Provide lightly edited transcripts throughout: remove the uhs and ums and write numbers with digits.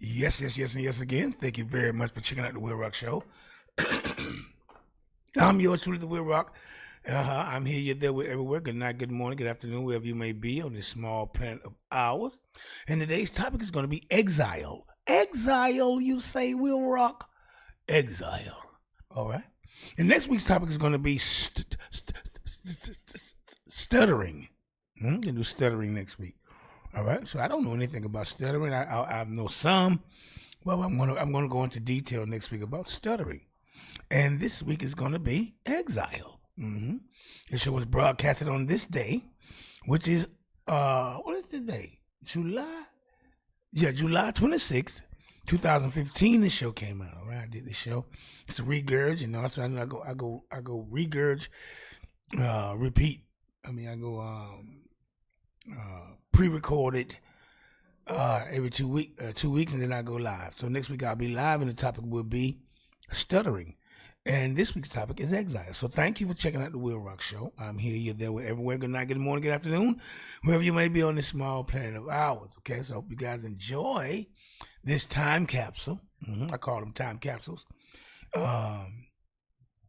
Yes, yes, yes, and yes again. Thank you very much for checking out the WILROC Show. I'm yours truly, the WILROC. I'm here, you're there, we're everywhere. Good night, good morning, good afternoon, wherever you may be on this small planet of ours. And today's topic is going to be exile. Exile, you say, WILROC? Exile. All right. And next week's topic is going to be stuttering. We're going to do stuttering next week. All right, so I don't know anything about stuttering. I know some. Well, I'm gonna go into detail next week about stuttering, and this week is gonna be exile. The show was broadcasted on this day, which is what is the day? July 26th, 2015. The show came out. All right, I did the show. It's a regurge, so I go regurge, repeat. Pre-recorded every 2 weeks, and then I go live. So next week I'll be live, and the topic will be stuttering. And this week's topic is exile. So thank you for checking out the WILROC Show. I'm here, you're there, we're everywhere. Good night, good morning, good afternoon, wherever you may be on this small planet of ours. Okay, so I hope you guys enjoy this time capsule. I call them time capsules. And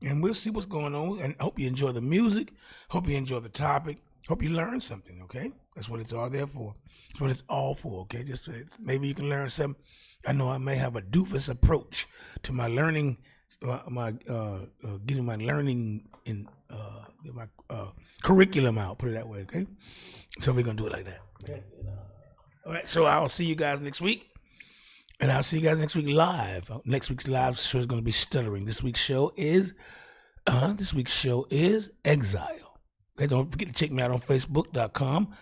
we'll see what's going on. And hope you enjoy the music. Hope you enjoy the topic. Hope you learn something, okay? That's what it's all there for. That's what it's all for, okay? Just maybe you can learn something. I know I may have a doofus approach to my learning, getting my learning in my curriculum out, put it that way, okay? So we're going to do it like that, okay? All right, so I'll see you guys next week. And I'll see you guys next week live. Next week's live show is going to be stuttering. This week's show is Exile. Okay, don't forget to check me out on Facebook.com,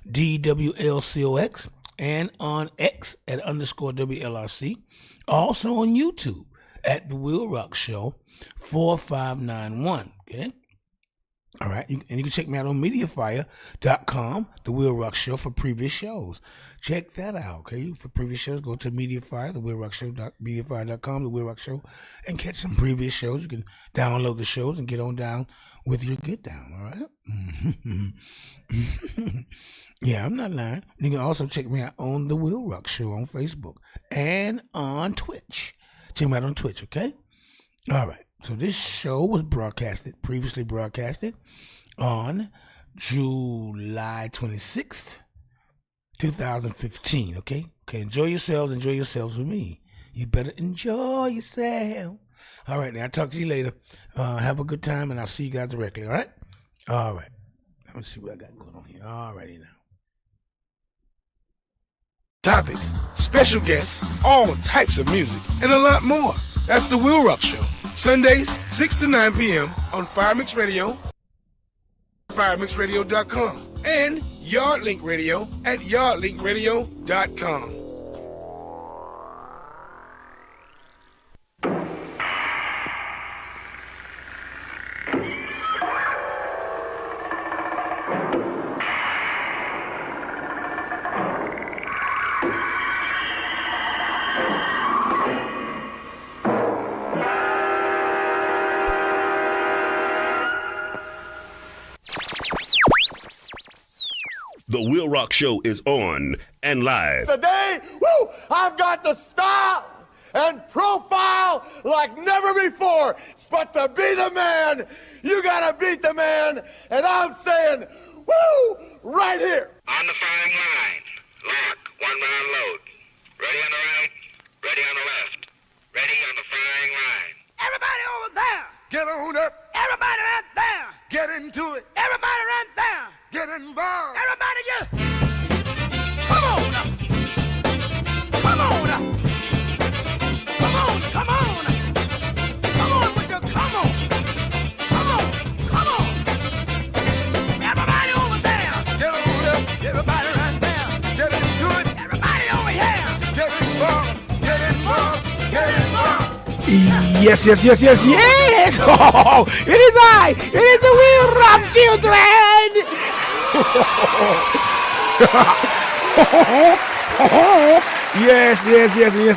DWLCOX, and on X at _WLRC. Also on YouTube at The WILROC Show 4591. Okay? All right, and you can check me out on Mediafire.com, The WILROC Show, for previous shows. Check that out, okay? For previous shows, go to Mediafire, The WILROC Show, Mediafire.com, The WILROC Show, and catch some previous shows. You can download the shows and get on down with your get down, all right? Yeah, I'm not lying. You can also check me out on The WILROC Show on Facebook and on Twitch. Check me out on Twitch, okay? All right. So this show was previously broadcasted on July 26th, 2015, okay? Okay, enjoy yourselves with me. You better enjoy yourself. All right, now I'll talk to you later. Have a good time, and I'll see you guys directly, all right? All right. Let me see what I got going on here. All righty now. Topics, special guests, all types of music, and a lot more. That's the WILROC Show. Sundays, 6 to 9 p.m. on Firemix Radio, firemixradio.com, and Yardlink Radio at yardlinkradio.com. The WILROC Show is on and live. Today, I've got the style and profile like never before. But to be the man, you gotta beat the man. And I'm saying, right here. On the firing line. Lock. 1 round load. Ready on the right. Ready on the left. Ready on the firing line. Everybody over there. Get on up. Everybody right there. Get into it. Everybody right there. Get involved. Everybody just come on up. Come on up. Come on, come on. Come on with your come on. Come on, come on. Everybody over there. Get on up. Everybody right there. Get into it. Everybody over here. Get involved. Get involved. Get involved. Yes. Oh, it is I. It is the WILROC children. Yes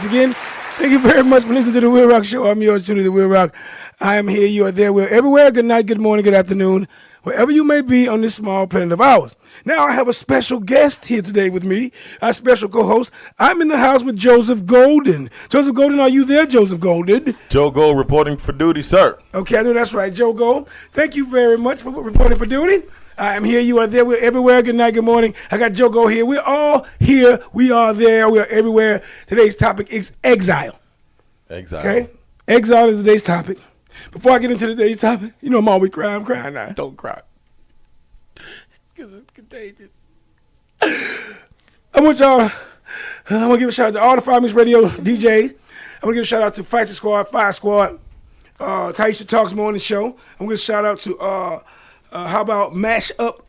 again. Thank you very much for listening to the WILROC Show. I'm yours truly, the WILROC. I am here, you are there, we're everywhere. Good night, good morning, good afternoon, wherever you may be on this small planet of ours. Now I have a special guest here today with me, our special co-host. I'm in the house with Joseph Golden. Joseph Golden, are you there, Joseph Golden? Joe Gold reporting for duty, sir. Okay, I know that's right, Joe Gold. Thank you very much for reporting for duty. I am here, you are there, we're everywhere. Good night, good morning. I got Joe Gold here. We're all here, we are there, we are everywhere. Today's topic is exile. Exile. Okay? Exile is today's topic. Before I get into today's topic, you know I'm always crying. I'm crying now. Don't cry. Because it's contagious. I want to give a shout out to all the Fire Mix Radio DJs. I want to give a shout out to Fighter Squad, Fire Squad, Taisha Talks Morning Show. I'm going to give a shout out to, how about Mashup,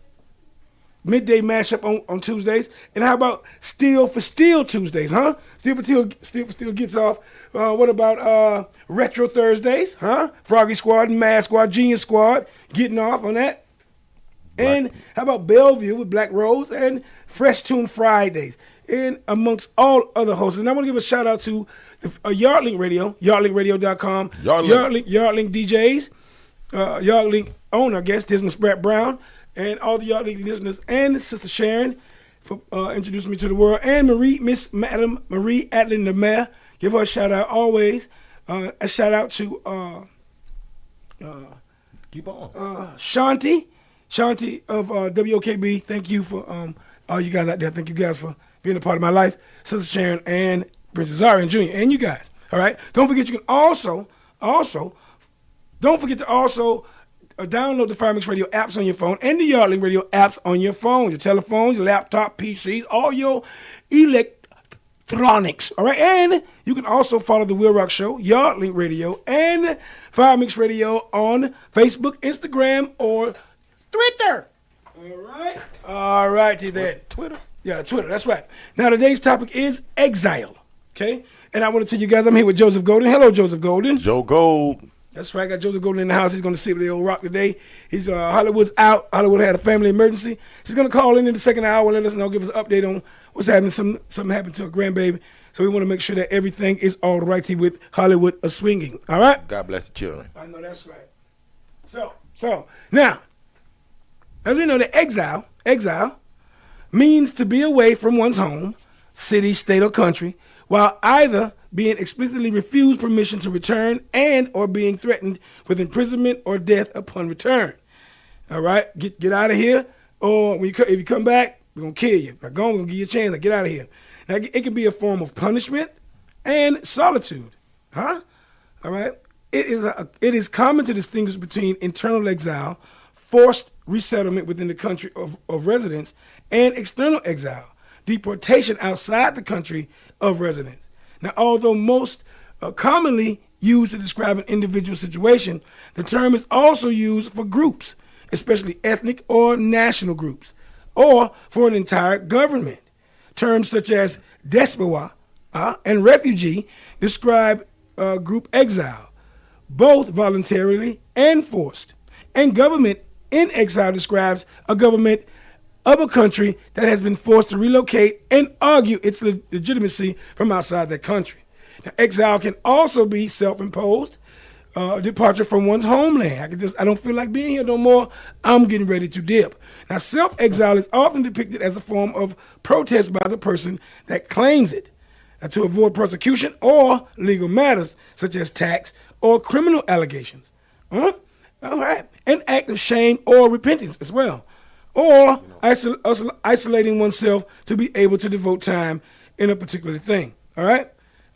Midday Mashup on Tuesdays. And how about Steel for Steel Tuesdays, huh? Steel for Steel gets off. What about Retro Thursdays, huh? Froggy Squad, Mad Squad, Genius Squad getting off on that. And how about Bellevue with Black Rose and Fresh Tune Fridays, and amongst all other hosts. And I want to give a shout out to Yardlink Radio, yardlinkradio.com, Yardlink DJs, Yardlink owner, I guess, Dismas Spratt Brown, and all the Yardlink listeners, and Sister Sharon for introducing me to the world, and Madam Marie Atlin the Mayor. Give her a shout out always. A shout out to Keep on. Shanti of WOKB. Thank you for all you guys out there. Thank you guys for being a part of my life. Sister Sharon and Princess Zarian Jr. and you guys. All right. Don't forget you can also don't forget to download the Fire Mix Radio apps on your phone and the Yardlink Radio apps on your phone, your telephones, your laptop, PCs, all your electronics. All right. And you can also follow the WILROC Show, Yardlink Radio, and Fire Mix Radio on Facebook, Instagram, or Twitter. All righty then. Twitter. Yeah, Twitter. That's right. Now today's topic is exile. Okay, and I want to tell you guys I'm here with Joseph Golden. Hello, Joseph Golden. Joe Gold. That's right. I got Joseph Golden in the house. He's going to sit with the old rock today. He's Hollywood's out. Hollywood had a family emergency. He's going to call in the second hour and let us know, give us an update on what's happening. Something happened to a grandbaby. So we want to make sure that everything is all righty with Hollywood a swinging. All right. God bless the children. I know that's right. So now. As we know, that exile means to be away from one's home, city, state, or country, while either being explicitly refused permission to return and or being threatened with imprisonment or death upon return. All right? Get out of here, or if you come back, we're going to kill you. Now, we're going to give you a chance to get out of here. Now, it can be a form of punishment and solitude. Huh? All right? It is common to distinguish between internal exile, forced resettlement within the country of residence, and external exile, deportation outside the country of residence. Now, although most commonly used to describe an individual situation, the term is also used for groups, especially ethnic or national groups, or for an entire government. Terms such as despowa and refugee describe group exile, both voluntarily and forced. And government in exile describes a government of a country that has been forced to relocate and argue its legitimacy from outside that country. Now, exile can also be self-imposed departure from one's homeland. I don't feel like being here no more. I'm getting ready to dip. Now, self-exile is often depicted as a form of protest by the person that claims it to avoid persecution or legal matters such as tax or criminal allegations. All right. An act of shame or repentance as well. Or isolating oneself to be able to devote time in a particular thing. All right?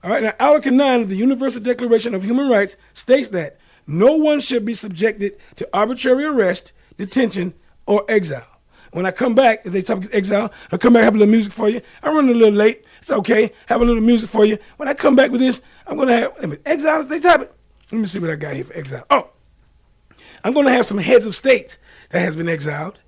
All right. Now, Article 9 of the Universal Declaration of Human Rights states that no one should be subjected to arbitrary arrest, detention, or exile. When I come back, if they topic is exile, I'll come back, have a little music for you. I'm running a little late. It's okay. Have a little music for you. When I come back with this, I'm going to have exile is they topic. Let me see what I got here for exile. Oh. I'm going to have some heads of states that has been exiled.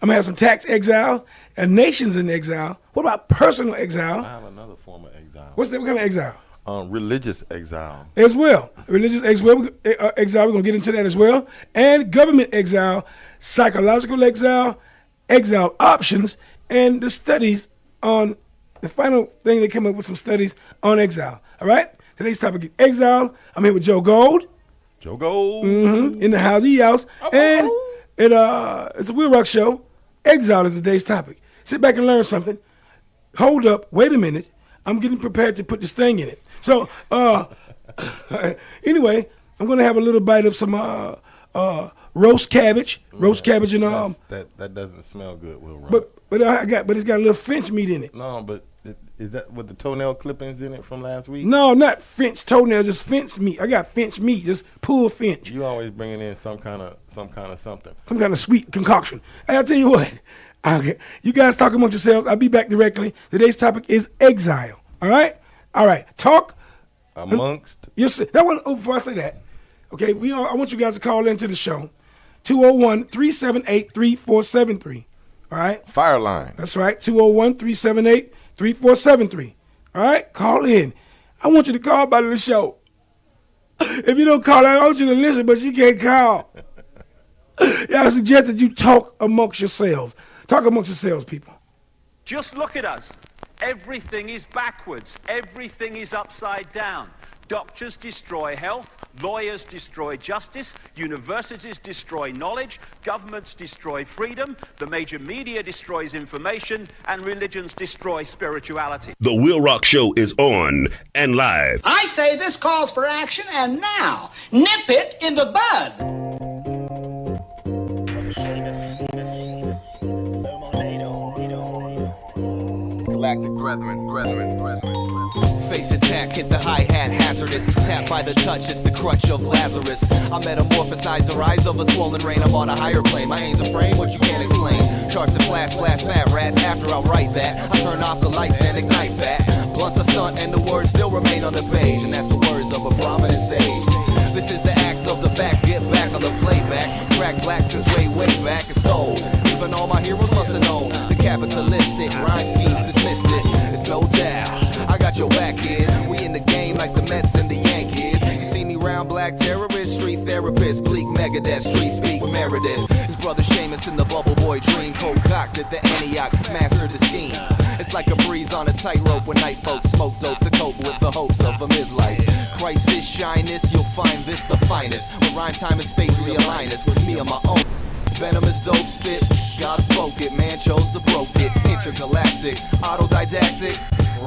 I'm going to have some tax exile and nations in exile. What about personal exile? I have another form of exile. What kind of exile? Religious exile. As well. Religious exile, we're going to get into that as well. And government exile, psychological exile, exile options, and the studies on the final thing. They come up with some studies on exile. All right? Today's topic is exile. I'm here with Joe Gold. Joe Gold. In the house, and It's a WILROC show. Exile is today's topic. Sit back and learn something. Hold up. Wait a minute. I'm getting prepared to put this thing in it. So, anyway, I'm going to have a little bite of some roast cabbage. Roast cabbage and that doesn't smell good, WILROC. But it's got a little French meat in it. No, but is that with the toenail clippings in it from last week? No, not French toenails, just French meat. I got French meat, just pulled French. You always bringing in some kind of something. Some kind of sweet concoction. Hey, I'll tell you what. Okay, you guys talk amongst yourselves. I'll be back directly. Today's topic is exile. All right? All right. Talk amongst. Before I say that, okay, I want you guys to call into the show. 201-378-3473. All right? Fire line. That's right. 201-378-3473. All right? Call in. I want you to call by the show. If you don't call, I want you to listen, but you can't call. Yeah, I suggest that you talk amongst yourselves. Talk amongst yourselves, people. Just look at us. Everything is backwards. Everything is upside down. Doctors destroy health, lawyers destroy justice, universities destroy knowledge, governments destroy freedom, the major media destroys information, and religions destroy spirituality. The WILROC Show is on and live. I say this calls for action, and now, nip it in the bud. Galactic brethren. Face attack, hit the hi-hat, hazardous. Tap by the touch, it's the crutch of Lazarus. I metamorphosize the rise of a swollen rain. I'm on a higher plane, my aim's a frame, what you can't explain. Charts and flash, fat rats. After I write that, I turn off the lights and ignite that. Blunts a stunt and the words still remain on the page. And that's the words of a prominent sage. This is the acts of the facts, get back on the playback. Crack black since way back, it's sold. Even all my heroes must have known the capitalistic rhyme schemes dismissed it. It's no doubt, I got your back, kid. We in the game like the Mets and the Yankees. You see me round black terrorist, street therapist, bleak Megadeth, street speak Meredith. His brother Seamus in the bubble boy dream, concocted the Antioch, mastered the scheme. It's like a breeze on a tightrope when night folks smoke dope to cope with the hopes of a midlife. Crisis, shyness, you'll find this the finest. When rhyme, time, and space realign us with me on my own. Venomous dope spit, God spoke it, man chose to broke it. Intergalactic, autodidactic,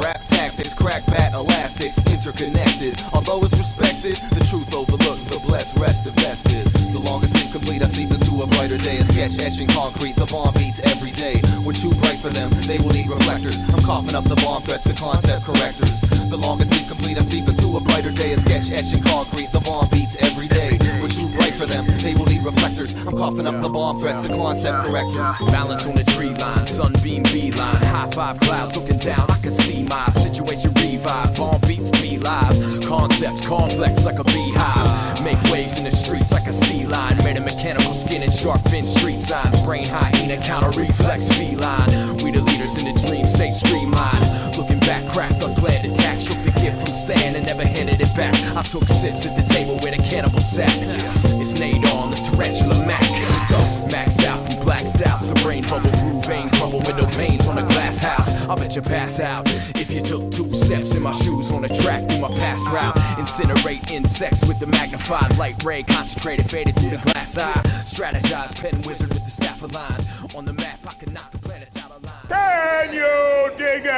rap tactics, crack bat elastics, interconnected. Although it's respected, the truth overlooked, the blessed rest invested. The longest incomplete, I see into a brighter day. A sketch etching concrete, the bomb beats every day. We're too bright for them, they will need reflectors. I'm coughing up the bomb threats, the concept correctors. The longest incomplete, I see into a brighter day. A sketch etching concrete, the bomb beats every day. We're too bright for them, they will need reflectors. I'm coughing up the bomb threats, the concept correctors. Balance on the tree line, sunbeam beeline. High five clouds looking down, I can see my situation revive. Bomb beats be live, concepts complex like a beehive. Make waves in the streets like a sea line. Made of mechanical skin and sharp fin street signs. Brain hyena, counter reflex feline. We the leaders in the dream state streamline. Looking back, craft unplanned attacks. Shook the gift from Stan and never handed it back. I took sips at the table where the cannibal sat. It's Nadon, the tarantula Mac. Let's go. Max out from black stouts. The brain bubble, groove vein crumble with no veins on a glass house. I bet you pass out if you took 2 steps in my shoes on a track through my past route. Incinerate insects with the magnified light ray. Concentrated, faded through the glass eye. Strategize, pen wizard with the staff aligned. On the map, I can knock the planets out of line. Can you dig it?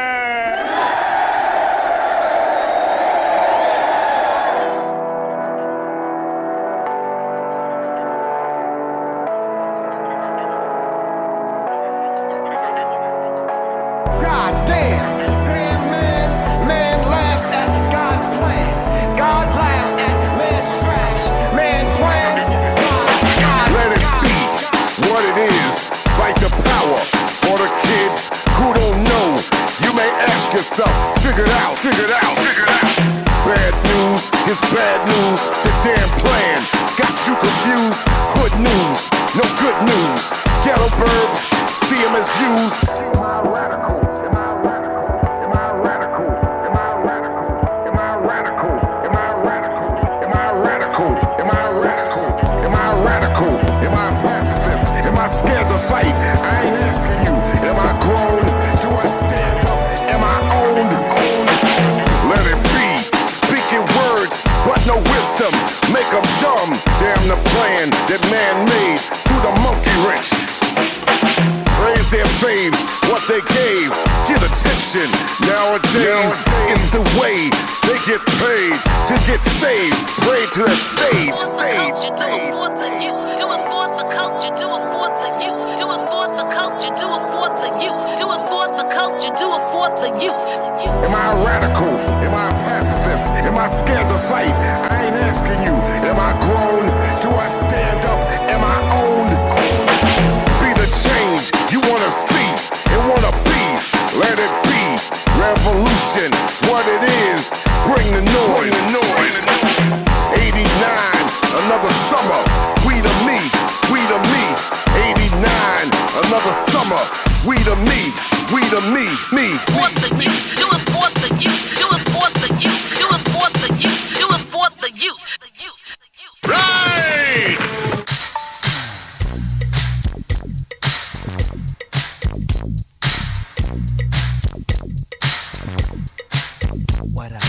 God damn. Man laughs at God's plan. God laughs at man's trash. Man plans. Let it be what it is. Fight the power for the kids who don't know. You may ask yourself, figure it out. Bad news is bad news. The damn plan got you confused. Hood news, no good news. Ghetto burbs, see them as views. Scared to fight, I ain't asking you. Am I grown? Do I stand up? Am I owned? Let it be. Speaking words, but no wisdom. Make them dumb. Damn the plan that man made through the monkey their faves what they gave. Get attention. Nowadays it's the way they get paid to get saved. Pray to the stage. Do it for the youth. Do it for the culture. Do it for the youth. Do it for the culture. Do it for the youth. Do it for the culture. Do it for the youth. Am I a radical? Am I a pacifist? Am I scared to fight? I ain't asking you. Am I grown? Do I stand up? Am I owned? Be the change you wanna see and wanna be. Let it be. Revolution, what it is. Bring the noise. 89, another summer. We the me. 89, another summer. We the me. Me. For the youth. Do it for the youth. Do it for the youth. Do it for the youth. Do it for the youth. Right! What up?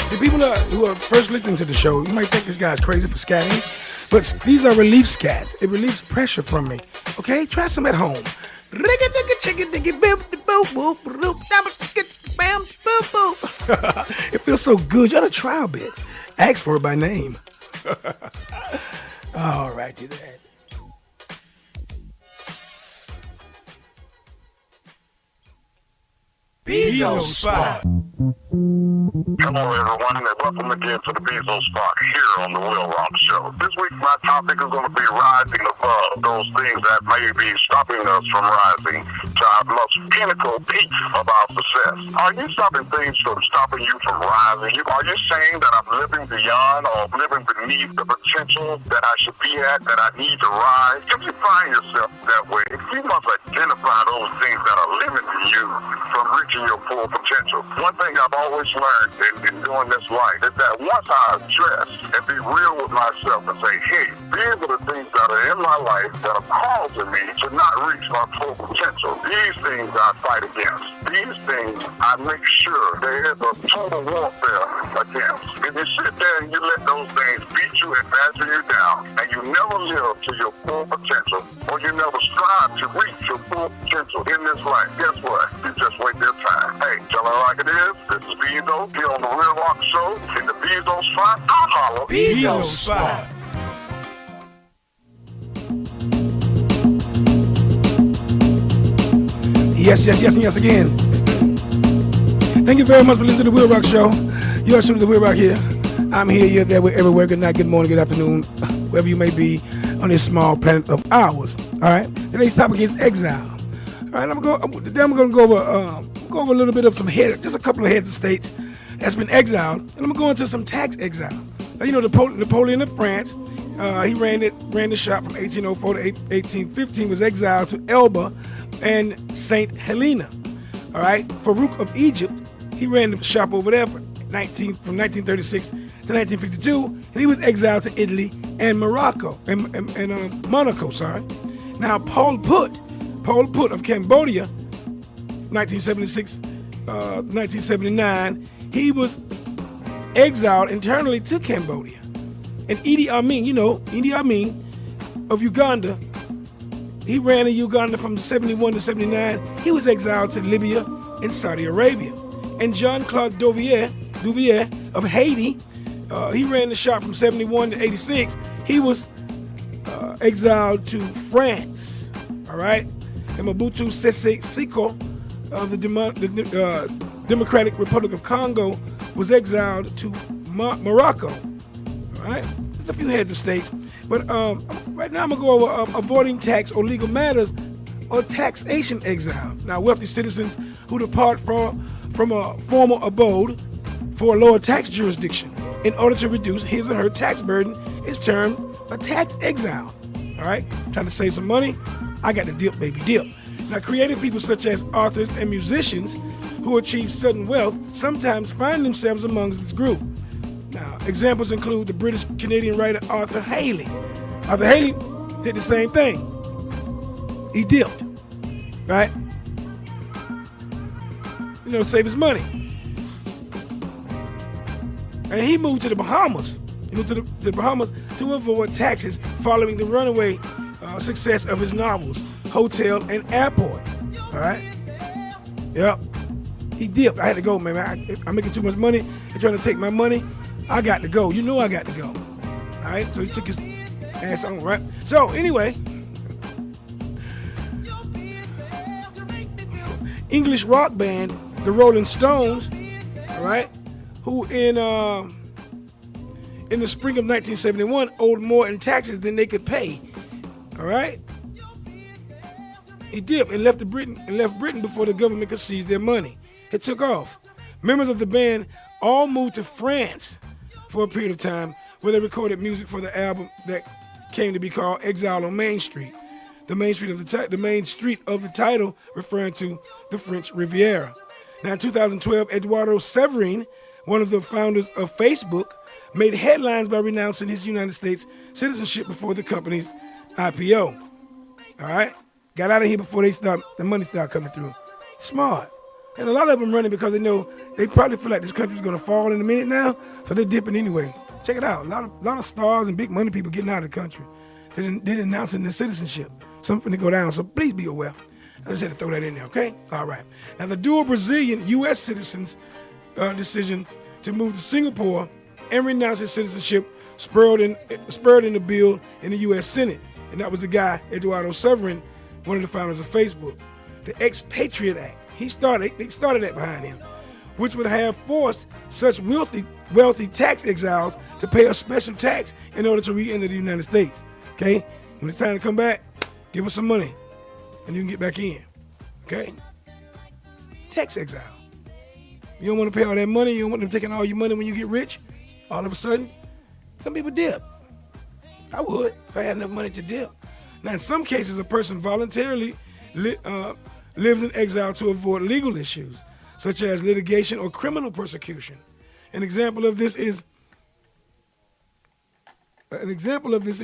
See, people who are first listening to the show, you might think this guy's crazy for scatting, but these are relief scats. It relieves pressure from me. Okay, try some at home. It feels so good. You ought to try a bit. Ask for it by name. All right, do that. Bezo Spot. Hello, everyone, and welcome again to the Bezo Spot here on the WILROC Show. This week, my topic is going to be rising above those things that may be stopping us from rising to our most pinnacle peak of our success. Are you stopping things from stopping you from rising? Are you saying that I'm living beyond or living beneath the potential that I should be at, that I need to rise? If you find yourself that way, you must identify those things that are limiting you from reaching your full potential. One thing I've always learned in doing this life is that once I address and be real with myself and say, hey, these are the things that are in my life that are causing me to not reach my full potential. These things I fight against. These things I make sure there is a total warfare against. If you sit there and you let those things beat you and badger you down, and you never live to your full potential, or you never strive to reach your full potential in this life, guess what? You just waste your time. Hey, Tell her like it is. This is Bezo here on the WILROC Show in the Bezo spot. I'll holler. Bezo spot. Yes, yes, yes, and yes again. Thank you very much for listening to the WILROC Show. You're listening to the WILROC here. I'm here, you're there, we're everywhere. Good night, good morning, good afternoon, wherever you may be on this small planet of ours. All right. Today's topic is exile. All right. Today I'm going to go over a little bit of some heads, just a couple of heads of states that's been exiled, and I'm going to go into some tax exile. Now, you know, Napoleon of France, he ran the shop from 1804 to 1815, was exiled to Elba and Saint Helena. All right. Farouk of Egypt, he ran the shop over there from 1936 to 1952, and he was exiled to Italy and Morocco and Monaco. Sorry. Now Pol Pot of Cambodia, 1976, 1979, he was exiled internally to Cambodia. And Idi Amin of Uganda, he ran in Uganda from 71 to 79. He was exiled to Libya and Saudi Arabia. And Jean-Claude Duvalier of Haiti, he ran the shop from 71 to 86. He was exiled to France. All right. And Mobutu Sese Seko of the Democratic Republic of Congo was exiled to Morocco. All right. There's a few heads of states. But right now I'm going to go over avoiding tax or legal matters or taxation exile. Now, wealthy citizens who depart from a former abode for a lower tax jurisdiction in order to reduce his or her tax burden is termed a tax exile. All right, trying to save some money, I got to dip, baby, dip. Now, creative people such as authors and musicians who achieve sudden wealth sometimes find themselves amongst this group. Now, examples include the British-Canadian writer Arthur Haley. Arthur Haley did the same thing. He dipped, right? To save his money. And he moved to the Bahamas. He moved to the Bahamas to avoid taxes following the runaway success of his novels, Hotel and Airport. All right? Yep. He dipped. I had to go, man. I'm making too much money. They're trying to take my money. I got to go. You know I got to go. All right? So he took his ass on, right? So, anyway, English rock band the Rolling Stones, all right, who in the spring of 1971 owed more in taxes than they could pay, all right. He dipped and left Britain before the government could seize their money. It took off. Members of the band all moved to France for a period of time, where they recorded music for the album that came to be called Exile on Main Street. The main street of the title referring to the French Riviera. Now, in 2012, Eduardo Severin, one of the founders of Facebook, made headlines by renouncing his United States citizenship before the company's IPO. All right? Got out of here before the money started coming through. Smart. And a lot of them running because they know they probably feel like this country's going to fall in a minute now, so they're dipping anyway. Check it out. A lot of stars and big money people getting out of the country. They're announcing their citizenship. Something to go down, so please be aware. I just had to throw that in there, okay? All right. Now, the dual Brazilian-U.S. citizens' decision to move to Singapore and renounce his citizenship spurred in the bill in the U.S. Senate. And that was the guy, Eduardo Severin, one of the founders of Facebook. The Expatriate Act. They started that behind him, which would have forced such wealthy tax exiles to pay a special tax in order to re-enter the United States, okay? When it's time to come back, give us some money, and you can get back in, okay? Tax exile. You don't want to pay all that money. You don't want them taking all your money when you get rich. All of a sudden, some people dip. I would if I had enough money to dip. Now, in some cases, a person voluntarily lives in exile to avoid legal issues, such as litigation or criminal persecution. An example of this is. An example of this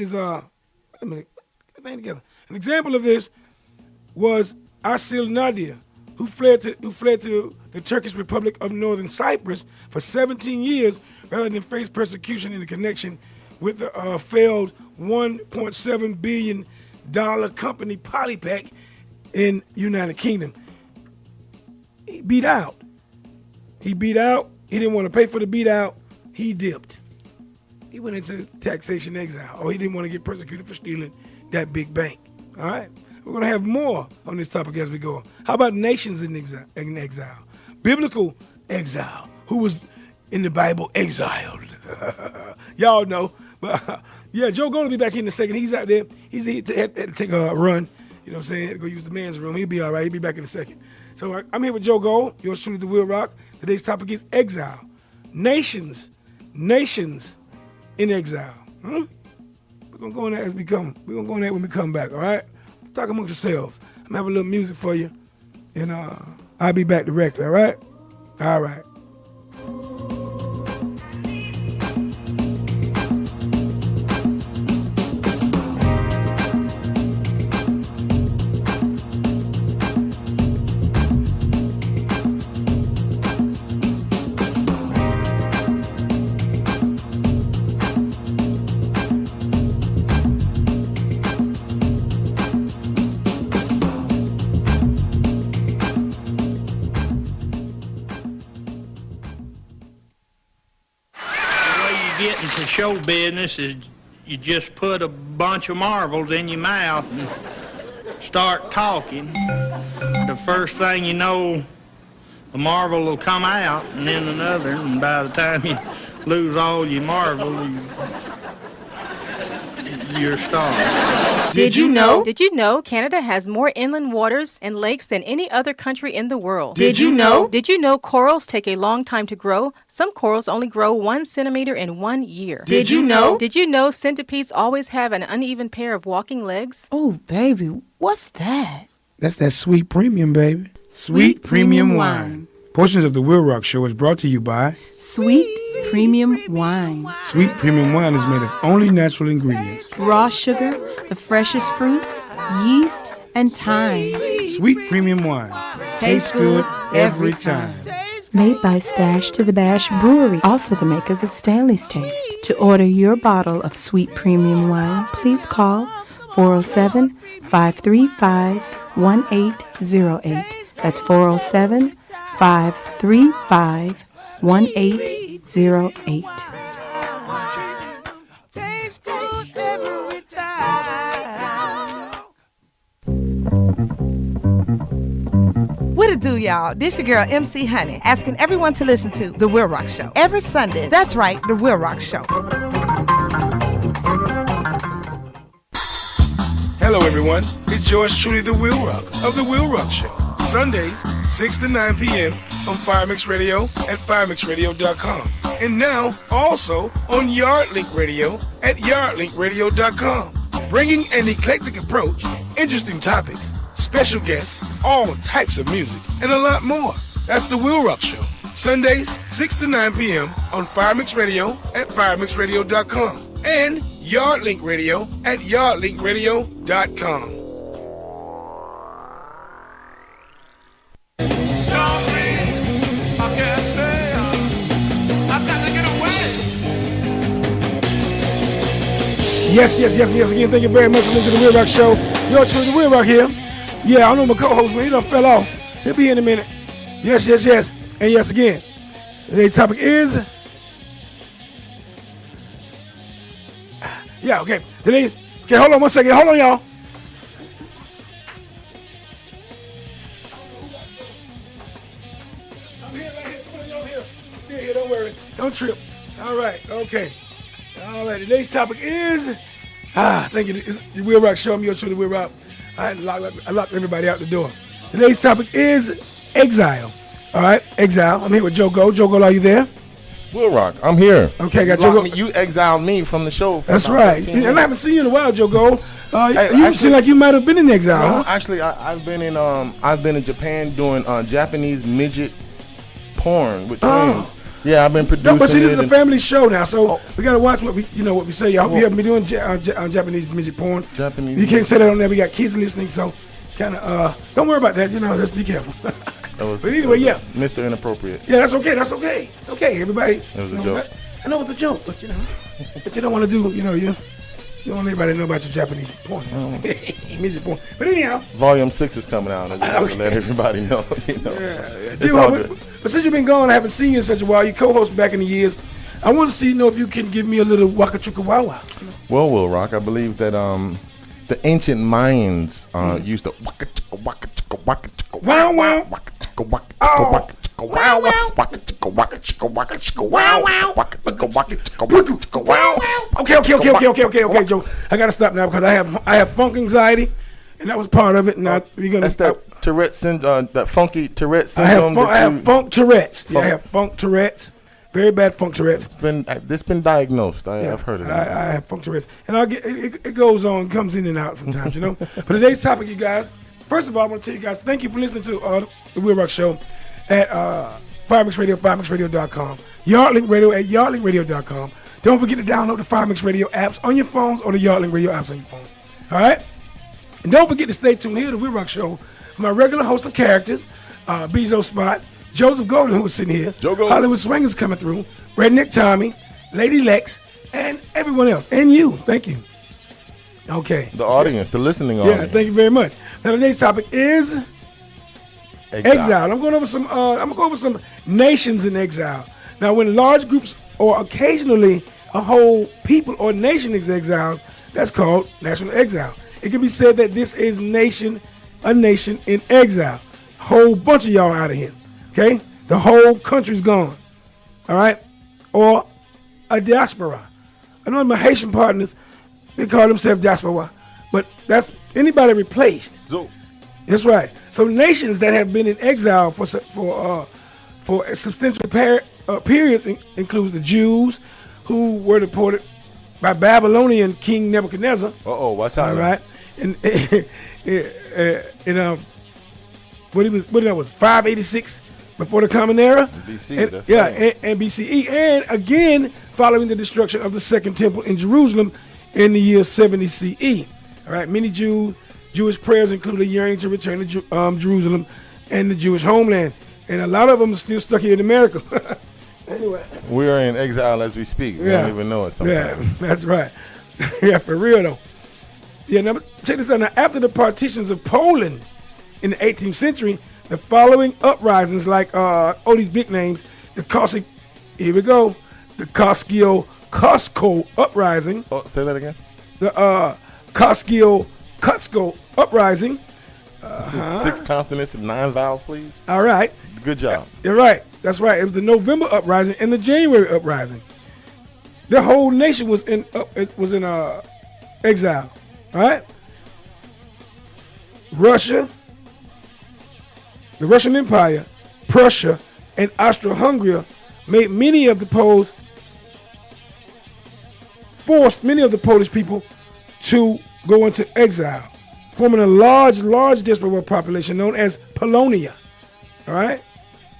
was Asil Nadia, who fled to the Turkish Republic of Northern Cyprus for 17 years rather than face persecution in connection with the failed $1.7 billion company Polypack in United Kingdom. He beat out. He beat out. He didn't want to pay for the beat out. He dipped. He went into taxation exile. Or he didn't want to get persecuted for stealing that big bank. All right? We're going to have more on this topic as we go. How about nations in exile? Biblical exile. Who was in the Bible exiled? Y'all know. But yeah, Joe going to be back in a second. He's out there. He had to take a run. You know what I'm saying? Had to go use the man's room. He'll be all right. He'll be back in a second. So I'm here with Joe Gold. Yours truly, the WILROC. Today's topic is exile. Nations in exile. We're gonna go in there we're gonna go in there when we come back. All right? Talk amongst yourselves. I'm gonna have a little music for you, and I'll be back directly. All right? All right. Get into show business is you just put a bunch of marbles in your mouth and start talking. The first thing you know, a marble will come out and then another, and by the time you lose all your marbles, you're starved. Did you know? Did you know Canada has more inland waters and lakes than any other country in the world? Did you know? Did you know corals take a long time to grow? Some corals only grow 1 centimeter in 1 year. Did you know? Did you know centipedes always have an uneven pair of walking legs? Oh, baby, what's that? That's that sweet premium, baby. Sweet premium wine. Portions of the WILROC Show is brought to you by Sweet Premium Wine. Sweet Premium Wine is made of only natural ingredients. Raw sugar, the freshest fruits, yeast, and thyme. Sweet Premium Wine. Tastes good every time. Made by Stash to the Bash Brewery, also the makers of Stanley's Taste. To order your bottle of Sweet Premium Wine, please call 407-535-1808. That's 407-535-1808. What it do, y'all? This your girl, MC Honey, asking everyone to listen to The WILROC Show every Sunday. That's right, The WILROC Show. Hello, everyone. It's yours truly, the WILROC of The WILROC Show. Sundays, 6 to 9 p.m. on Firemix Radio at firemixradio.com. And now, also on Yardlink Radio at yardlinkradio.com. Bringing an eclectic approach, interesting topics, special guests, all types of music, and a lot more. That's The WILROC Show. Sundays, 6 to 9 p.m. on Firemix Radio at firemixradio.com. And Yardlink Radio at yardlinkradio.com. Yes. Again, thank you very much for listening to the WILROC Show. Yours truly, the WILROC here. Yeah, I know my co-host, man. He done fell off. He'll be in a minute. Yes. And yes, again, today's topic is... Yeah, okay. Okay, hold on one second. Hold on, y'all. I'm here, right here. Come on, y'all here. I'm still here. Don't worry. Don't trip. All right. Okay. All right. Today's topic is... thank you. It's the WILROC Show. I'm yours truly, the WILROC. I locked everybody out the door. Today's topic is exile. All right, exile. I'm here with Joe Gold. Joe Gold, are you there? WILROC, I'm here. Okay, got Joe Gold. You exiled me from the show. That's right. And I haven't seen you in a while, Joe Gold. You seem like you might have been in exile. No, huh? actually, I've been in Japan doing Japanese midget porn with twins. Yeah, I've been producing. No, but see, this is a family show now, so we gotta watch what we say. I hope you haven't been doing Japanese midget porn. Japanese. You can't say that on there. We got kids listening, so kind of don't worry about that. Just be careful. But anyway, yeah. Mr. Inappropriate. Yeah, that's okay. It's okay. Everybody. It was a joke. I know it's a joke, but but you don't want to do. You don't want everybody to know about your Japanese porn. midget porn. But anyhow, Volume 6 is coming out. I just want to let everybody know. But since you've been gone, I haven't seen you in such a while. You co-host back in the years. I want to see, if you can give me a little waka chuka wow wow. Well, WILROC, I believe that the ancient Mayans used the waka chuka waka chuka wow wow waka chuka waka chuka waka chuka wow wow waka chuka waka chuka waka chuka wow wow waka chuka waka chuka wow wow. Okay, Joe. I gotta stop now because I have funk anxiety, and that was part of it. Now we're gonna. That's that Tourette syndrome, that funky Tourette syndrome. I have funk Tourette's. Yeah, I have funk Tourette's. Very bad funk Tourette's. It's been diagnosed. I've heard of that. I have funk Tourette's, and it goes on, comes in and out sometimes, But today's topic, you guys. First of all, I want to tell you guys, thank you for listening to the WILROC Show at FireMix Radio, FireMixRadio.com, Yardlink Radio at YardlinkRadio.com. Don't forget to download the FireMix Radio apps on your phones or the Yardlink Radio apps on your phone. All right? And don't forget to stay tuned here to the WILROC Show for my regular host of characters, Bezo Spot, Joseph Golden, who was sitting here, Hollywood Swingers coming through, Redneck Tommy, Lady Lex, and everyone else, and you. Thank you. Okay. The audience, the listening audience. Yeah, thank you very much. Now today's topic is exile. I'm going over some nations in exile. Now, when large groups or occasionally a whole people or nation is exiled, that's called national exile. It can be said that this is a nation in exile. A whole bunch of y'all out of here. Okay? The whole country's gone. All right? Or a diaspora. I know my Haitian partners, they call themselves diaspora, but that's anybody replaced. That's right. So nations that have been in exile for a substantial periods includes the Jews, who were deported by Babylonian King Nebuchadnezzar. Watch out. All right. And what was 586 before the Common Era? BC, and BCE, and again following the destruction of the Second Temple in Jerusalem in the year 70 CE. All right, many Jewish prayers include a yearning to return to Jerusalem and the Jewish homeland, and a lot of them are still stuck here in America. Anyway, we are in exile as we speak. We don't even know it sometimes. Yeah, that's right. Yeah, for real though. Yeah, now check this out. Now, after the partitions of Poland in the 18th century, the following uprisings, like these big names, the Cossack, here we go, the Kosciuszko uprising. Say that again. The Kosciuszko uprising. 6 consonants and 9 vowels, please. All right. Good job. You're right. That's right. It was the November uprising and the January uprising. The whole nation was in exile. All right. Russia, the Russian Empire, Prussia, and Austro-Hungary forced many of the Polish people to go into exile, forming a large diaspora population known as Polonia. All right?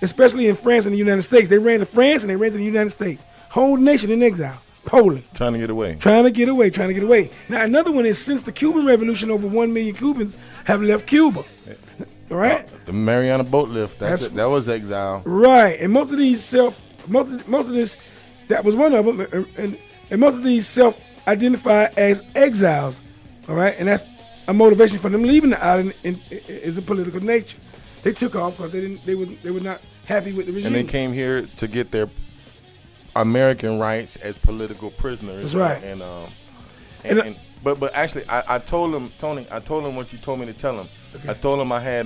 Especially in France and the United States. They ran to France and they ran to the United States. Whole nation in exile. Poland. Trying to get away. Now, another one is since the Cuban Revolution, over 1 million Cubans have left Cuba. All right? The Mariana boat lift. That was exile. Right. And most of this, that was one of them. And most of these self-identify as exiles. All right? And that's a motivation for them leaving the island is a political nature. They took off because they were not happy with the regime. And they came here to get their American rights as political prisoners. That's right. But actually, I told him, Tony, what you told me to tell him. Okay. I told him I had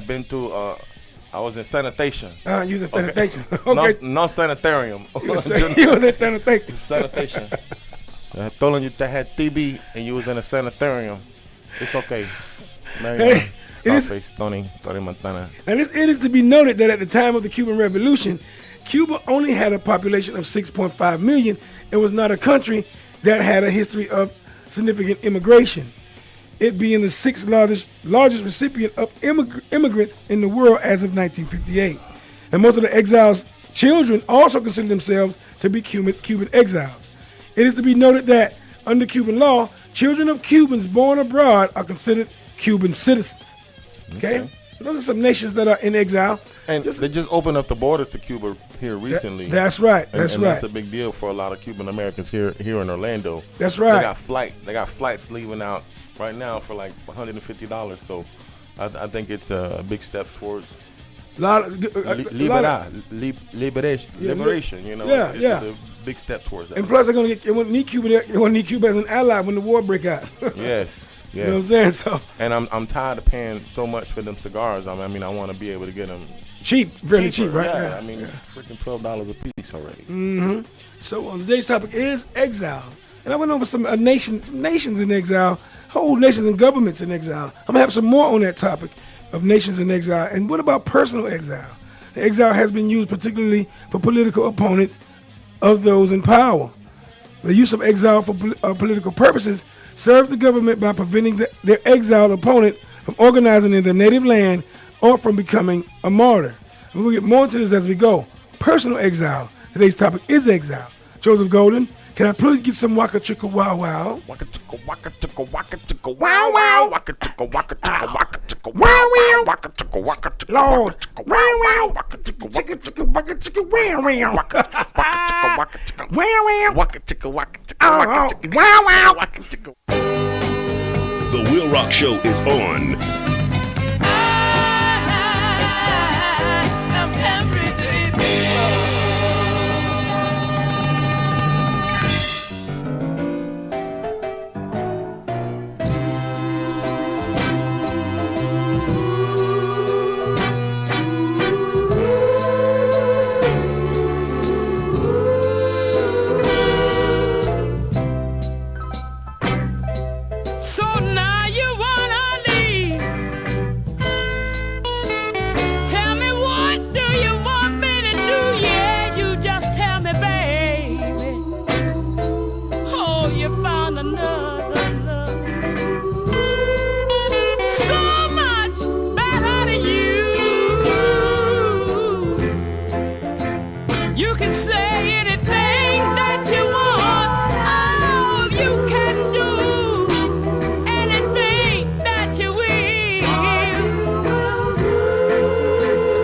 been through. I was in sanitation. You was in sanitation. Okay. No sanitarium. You was in sanitation. Sanitation. I told him you had TB and you was in a sanitarium. It's okay. Scarface, Tony Montana. And it is to be noted that at the time of the Cuban Revolution, Cuba only had a population of 6.5 million and was not a country that had a history of significant immigration, it being the 6th largest recipient of immigrants in the world as of 1958. And most of the exiles' children also consider themselves to be Cuban exiles. It is to be noted that under Cuban law, children of Cubans born abroad are considered Cuban citizens. Okay? Those are some nations that are in exile. And they just opened up the borders to Cuba here recently. That's right. That's and right. That's a big deal for a lot of Cuban Americans here in Orlando. That's right. They got flights leaving out right now for like $150. So I think it's a big step towards liberation. You know, it's a big step towards that. And plus, they're gonna they won't need Cuba as an ally when the war break out. Yes. You know what I'm saying? So, and I'm tired of paying so much for them cigars. I mean, I want to be able to get them fairly cheap, right? Yeah, I mean, freaking $12 a piece already. Mm-hmm. So today's topic is exile, and I went over some nations in exile, whole nations and governments in exile. I'm gonna have some more on that topic of nations in exile. And what about personal exile? The exile has been used particularly for political opponents of those in power. The use of exile for political purposes serves the government by preventing their exiled opponent from organizing in their native land or from becoming a martyr. And we'll get more into this as we go. Personal exile. Today's topic is exile. Joseph Golden, can I please get some waka chicka wow wow? Waka chicka waka chicka waka chicka wow wow. Waka chicka waka chicka waka chicka wow wow. Waka chicka waka chicka Lord. wow wow. Waka chicka waka chicka waka chicka wow wow. Waka chicka waka chicka wow wow. Waka chicka waka chicka waka chicka wow wow. Waka chicka. The WILROC Show is on. So now you wanna leave. Tell me, what do you want me to do? Yeah, you just tell me, baby. Oh, you found another love. So much better than you. You can say anything that you want. Oh, you can do anything that you will.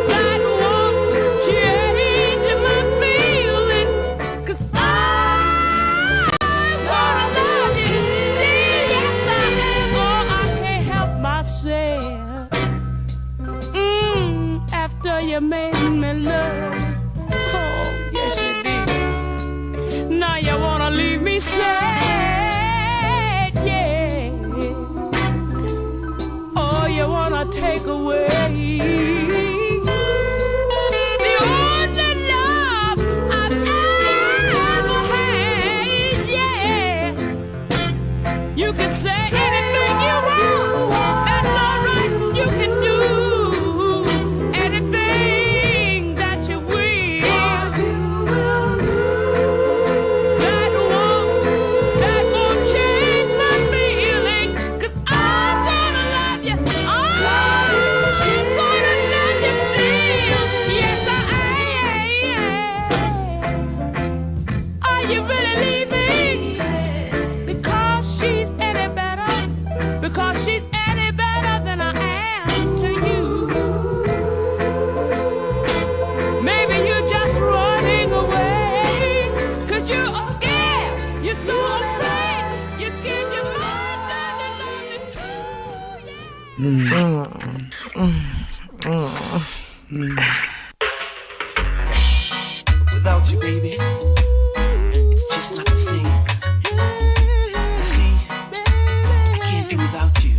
That won't change my feelings, 'cause I wanna love you. Yes, I am. Oh, I can't help myself. After you made me love. Oh, yes you did. Now you wanna leave me sad, yeah. Oh, you wanna take away the only love I've ever had, yeah. You can say anything you want, that's alright, you can do anything that you will. That won't change my feelings, 'cause I'm gonna love you. I'm gonna love you still. Yes, I am. Are you really leaving? Because she's any better? Because she's any better than I am to you? Maybe you're just running away, 'cause you're scared. You're so afraid. You're scared your mother to love you Without you, baby, it's just not the same. You see, I can't do without you.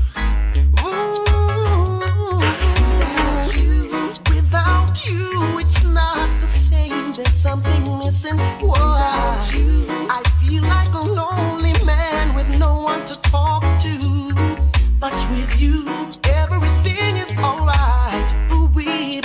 Without you, it's not the same. There's something missing. Whoa. I feel like a lonely man with no one to talk to. But with you, everything is alright. Ooh, baby.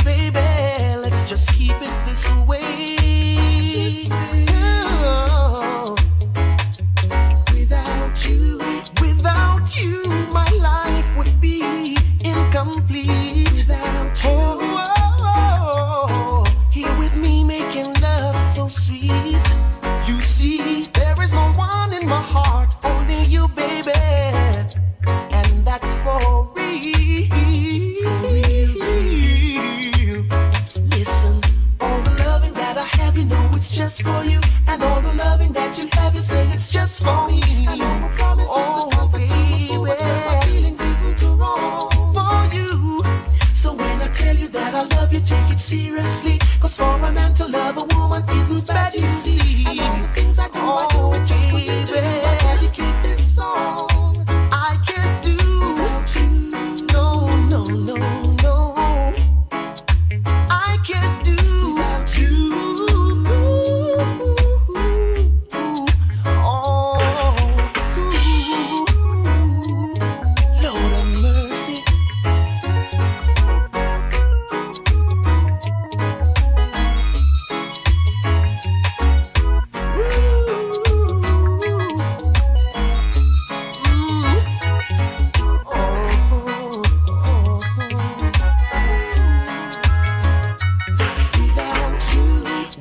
just for me. And all my promises are comfortable, but my feelings isn't too wrong for you. So when I tell you that I love you, take it seriously. Cause for a man to love a woman isn't bad, you see. And all the things I do it just for you to do. I dedicate this song. I can't do without you. No, no, no, no. I can't do without you. Oh, Lord of mercy.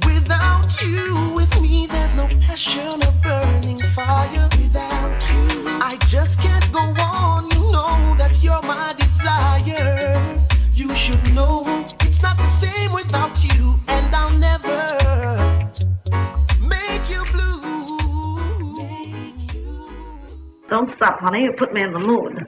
Without you, with me, there's no passion of burning fire. Without you, I just can't go on. You know that you're my desire. You should know it's not the same without you, and I'll never make you blue. Don't stop, honey. You put me in the mood.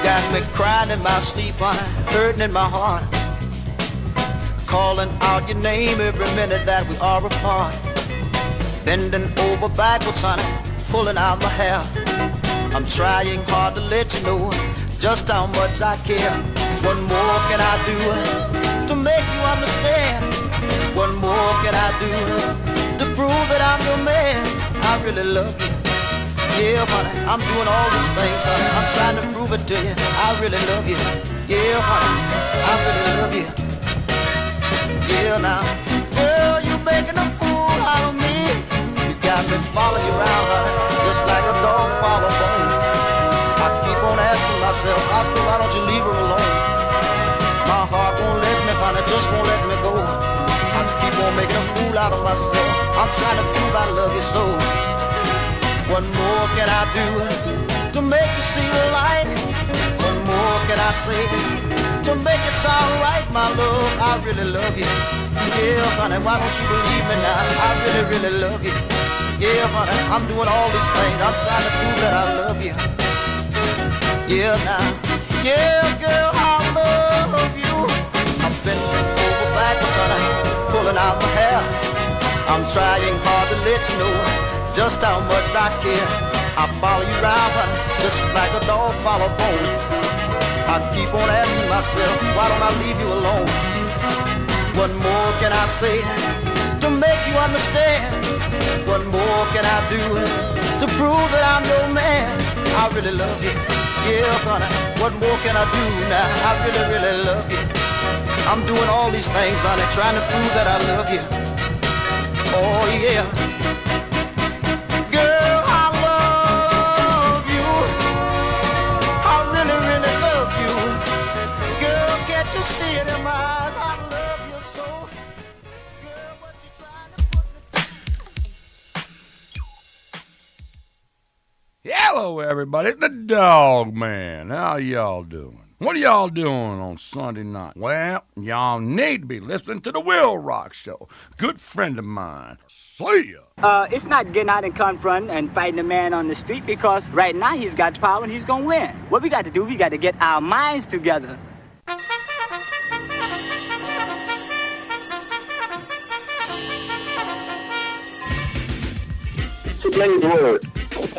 Got me crying in my sleep, honey, hurting in my heart, calling out your name every minute that we are apart, bending over backwards, honey, pulling out my hair. I'm trying hard to let you know just how much I care. What more can I do to make you understand? What more can I do to prove that I'm your man? I really love you. Yeah, honey, I'm doing all these things, honey. I'm trying to prove it to you. I really love you. Yeah, honey, I really love you. Yeah, now, girl, you making a fool out of me. You got me following you around, honey, just like a dog follow bone. I keep on asking myself, why don't you leave her alone? My heart won't let me, honey, just won't let me go. I keep on making a fool out of myself. I'm trying to prove I love you so. What more can I do to make you see the light? What more can I say to make it sound right, my love? I really love you. Yeah, honey, why don't you believe me now? I really, really love you. Yeah, honey, I'm doing all these things. I'm trying to prove that I love you. Yeah, now. Yeah, girl, I love you. I'm bending over backwards, honey, pulling out my hair. I'm trying hard to let you know just how much I care. I follow you around, honey, just like a dog follow bone. I keep on asking myself, why don't I leave you alone? What more can I say to make you understand? What more can I do to prove that I'm your man? I really love you. Yeah, honey, what more can I do now? I really, really love you. I'm doing all these things, honey, trying to prove that I love you. Oh, yeah. See it in my eyes, I love you so. Girl, what you trying to put me... Hello, everybody. It's the Dog Man. How y'all doing? What are y'all doing on Sunday night? Well, y'all need to be listening to the WILROC Show. Good friend of mine. See ya. It's not getting out and confronting and fighting a man on the street, because right now he's got power and he's gonna win. What we got to do, we got to get our minds together. Blaze word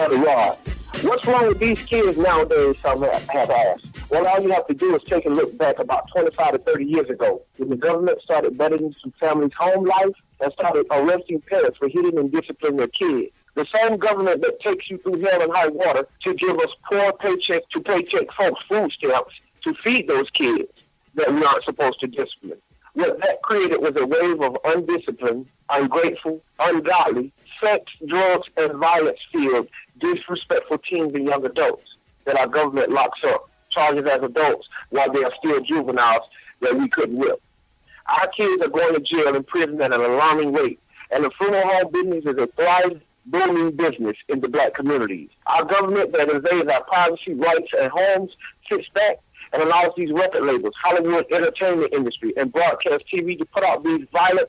on the rod. What's wrong with these kids nowadays? Some have asked. Well, all you have to do is take a look back about 25 to 30 years ago, when the government started butting into families' home life and started arresting parents for hitting and disciplining their kids. The same government that takes you through hell and high water to give us poor paycheck to paycheck folks food stamps to feed those kids that we aren't supposed to discipline. What that created was a wave of undisciplined, ungrateful, ungodly, sex, drugs, and violence-filled, disrespectful teens and young adults that our government locks up, charges as adults while they are still juveniles that we couldn't whip. Our kids are going to jail and prison at an alarming rate, and the funeral home business is a thriving booming business in the black communities. Our government that invades our privacy rights and homes sits back and allows these record labels, Hollywood entertainment industry, and broadcast TV to put out these violent,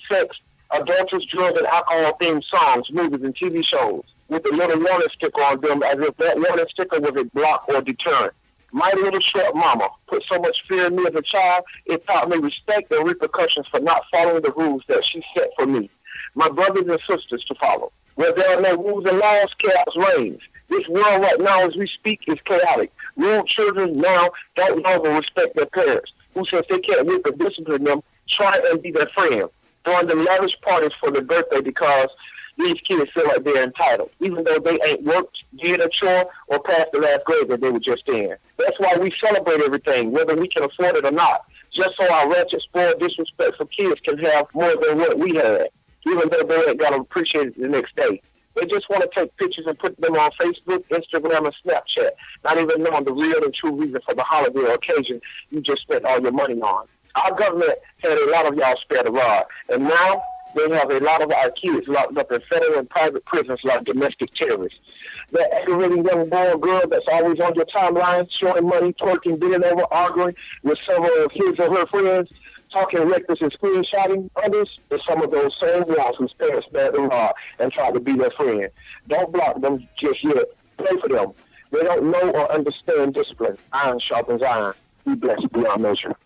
sex, adulterous, drug, and alcohol-themed songs, movies, and TV shows with a little warning sticker on them as if that warning sticker was a block or deterrent. My little short mama put so much fear in me as a child, it taught me respect and repercussions for not following the rules that she set for me. My brothers and sisters to follow. Where there are no rules and laws, chaos reigns. This world right now as we speak is chaotic. Rude children now don't longer respect their parents, who since they can't whip or discipline them, try and be their friend, throwing them lavish parties for their birthday because these kids feel like they're entitled, even though they ain't worked, did a chore, or passed the last grade that they were just in. That's why we celebrate everything, whether we can afford it or not, just so our ratchet, spoiled, disrespectful kids can have more than what we had, even though they ain't got to appreciate it the next day. They just want to take pictures and put them on Facebook, Instagram, and Snapchat, not even knowing the real and true reason for the holiday or occasion you just spent all your money on. Our government had a lot of y'all spare the rod, and now they have a lot of our kids locked up in federal and private prisons like domestic terrorists. That aggravating young boy or girl that's always on your timeline, showing money, twerking, bending over, arguing with several of his or her friends, talking reckless and screenshotting others, is some of those same ones whose parents spared the rod and tried to be their friend. Don't block them just yet. Pray for them. They don't know or understand discipline. Iron sharpens iron. Be blessed beyond measure.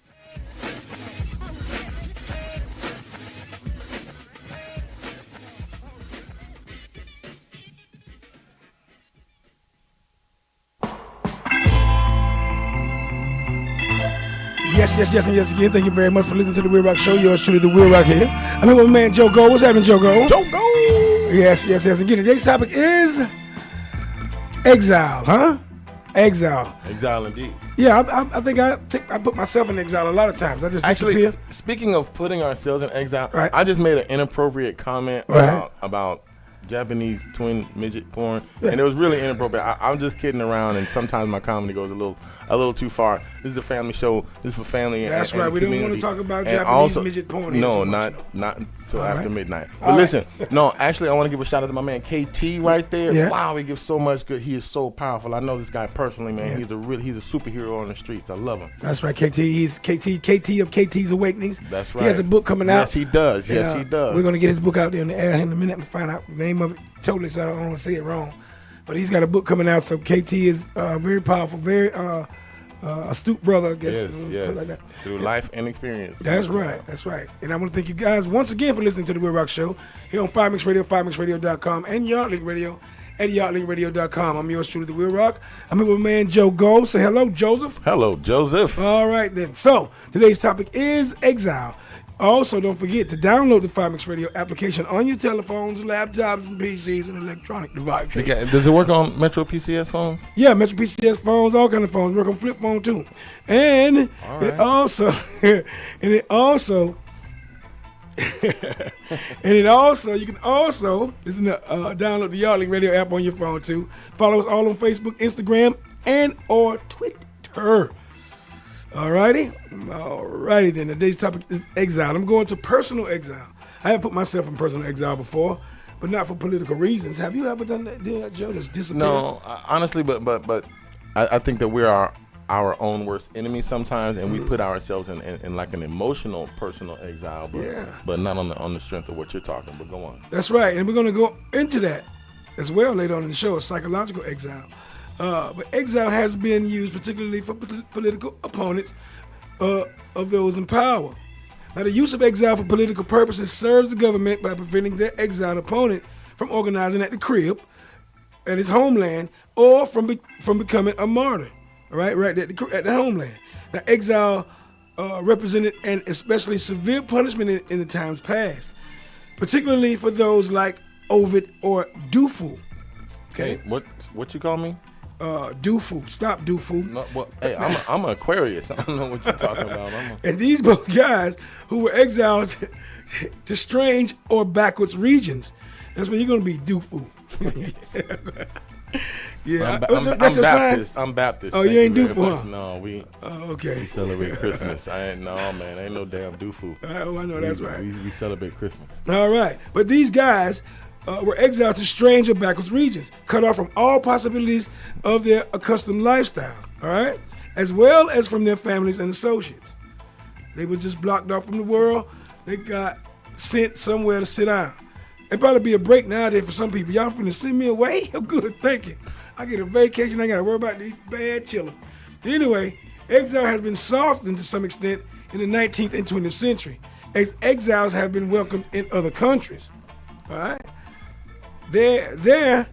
Yes again. Thank you very much for listening to the WILROC Show. Yours truly, the WILROC here. I'm here with my man Joe Gold. What's happening, Joe Gold? Joe Gold. Yes. Again, today's topic is exile, huh? Exile. Exile indeed. Yeah, I think I put myself in exile a lot of times. I just disappear. Speaking of putting ourselves in exile, right. I just made an inappropriate comment about Japanese twin midget porn, and it was really inappropriate. I'm just kidding around, and sometimes my comedy goes a little too far. This is a family show. This is for family. That's and right. We community. don't want to talk about And Japanese also, midget porn. No, not until after midnight. But All listen, no, actually, I want to give a shout out to my man KT right there. Yeah. Wow, he gives so much good. He is so powerful. I know this guy personally, man. Yeah. He's a superhero on the streets. I love him. That's right, KT. He's KT of KT's Awakenings. That's right. He has a book coming out. Yes, he does. And, yes, he does. We're gonna get his book out there in the air in a minute and find out the name of it totally, so I don't want to say it wrong. But he's got a book coming out. So KT is very powerful, very astute brother, I guess. Yes. Like that. Through life and experience. That's right. And I want to thank you guys once again for listening to the WILROC Show here on 5Mix Radio, 5mixradio.com, and Yardlink Radio at yardlinkradio.com. I'm yours truly, the WILROC. I'm here with my man Joe Gold. Say hello, Joseph. Hello, Joseph. All right, then. So today's topic is exile. Also, don't forget to download the 5Mix Radio application on your telephones, laptops, and PCs, and electronic devices. Okay. Does it work on Metro PCS phones? Yeah, Metro PCS phones, all kind of phones. Work on flip phone too. And it also, you can also, download the Yardlink Radio app on your phone too. Follow us all on Facebook, Instagram, and or Twitter. Alrighty then. Today's topic is exile. I'm going to personal exile. I have put myself in personal exile before, but not for political reasons. Have you ever done that, Joe? Just disappear? No, honestly, but I think that we're our own worst enemy sometimes, and we put ourselves in like an emotional personal exile, but not on the strength of what you're talking. But go on. That's right, and we're going to go into that as well later on in the show, a psychological exile. But exile has been used particularly for political opponents of those in power. Now, the use of exile for political purposes serves the government by preventing their exiled opponent from organizing at the crib, at his homeland, or from becoming a martyr. Right at the homeland. Now, exile represented an especially severe punishment in the times past, particularly for those like Ovid or Dufu. Okay, what you call me? Dufu. Stop, Dufu. No, well, hey, I'm an Aquarius. I don't know what you're talking about. And these both guys who were exiled to strange or backwards regions. That's when you're going to be Dufu. Yeah, I'm Baptist. I'm Baptist. Oh, you ain't Dufu, huh? No, we celebrate Christmas. Ain't no damn Dufu. Oh, I know that's right. We celebrate Christmas. All right, but these guys were exiled to strange or backwards regions, cut off from all possibilities of their accustomed lifestyles, all right, as well as from their families and associates. They were just blocked off from the world. They got sent somewhere to sit down. It'd probably be a break nowadays for some people. Y'all finna send me away? I'm good, thank you. I get a vacation, I gotta worry about these bad children. Anyway, exile has been softened to some extent in the 19th and 20th century, as exiles have been welcomed in other countries, all right? There,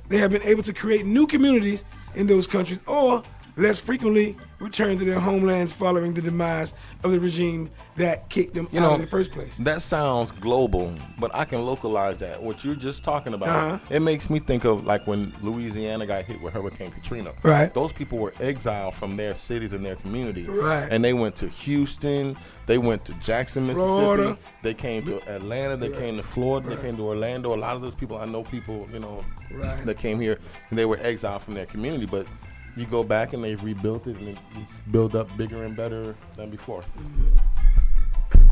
they have been able to create new communities in those countries, or less frequently return to their homelands following the demise of the regime that kicked them out in the first place. That sounds global, but I can localize that. What you're just talking about, it makes me think of like when Louisiana got hit with Hurricane Katrina. Right. Those people were exiled from their cities and their communities. Right. And they went to Houston, they went to Jackson, Mississippi, Florida. They came to Atlanta, they came to Florida, they came to Orlando. A lot of those people, I know people, that came here and they were exiled from their community, but you go back and they've rebuilt it and it's built up bigger and better than before.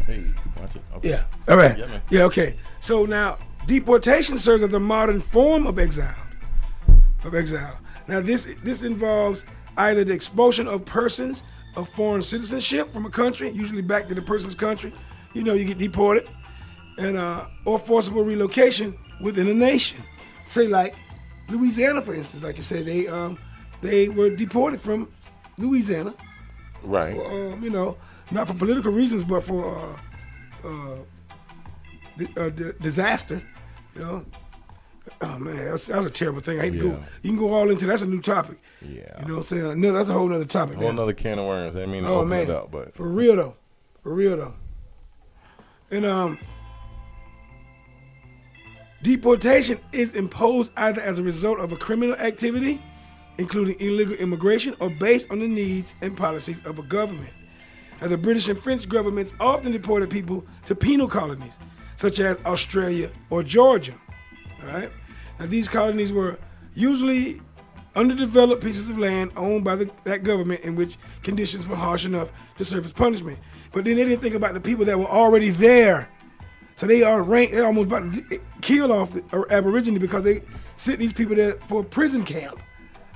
Hey, watch it. Okay. Yeah, all right. Yeah, man. Yeah, okay. So now, deportation serves as a modern form of exile. Now, this involves either the expulsion of persons of foreign citizenship from a country, usually back to the person's country. You get deported, and or forcible relocation within a nation. Say like Louisiana, for instance, like you said, they were deported from Louisiana. Right. For, not for political reasons, but for disaster. Oh man, that was a terrible thing. I hate to go. You can go all into. That's a new topic. Yeah. You know what I'm saying? No, that's a whole other topic. A whole nother can of worms. I mean, open it up, but for real though. And deportation is imposed either as a result of a criminal activity, including illegal immigration, or based on the needs and policies of a government. Now, the British and French governments often deported people to penal colonies, such as Australia or Georgia. All right. Now, these colonies were usually underdeveloped pieces of land owned by that government in which conditions were harsh enough to serve as punishment. But then they didn't think about the people that were already there. So they're almost about to kill off the Aborigine because they sent these people there for a prison camp.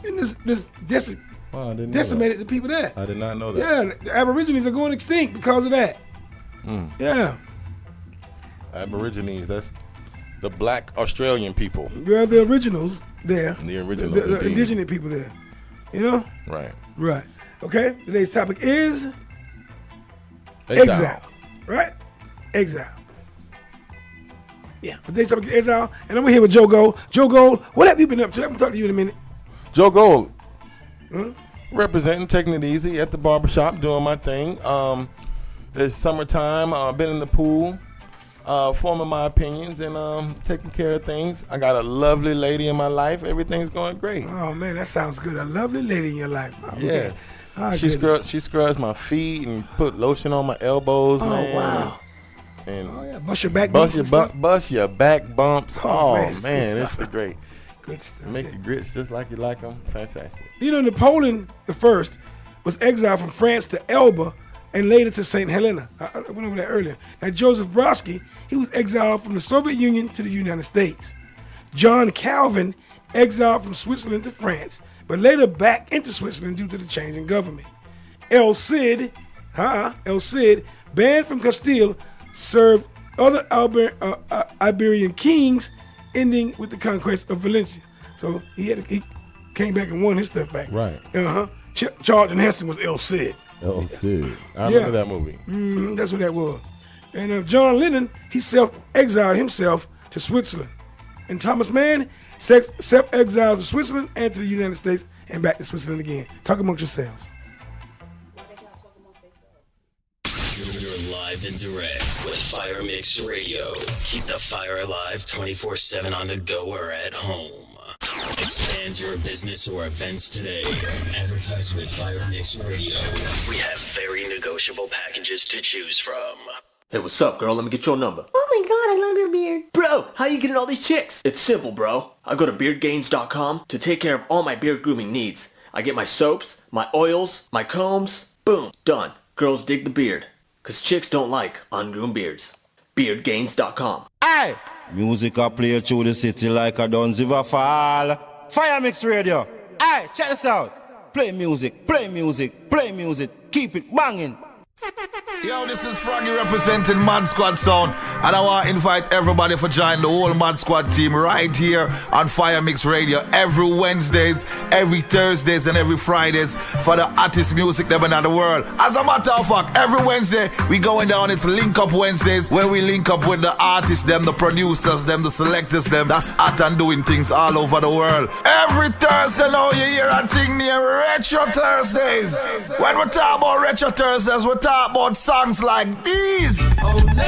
And this decimated the people there. I did not know that. Yeah, the Aborigines are going extinct because of that. Yeah. Aborigines, that's the black Australian people. Yeah, the originals there. The originals. The indigenous people there. Right. Right. Okay, today's topic is exile. Right? Exile. Yeah, today's topic is exile, and I'm here with Joe Gold. Joe Gold, what have you been up to? I haven't talked to you in a minute. Joe Gold, representing, taking it easy at the barbershop, doing my thing. It's summertime. I've been in the pool, forming my opinions and taking care of things. I got a lovely lady in my life. Everything's going great. Oh man, that sounds good. A lovely lady in your life. Oh, yes. Oh, she scrubs my feet and put lotion on my elbows. Oh man. wow. And bust your back bumps. Bust your back bumps. Oh, man, it's great. Good stuff. Make your grits just like you like them. Fantastic. Napoleon I was exiled from France to Elba and later to St. Helena. I went over that earlier. Now, Joseph Brodsky, he was exiled from the Soviet Union to the United States. John Calvin exiled from Switzerland to France, but later back into Switzerland due to the change in government. El Cid, banned from Castile, served other Iberian kings, ending with the conquest of Valencia. So he came back and won his stuff back. Right. Charlton Heston was El Cid. El Cid. I remember that movie. That's what that was. And John Lennon, he self-exiled himself to Switzerland. And Thomas Mann self-exiled to Switzerland and to the United States and back to Switzerland again. Talk amongst yourselves. You're live and direct with Fire Mix Radio. Keep the fire alive 24/7 on the go or at home. Expand your business or events today. Advertise with Fire Mix Radio. We have very negotiable packages to choose from. Hey, what's up, girl? Let me get your number. Oh my god, I love your beard. Bro, how you getting all these chicks? It's simple, bro. I go to beardgains.com to take care of all my beard grooming needs. I get my soaps, my oils, my combs. Boom, done. Girls dig the beard. Cause chicks don't like ungroomed beards. beardgains.com. Aye! Music a play through the city like a Duns River Fall. Fire Mix Radio. Aye, check this out. Play music, play music, play music. Keep it banging. Yo, this is Froggy representing Mad Squad Sound, and I want to invite everybody for join the whole Mad Squad team right here on Fire Mix Radio every Wednesdays, every Thursdays, and every Fridays for the hottest music them in the world. As a matter of fact, every Wednesday we going down. It's Link Up Wednesdays, where we link up with the artists, them, the producers, them, the selectors, them that's hot and doing things all over the world. Every Thursday now you hear a thing near Retro Thursdays. When we talk about Retro Thursdays, we talk about songs like these. Oh no.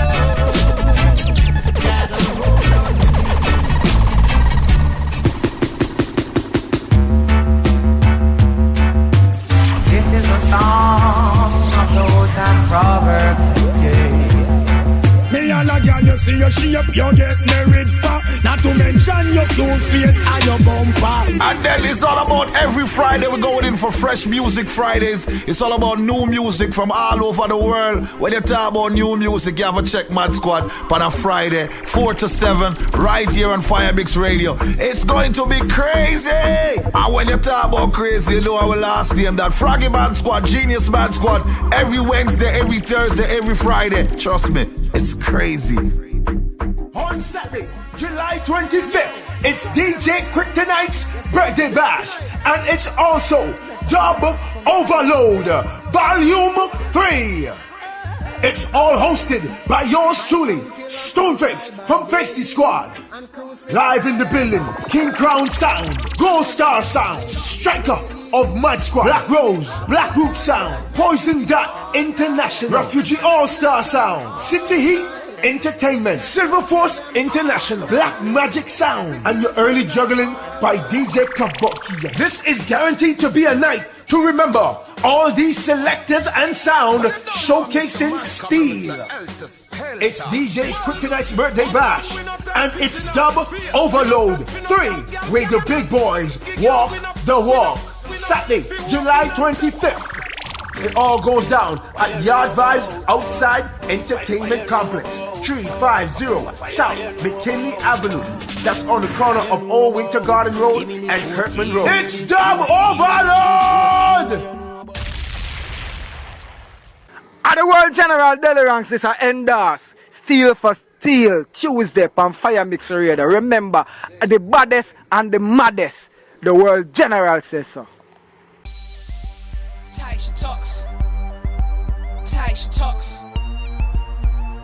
This is a song of the old time proverb. Me and a girl, you see your shape, you get married for. Not to mention your cute face and your bumper. And then it's all about every Friday we're going in for Fresh Music Fridays. It's all about new music from all over the world. When you talk about new music, you have to check Mad Squad on a Friday, 4 to 7, right here on Fire Mix Radio. It's going to be crazy. And when you talk about crazy, you know our last name, that Froggy Mad Squad, Genius Mad Squad, every Wednesday, every Thursday, every Friday. Trust me, it's crazy. On Saturday, July 25th, it's DJ Kryptonite's birthday bash, and it's also Dub Overload Volume 3. It's all hosted by yours truly, Stoneface from Feisty Squad. Live in the building, King Crown Sound, Gold Star Sound, Striker of Mad Squad, Black Rose, Black Root Sound, Poison Dot International, Refugee All-Star Sound, City Heat Entertainment, Silver Force International, Black Magic Sound, and your early juggling by DJ Kabuki. This is guaranteed to be a night to remember. All these selectors and sound showcasing steel. It's DJ's Kryptonite's birthday bash, and it's Dub Overload 3, where the big boys walk the walk. Saturday, July 25th. It all goes down at Yard Vibes Outside Entertainment Complex, 350 South McKinley Avenue. That's on the corner of Old Winter Garden Road and Kirkman Road. It's Dub Overload! At the World General Deliverance is a endorse. Steel for Steel, Tuesday on Fire Mix Radio. Remember, the baddest and the maddest, the World General says so. Taisha talks. Taisha talks.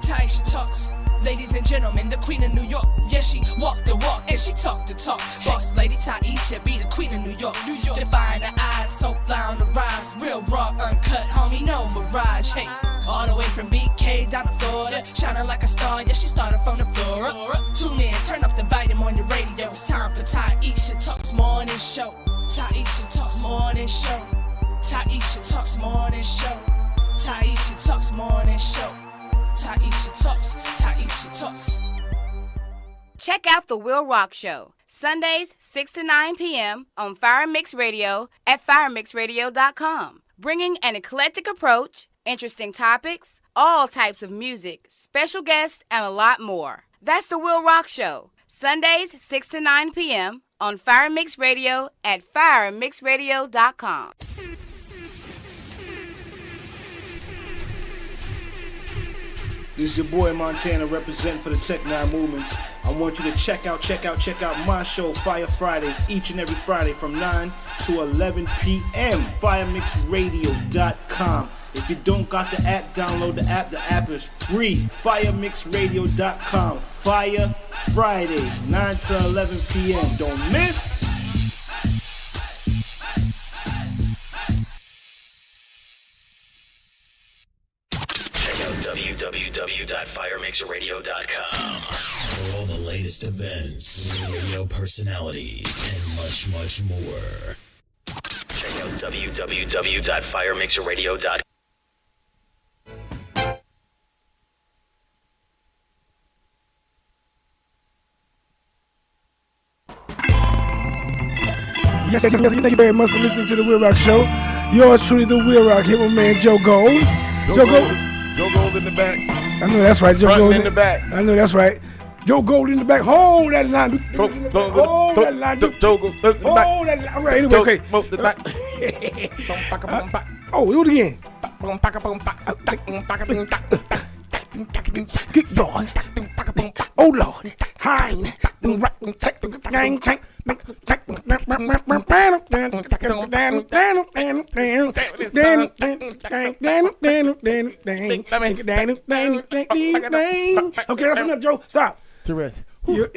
Taisha talks. Ladies and gentlemen, the Queen of New York. Yeah, she walked the walk and she talked the talk. Boss lady Taisha be the Queen of New York. New York. Define the eyes, so fly on the rise. Real raw, uncut, homie, no mirage. Hey, all the way from BK down to Florida, shining like a star. Yeah, she started from the floor up. Tune in, turn up the volume on your radio. It's time for Taisha Talks Morning Show. Taisha Talks Morning Show. Taisha Talks Morning Show. Taisha Talks Morning Show. Taisha Talks. Taisha Talks. Check out the WILROC Show, Sundays 6 to 9 p.m. on Fire Mix Radio at firemixradio.com. Bringing an eclectic approach, interesting topics, all types of music, special guests, and a lot more. That's the WILROC Show, Sundays 6 to 9 p.m. on Fire Mix Radio at firemixradio.com. This is your boy Montana, representing for the Tech 9 Movements. I want you to check out my show, Fire Fridays, each and every Friday from 9 to 11 p.m. FireMixRadio.com. If you don't got the app, download the app. The app is free. FireMixRadio.com. Fire Fridays, 9 to 11 p.m. Don't miss. www.firemixradio.com for all the latest events, radio personalities, and much more. Check out www.firemixradio.com. Yes, thank you very much for listening to the WILROC Show. Yours truly, the WILROC, here with my man Joe Gold. Joe Joe Gold in the back. I know that's right. Joe Front Gold in the back. I know that's right. Joe Gold in the back. Hold that line. Hold that line. Joe Gold in the back. Hold that line. All right, anyway, okay. Oh, do it again. Good Lord. Oh, Lord. Hein. Okay, that's enough, Joe. Stop. Tourette's. You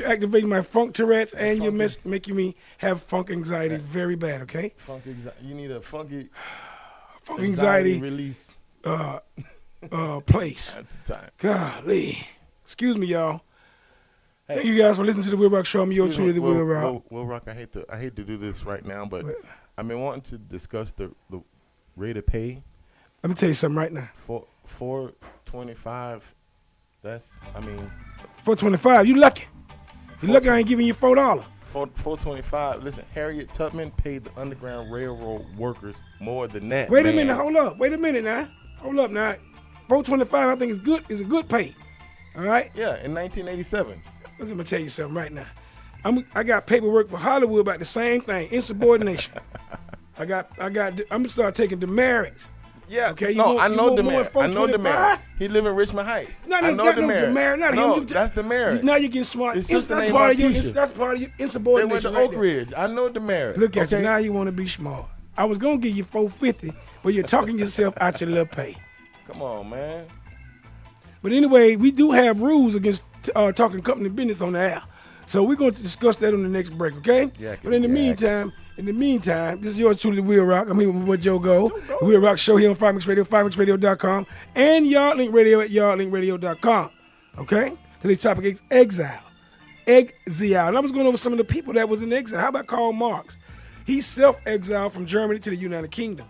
activating my funk Tourette's, and you're making me have funk anxiety very bad. Okay. You need a funky funk anxiety release. Place. At the time. Golly. Excuse me, y'all. Thank you guys for listening to the WILROC Show. I'm your truly, the WILROC. WILROC, I hate to do this right now, but I've been wanting to discuss the rate of pay. Let me tell you something right now. $4.25. That's, $4.25. You lucky. You lucky I ain't giving you $4. $4.25. Listen, Harriet Tubman paid the Underground Railroad workers more than that. Wait a minute. Hold up. Wait a minute now. Hold up now. $4.25 I think is good. Is a good pay. All right. Yeah, in 1987. Look, let me tell you something right now. I got paperwork for Hollywood about the same thing. Insubordination. I'm gonna start taking demerits. Yeah. Okay. I know demerit. He live in Richmond Heights. No, I know demerit. No, that's demerit. Now you're getting smart. It's just that's part of your insubordination. They went to Oak Ridge. I know demerit. Look at you. Now you want to be smart. I was gonna give you $4.50, but you're talking yourself out your little pay. Come on, man. But anyway, we do have rules against talking company business on the air. So we're going to discuss that on the next break, okay? Yeah. But in the meantime, this is yours truly, WILROC. I'm here with Joe Go. The WILROC Show here on FireMix Radio, FireMixRadio.com, and Yardlink Radio at YardlinkRadio.com. Okay? Today's topic is Exile. Exile. And I was going over some of the people that was in exile. How about Karl Marx? He self-exiled from Germany to the United Kingdom.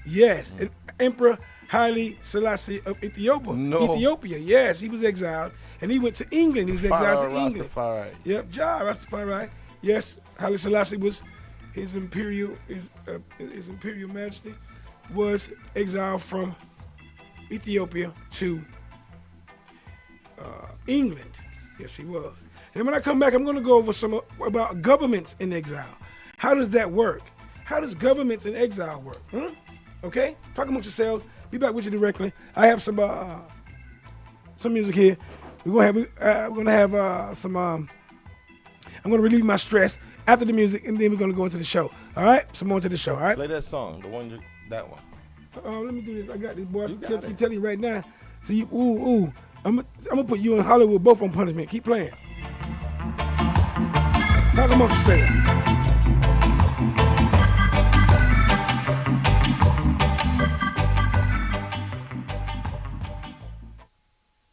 Yes. And Emperor Haile Selassie of Ethiopia. No. Ethiopia, yes, he was exiled, and he went to England. He was exiled to England. Rastafari. Yep, Rastafari. Yes, Haile Selassie was his imperial majesty was exiled from Ethiopia to England. Yes, he was. And when I come back, I'm going to go over some about governments in exile. How does that work? How does governments in exile work? Okay, talk amongst yourselves. Be back with you directly. I have some music here. We're gonna have some. I'm gonna relieve my stress after the music, and then we're gonna go into the show. All right, some more to the show. All right. Play that song, that one. Let me do this. I got this, boy. I'm telling you right now. So you, I'm gonna put you and Hollywood both on punishment. Keep playing. Talk amongst yourselves.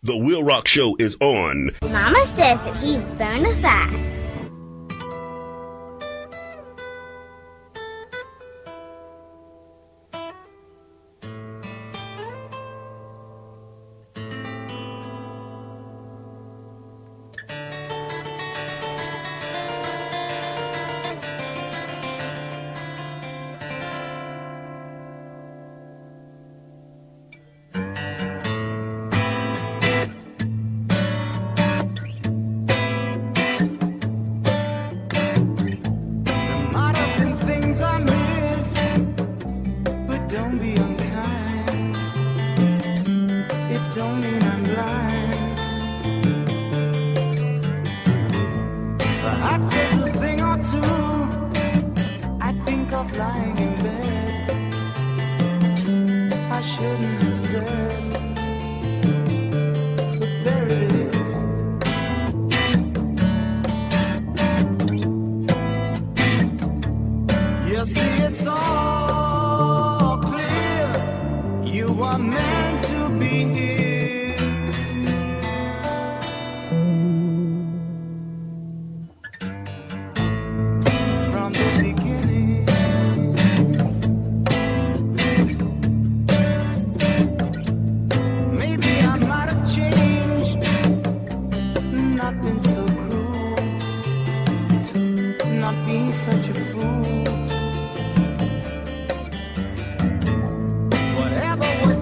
The WILROC Show is on. Mama says that he's bona fide. Whatever was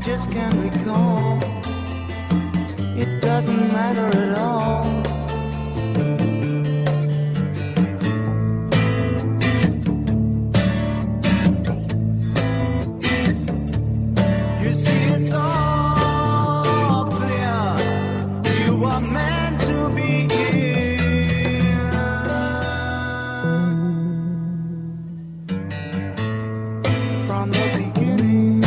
just can't recall. It doesn't matter at all. You see, it's all clear. You are meant to be here from the beginning.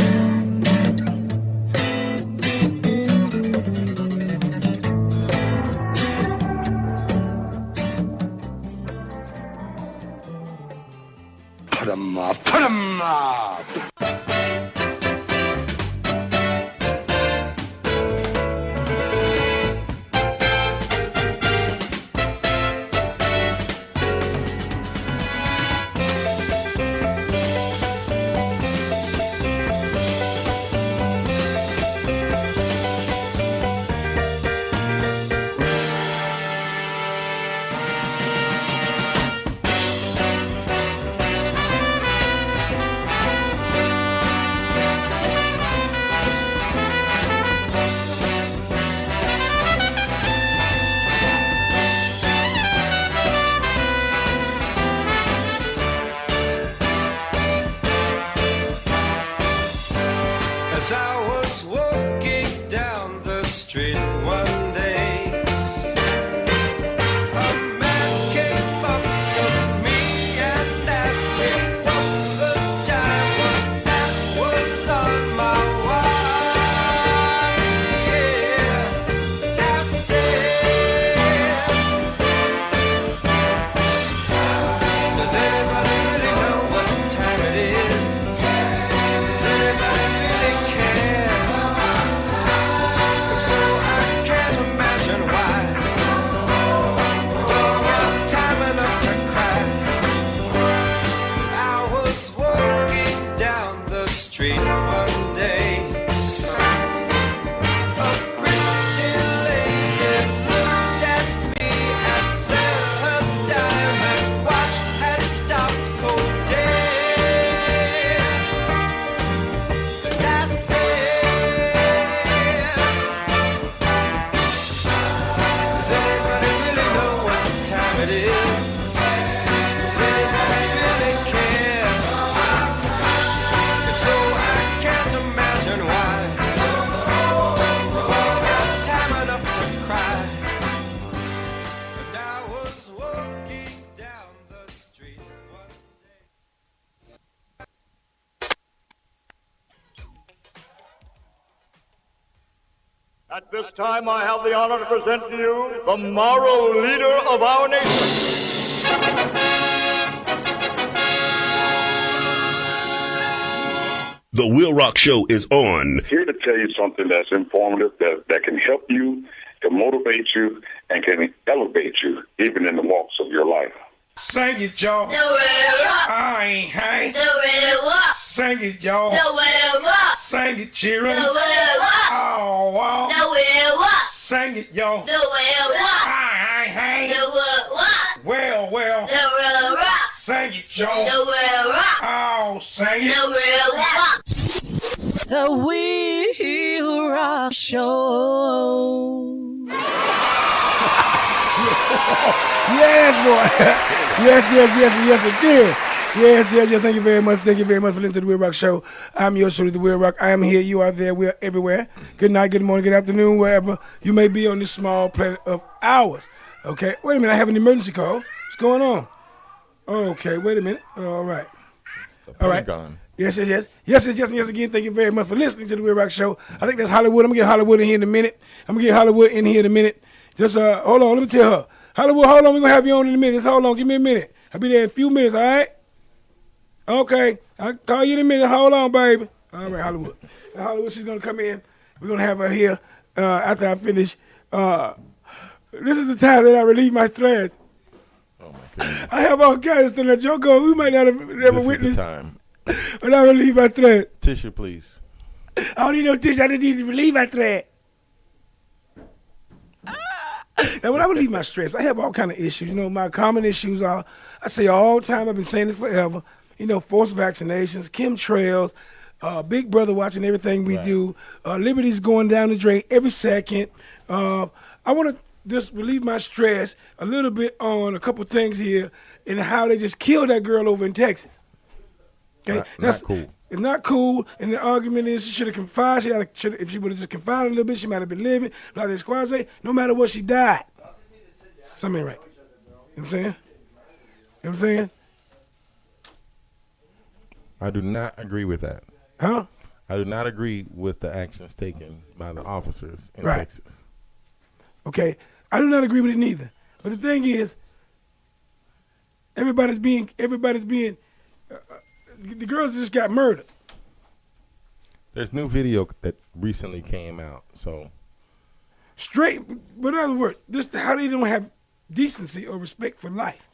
Put 'em up, put 'em up. As I was walking down the street one day, a man came up to me and asked me what the time was that was on my watch. Yeah, I said, does anybody really know what time it is? Does anybody really care? If so, I can't imagine why. We've all got time enough to cry. I was walking down the street one day. A pretty lady looked at me and said her diamond watch had stopped cold dead. And I said, does anybody really know what time it is? Does anybody really care? If so, I can't imagine why. We've all got time enough to cry. And I was walking down the street one day. At this time, I have the honor to present to you the moral leader of our nation. The WILROC Show is on. Here to tell you something that's informative, that can help you, can motivate you, and can elevate you, even in the walks of your life. Sing it, y'all. The WILROC. I ain't hang. The WILROC. Sing it, y'all. The WILROC. Sing it, children. The WILROC. Oh, wow. The WILROC. Sing it, y'all. The WILROC. I ain't hang. The WILROC. Well. The WILROC. Sing it, y'all. The WILROC. Oh, sing it. The WILROC. The WILROC Show. Yes, boy. yes, again. Yes. Thank you very much. Thank you very much for listening to the WILROC Show. I'm your shooter, the WILROC. I am here. You are there. We're everywhere. Good night, good morning, good afternoon, wherever you may be on this small planet of ours. Okay. Wait a minute. I have an emergency call. What's going on? Okay. Wait a minute. All right. Gone. Yes. Yes, again, thank you very much for listening to the WILROC Show. I think that's Hollywood. I'm going to get Hollywood in here in a minute. Just, hold on, let me tell her. Hollywood, hold on, we're going to have you on in a minute. Just hold on, give me a minute. I'll be there in a few minutes, all right? Okay, I'll call you in a minute. Hold on, baby. All right, Hollywood. Hollywood, she's going to come in. We're going to have her here after I finish. This is the time that I relieve my stress. Oh, my goodness. I have all kinds of stuff. Joko, we might not have ever witnessed. This is the time. But I relieve my stress. Tissue, please. I don't need no tissue. I just need to relieve my stress. Now, when I relieve my stress, I have all kind of issues. You know, my common issues are, I say all the time, I've been saying this forever, you know, forced vaccinations, chemtrails, Big Brother watching everything we do. Liberty's going down the drain every second. I want to just relieve my stress a little bit on a couple things here and how they just killed that girl over in Texas. Okay, Not cool. It's not cool, and the argument is she should have confided. If she would have just confided a little bit, she might have been living. Like this quasi, no matter what, she died. Something right. You know what I'm saying? You know what I'm saying? I do not agree with that. Huh? I do not agree with the actions taken by the officers in Right. Texas. Okay, I do not agree with it neither. But the thing is, everybody's being. The girls just got murdered. There's new video that recently came out, so Straight, but in other words, this is how they don't have decency or respect for life.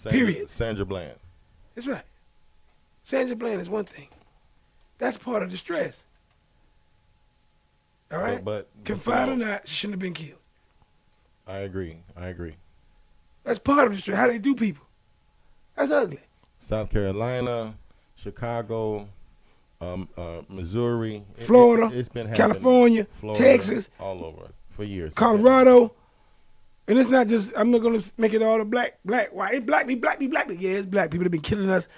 Period. Sandra Bland. That's right. Sandra Bland is one thing. That's part of the stress. All right? But Confide or not, she shouldn't have been killed. I agree. That's part of the stress. How they do people. That's ugly. South Carolina, Chicago, Missouri, Florida, it's been happening. California, Florida, Texas, all over for years. Colorado. And it's not just, I'm not going to make it all the black, white. It's black people. Yeah, it's black people that have been killing us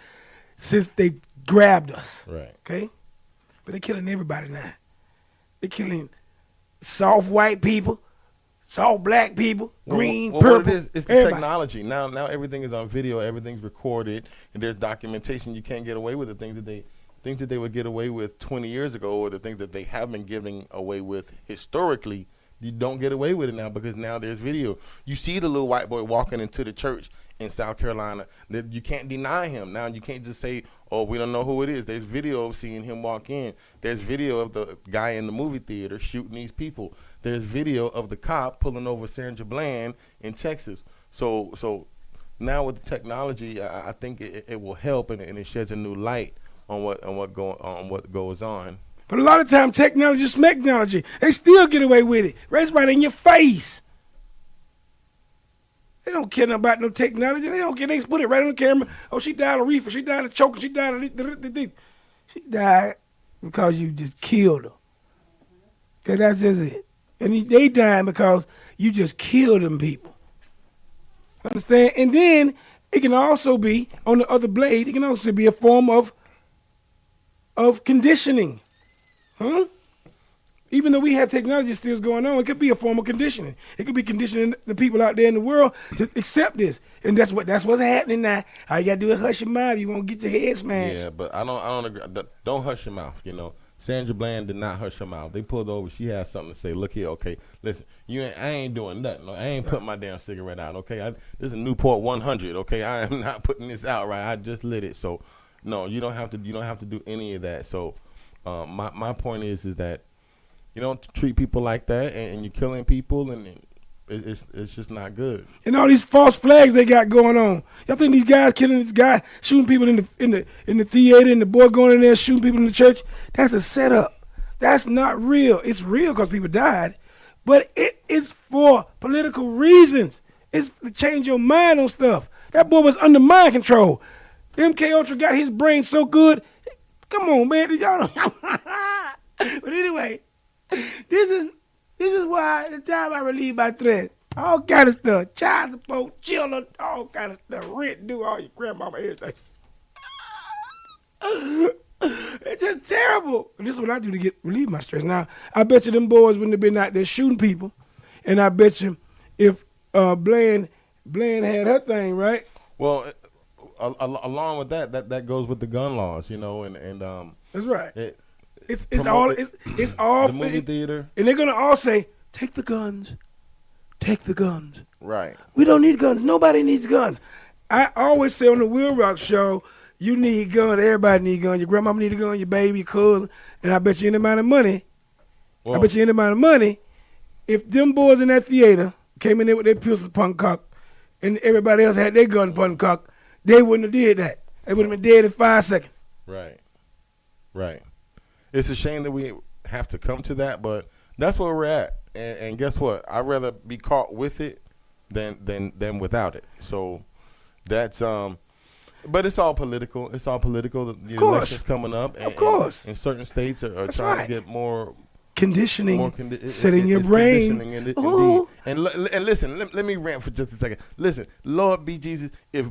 since they grabbed us. Right. Okay? But they're killing everybody now. They're killing soft white people, soft black people, green, well, purple. What it is, it's the everybody. technology. Now everything is on video, everything's recorded, and there's documentation. You can't get away with the things that they would get away with 20 years ago, or the things that they have been giving away with historically. You don't get away with it now because now there's video. You see the little white boy walking into the church in South Carolina. That you can't deny him. Now you can't just say, "Oh, we don't know who it is." There's video of seeing him walk in. There's video of the guy in the movie theater shooting these people. There's video of the cop pulling over Sandra Bland in Texas. So now with the technology, I think it will help and it sheds a new light on what goes on. But a lot of times, technology is technology. They still get away with it. It's right in your face. They don't care nothing about no technology. They don't care. They put it right on the camera. Oh, she died of reefer. She died of choking. She died of... She died because you just killed her. Okay, that's just it. And they dying because you just killed them people. Understand? And then it can also be, on the other blade, it can also be a form of conditioning. Even though we have technology still going on, it could be a form of conditioning. It could be conditioning the people out there in the world to accept this, and that's what's happening now. All you gotta do is hush your mouth. You won't get your head smashed. Yeah, but I don't agree. Don't hush your mouth. You know, Sandra Bland did not hush her mouth. They pulled over. She had something to say. Look here, okay. Listen, I ain't doing nothing. I ain't putting my damn cigarette out. Okay, this is a Newport 100. Okay, I am not putting this out. Right, I just lit it. So, no, you don't have to do any of that. So. My point is that you don't treat people like that, and you're killing people, and it's just not good. And all these false flags they got going on. Y'all think these guys killing this guy, shooting people in the theater, and the boy going in there shooting people in the church? That's a setup. That's not real. It's real because people died, but it is for political reasons. It's to change your mind on stuff. That boy was under mind control. MK Ultra got his brain so good. Come on, man. Y'all don't. But anyway, this is why the time I relieve my stress. All kind of stuff. Child support, children, all kind of stuff. Rent, do all your grandmama, everything. It's just terrible. And this is what I do to relieve my stress. Now, I bet you them boys wouldn't have been out there shooting people. And I bet you if Bland had her thing, right? Well, along with that goes with the gun laws, you know, and that's right. It's all the movie theater, and they're gonna all say, take the guns. Right. We don't need guns. Nobody needs guns. I always say on the WILROC show, you need guns. Everybody need guns. Your grandmama need a gun. Your baby, your cousin, and I bet you any amount of money. If them boys in that theater came in there with their pistols punk cock, and everybody else had their gun punk cock, they wouldn't have did that. They would have been dead in 5 seconds. Right. It's a shame that we have to come to that, but that's where we're at. And guess what? I'd rather be caught with it than without it. So that's But it's all political. It's all political. The course. election's coming up. And, Of course. And certain states are That's trying right. to get more Conditioning, setting your brain. Indeed. Ooh. And listen, let me rant for just a second. Listen, Lord be Jesus, if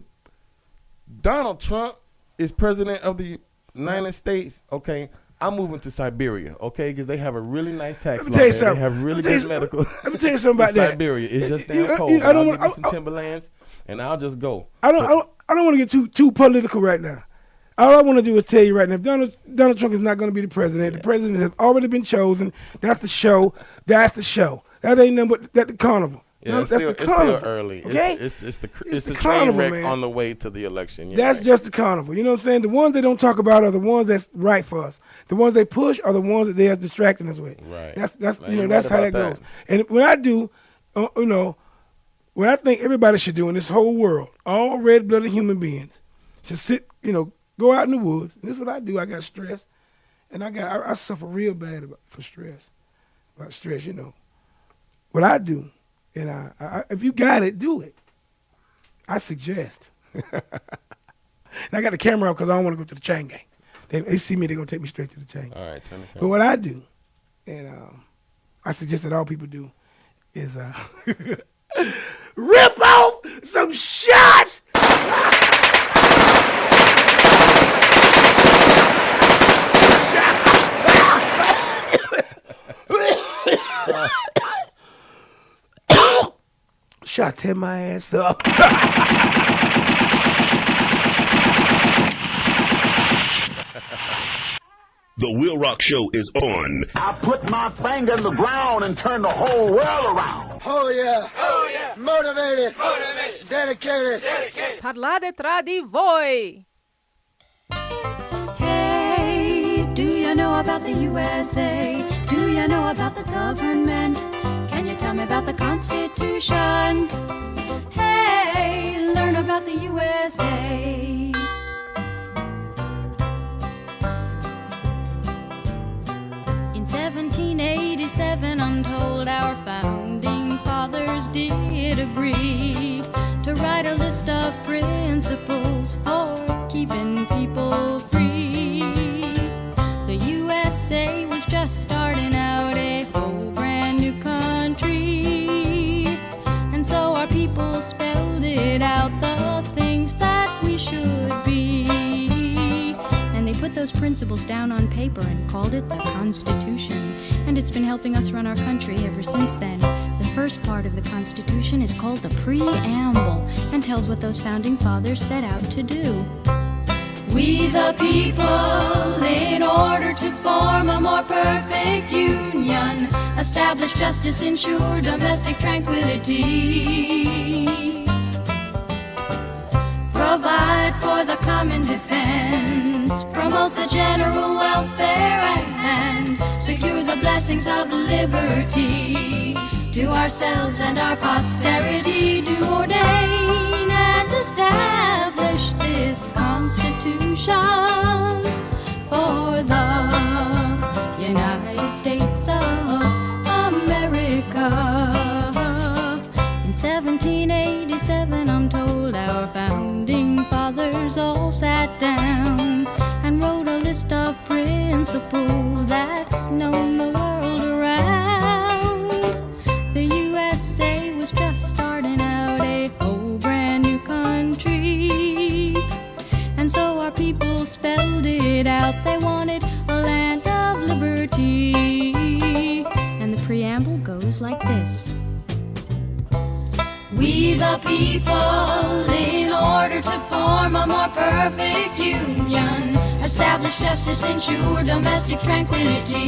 Donald Trump is president of the United States, okay, I'm moving to Siberia, okay, because they have a really nice tax Let me law. tell you They something. have really Let me tell good you medical. Let me tell you something about that. Siberia is just You- damn cold. I don't I'll want. give you some Timberlands, and I'll just go. I don't want to get too political right now. All I want to do is tell you right now, if Donald Trump is not going to be the president. The president has already been chosen. That's the show. That's the show. That ain't nothing but that's the carnival. Yeah, That's it's the still carnival. early. Okay? It's the the train carnival, wreck man. on the way to the election. You're That's right. just the carnival. You know what I'm saying? The ones they don't talk about are the ones that's right for us. The ones they push are the ones that they are distracting us with. Right. That's Now, you're that's right how that about goes. And what I do, what I think everybody should do in this whole world, all red-blooded human beings, should sit, go out in the woods. And this is what I do. I got stress, and I suffer real bad about stress. What I do, and I if you got it, do it. I suggest. And I got the camera up because I don't want to go to the chain gang. They see me, they're going to take me straight to the chain gang. All right, turn the camera. But what I do, and I suggest that all people do, is rip off some shots! Shot tear my ass up. The WILROC Show is on. I put my finger in the ground and turn the whole world around. Oh yeah. Oh yeah. Motivated. Motivated. Dedicated. Dedicated. Parlare tra di voi. Hey, do you know about the USA? Do you know about the government? Can you tell me about the Constitution? Hey, learn about the USA. In 1787, I'm told our founding fathers did agree to write a list of principles for keeping people free. The USA was just starting out a whole brand new country, and so our people spelled it out, the things that we should be. And they put those principles down on paper and called it the Constitution, and it's been helping us run our country ever since then. The first part of the Constitution is called the Preamble and tells what those founding fathers set out to do. We the people, in order to form a more perfect union, establish justice, ensure domestic tranquility, provide for the common defense, promote the general welfare, and secure the blessings of liberty to ourselves and our posterity, do ordain and establish this Constitution for the United States of America. In 1787, I'm told our founding fathers all sat down and wrote a list of principles that's known the world around. The USA was just starting out a whole brand new country, and so our people spelled it out. They wanted a land of liberty, and the preamble goes like this. We the people, in order to form a more perfect union, establish justice, ensure domestic tranquility,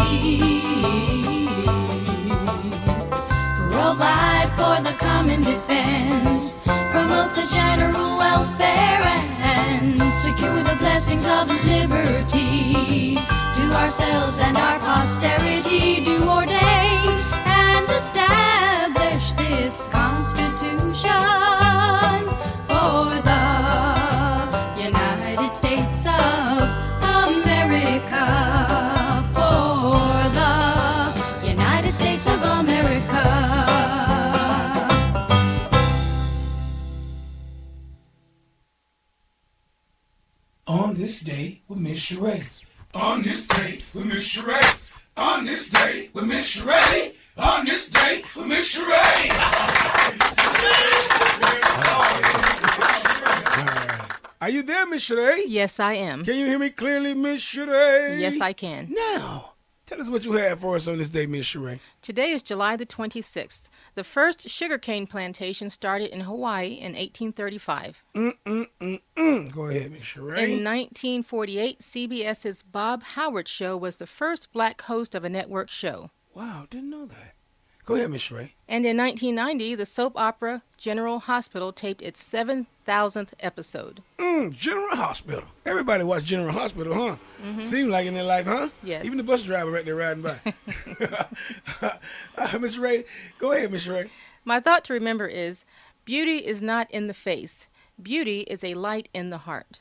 provide for the common defense, promote the general welfare, and secure the blessings of liberty to ourselves and our posterity, do ordain and establish this Constitution for the United States of America, for the United States of America. with Miss Sheree. On this day with Miss Sheree. On this day with Miss Sheree. On this day with Miss Sheree. Are you there, Miss Sheree? Yes, I am. Can you hear me clearly, Miss Sheree? Yes, I can. Now, tell us what you have for us on this day, Miss Sheree. Today is July the 26th. The first sugarcane plantation started in Hawaii in 1835. Go ahead, Miss Sheree. In 1948, CBS's Bob Howard Show was the first black host of a network show. Wow, didn't know that. Go ahead, Miss Sheree. And in 1990, the soap opera General Hospital taped its 7,000th episode. General Hospital. Everybody watched General Hospital, huh? Mm-hmm. Seemed like in their life, huh? Yes. Even the bus driver right there riding by. Miss Sheree, go ahead, Miss Sheree. My thought to remember is, beauty is not in the face. Beauty is a light in the heart.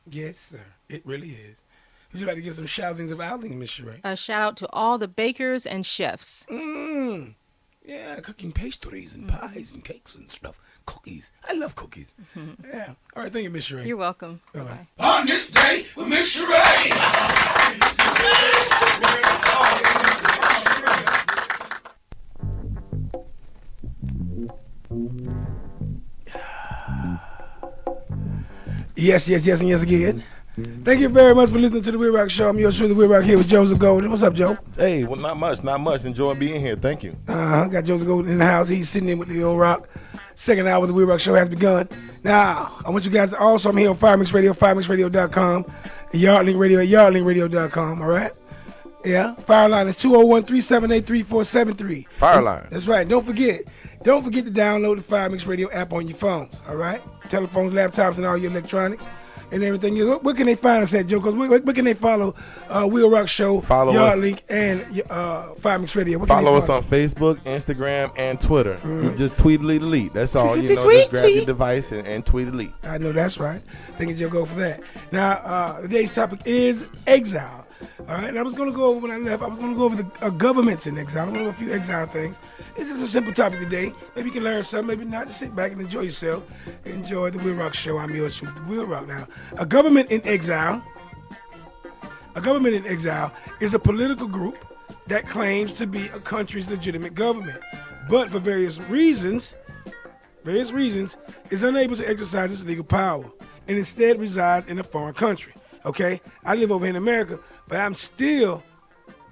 Yes, sir. It really is. Would you like to get some shoutings of outings, Miss Sheree? A shout out to all the bakers and chefs. Yeah, cooking pastries and pies and cakes and stuff. Cookies. I love cookies. Yeah. All right, thank you, Miss Sheree. You're welcome. Bye-bye. On this day with Miss Sheree. Yes, and yes again. Thank you very much for listening to the WILROC Show. I'm yours truly, WILROC, here with Joseph Golden. What's up, Joe? Hey, well, not much. Enjoy being here. Thank you. Got Joseph Golden in the house. He's sitting in with the old rock. Second hour of the WILROC Show has begun. Now, I want you guys to also, I'm here on Fire Mix Radio, firemixradio.com, and Yardlink Radio at yardlinkradio.com, all right? Yeah, fire line is 201-378-3473. Fire line. That's right. Don't forget to download the Fire Mix Radio app on your phones, all right? Telephones, laptops, and all your electronics. And everything. Where can they find us at, Joe? Because where can they follow WILROC Show, Yardlink, and Fire Mix Radio? Follow us on Facebook, Instagram, and Twitter. You just tweet delete. That's all. Just grab your device and tweet delete. I know that's right. Thank you, Joe. Go for that. Now, today's topic is exile. All right, and I was going to go over when I left. I was going to go over the governments in exile. I'm going to go over a few exile things. This is a simple topic today. Maybe you can learn something. Maybe not. Just sit back and enjoy yourself. Enjoy the WILROC Show. I'm yours truly, the WILROC. Now, a government in exile. A government in exile is a political group that claims to be a country's legitimate government, but for various reasons, is unable to exercise its legal power and instead resides in a foreign country. Okay, I live over here in America, but I'm still,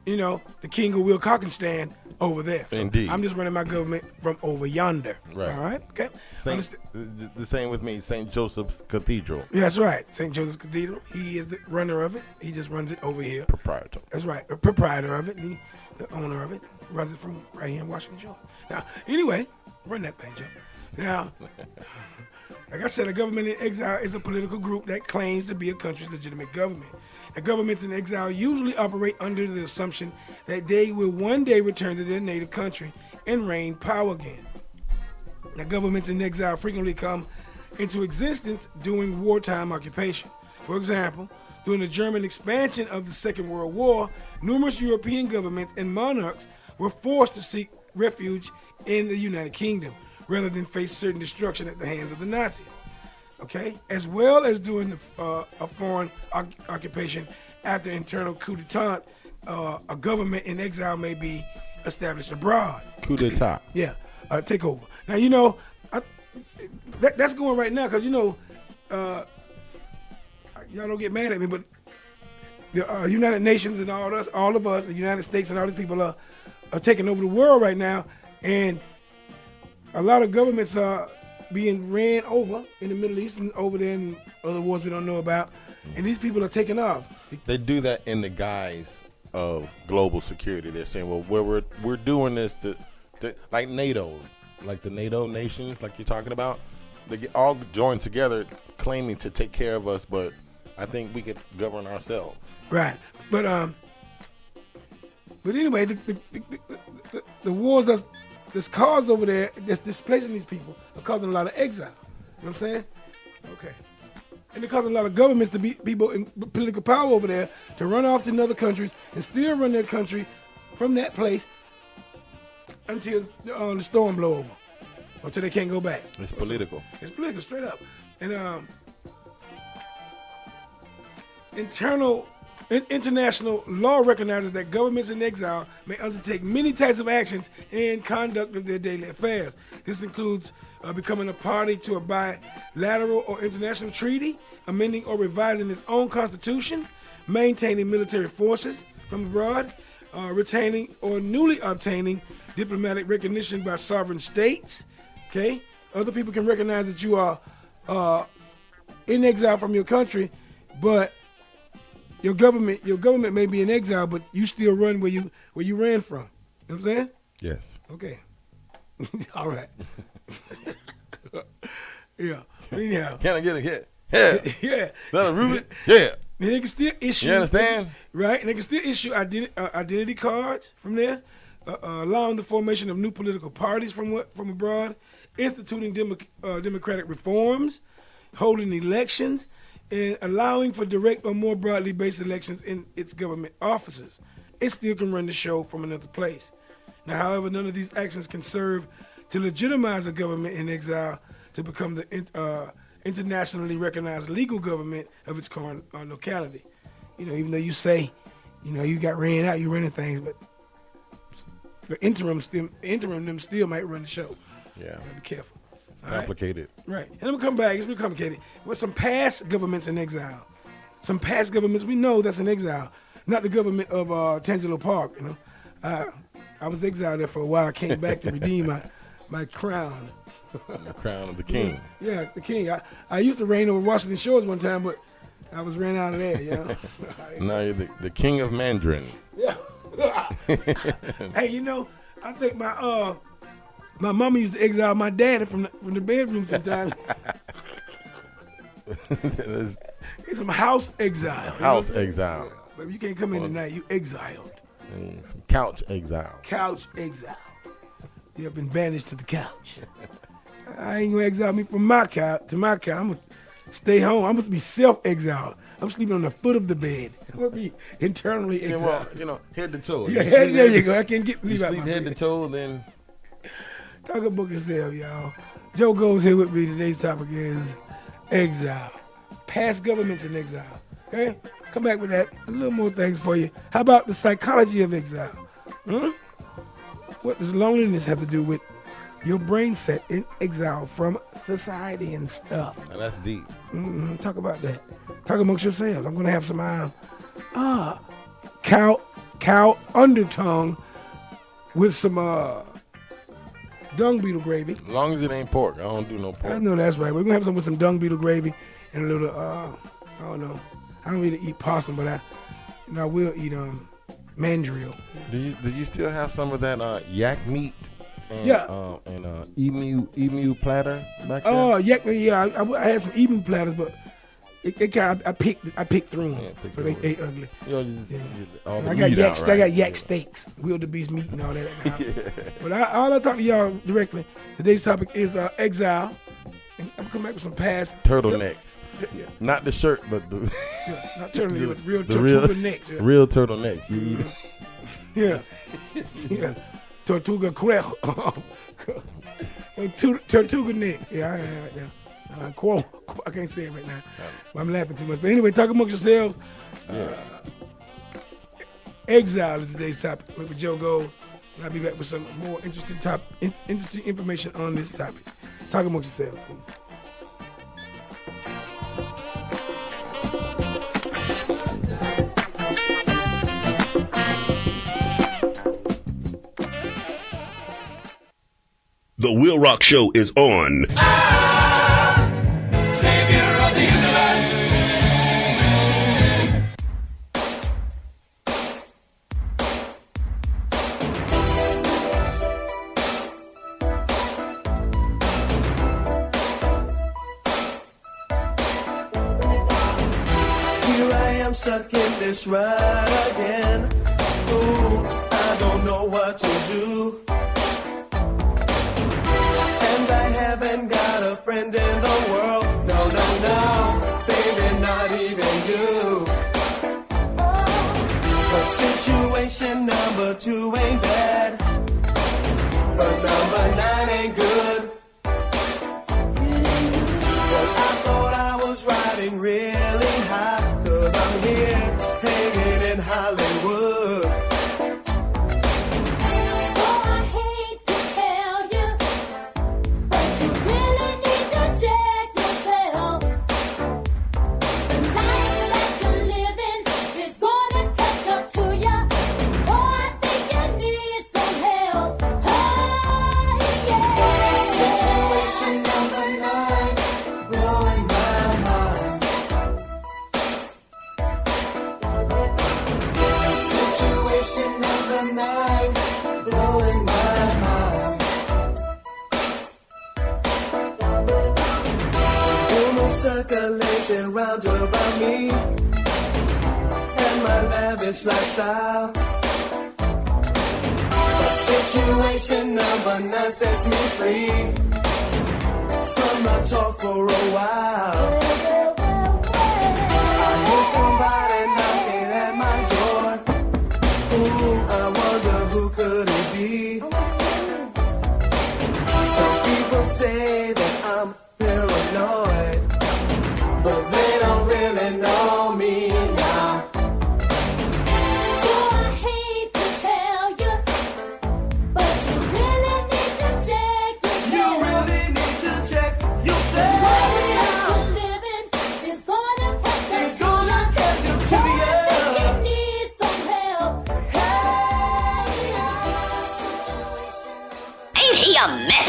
the king of Wilcockenstan over there. So Indeed. I'm just running my government from over yonder. Right. All right. Okay. The same with me, St. Joseph's Cathedral. Yeah, that's right. St. Joseph's Cathedral. He is the runner of it. He just runs it over here. Proprietor. That's right. A proprietor of it. The owner of it runs it from right here in Washington, Georgia. Now, anyway, run that thing, Joe. Now, like I said, a government in exile is a political group that claims to be a country's legitimate government. The governments in exile usually operate under the assumption that they will one day return to their native country and reign power again. Now, governments in exile frequently come into existence during wartime occupation. For example, during the German expansion of the Second World War, numerous European governments and monarchs were forced to seek refuge in the United Kingdom rather than face certain destruction at the hands of the Nazis. Okay, as well as during a foreign occupation after internal coup d'etat, a government in exile may be established abroad. Coup d'etat. Yeah, takeover. Now that's going right now because y'all don't get mad at me, but the United Nations and all of us, the United States and all these people are taking over the world right now, and a lot of governments are being ran over in the Middle East and over there in other wars we don't know about, and these people are taking off. They do that in the guise of global security. They're saying, well, we're doing this to like NATO, like the NATO nations, like you're talking about. They get all joined together, claiming to take care of us, but I think we could govern ourselves. Right, but anyway, the wars that's caused over there, that's displacing these people, are causing a lot of exile. You know what I'm saying? Okay. And they're causing a lot of governments to be people in political power over there to run off to other countries and still run their country from that place until the storm blow over, until they can't go back. It's political. It's political, straight up. And International law recognizes that governments in exile may undertake many types of actions in conduct of their daily affairs. This includes becoming a party to a bilateral or international treaty, amending or revising its own constitution, maintaining military forces from abroad, retaining or newly obtaining diplomatic recognition by sovereign states. Okay, other people can recognize that you are in exile from your country, but your government may be in exile, but you still run where you ran from. You know what I'm saying? Yes. Okay. All right. Yeah. Anyhow. Can I get a hit? Yeah. Yeah. Not a Ruben? Yeah. They can still issue. You understand? Right. And they can still issue identity cards from there, allowing the formation of new political parties from abroad, instituting democratic reforms, holding elections, and allowing for direct or more broadly based elections in its government offices. It still can run the show from another place. Now, however, none of these actions can serve to legitimize a government in exile to become the internationally recognized legal government of its current locality. You know, even though you say, you know, you got ran out, you running things, but the interim them still might run the show. Yeah. Be careful. Complicated. Right. And I'm going to come back. It's been complicated. But some past governments in exile. Some past governments we know that's in exile. Not the government of Tangelo Park, you know. I was exiled there for a while. I came back to redeem my crown. The crown of the king. Yeah, the king. I used to reign over Washington Shores one time, but I was ran out of there, you know. Now you're the king of Mandarin. Yeah. Hey, you know, I think my mama used to exile my daddy from the bedroom sometimes. It's some house exile. House exile. But you can't come in tonight. You exiled. Some couch exile. Couch exile. You have been banished to the couch. I ain't gonna exile me from my couch to my couch. I'm gonna stay home. I'm gonna be self-exiled. I'm sleeping on the foot of the bed. I'm gonna be internally exiled. Yeah, well, you know, head to toe. Yeah, there you go. I can't leave out my head bed. to toe, then. Talk about yourself, y'all. Joe Goes here with me. Today's topic is exile. Past governments in exile. Okay? Come back with that. A little more things for you. How about the psychology of exile? What does loneliness have to do with your brain set in exile from society and stuff? Now that's deep. Talk about that. Talk amongst yourselves. I'm going to have some cow undertongue with some dung beetle gravy. As long as it ain't pork. I don't do no pork. I know that's right. We're going to have some with some dung beetle gravy and a little, I don't know. I don't really eat possum, but I will eat mandrill. Did you still have some of that yak meat and, yeah. And emu platter back there? Oh, yak meat, yeah. I had some emu platters, but it kind of, I picked through them. Yeah, so they ugly. I got yak steaks, wildebeest meat and all that. But I'll talk to y'all directly. Today's topic is exile. And I'm coming back with some past turtlenecks. Yeah. Not the shirt, but the not turtleneck, but real tortuga necks. Yeah. Real turtlenecks. You eat it. Yeah. Tortuga cuero. Tortuga neck. Yeah, I have it right now. I can't say it right now. I'm laughing too much. But anyway, talk amongst yourselves. Exile is today's topic. With Joe Gold, and I'll be back with some more interesting information on this topic. Talk amongst yourselves, please. The WILROC Show is on. Savior of the universe. Here I am stuck in this rut again. Ooh, I don't know what to do. Haven't got a friend in the world. No, baby, not even you. But situation number 2 ain't bad, but number 9 ain't good. But I thought I was riding really high, 'cause I'm here circulating round about me, and my lavish lifestyle. But situation number 9 sets me free from the talk for a while. I hear somebody knocking at my door. Ooh, I wonder who could it be? Some people say that I'm paranoid, but they don't really know me now. Oh, I hate to tell you, but you really need to check yourself. You really need to check yourself. The way that you're living is gonna catch up. It's gonna catch up to you. You need some help. Ain't he a mess?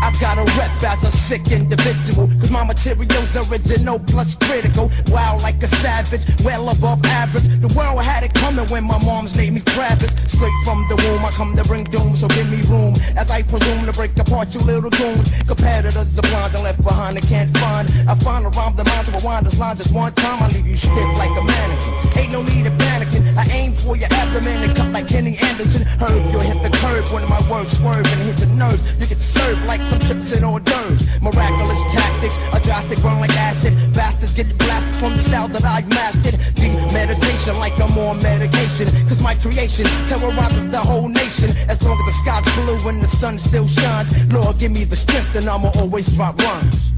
I've got a rep as a sick individual, cause my material's original plus critical. Wild like a savage, well above average. The world had it coming when my mom's named me Travis. Straight from the womb, I come to bring doom, so give me room as I presume to break apart you little goons. Competitors are blind and left behind and can't find. I find around the minds of a winder's line just one time. I leave you stiff like a mannequin. Ain't no need of panicking. I aim for your abdomen and cut like Kenny Anderson. Heard you'll hit the curve when my words swerve and hit the nerves. You get served like some chips and hors d'oeuvres. Miraculous tactics, a drastic run like acid. Bastards get blasted from the style that I've mastered. Deep meditation like I'm on medication, cause my creation terrorizes the whole nation. As long as the sky's blue and the sun still shines, Lord give me the strength and I'ma always drop rhymes.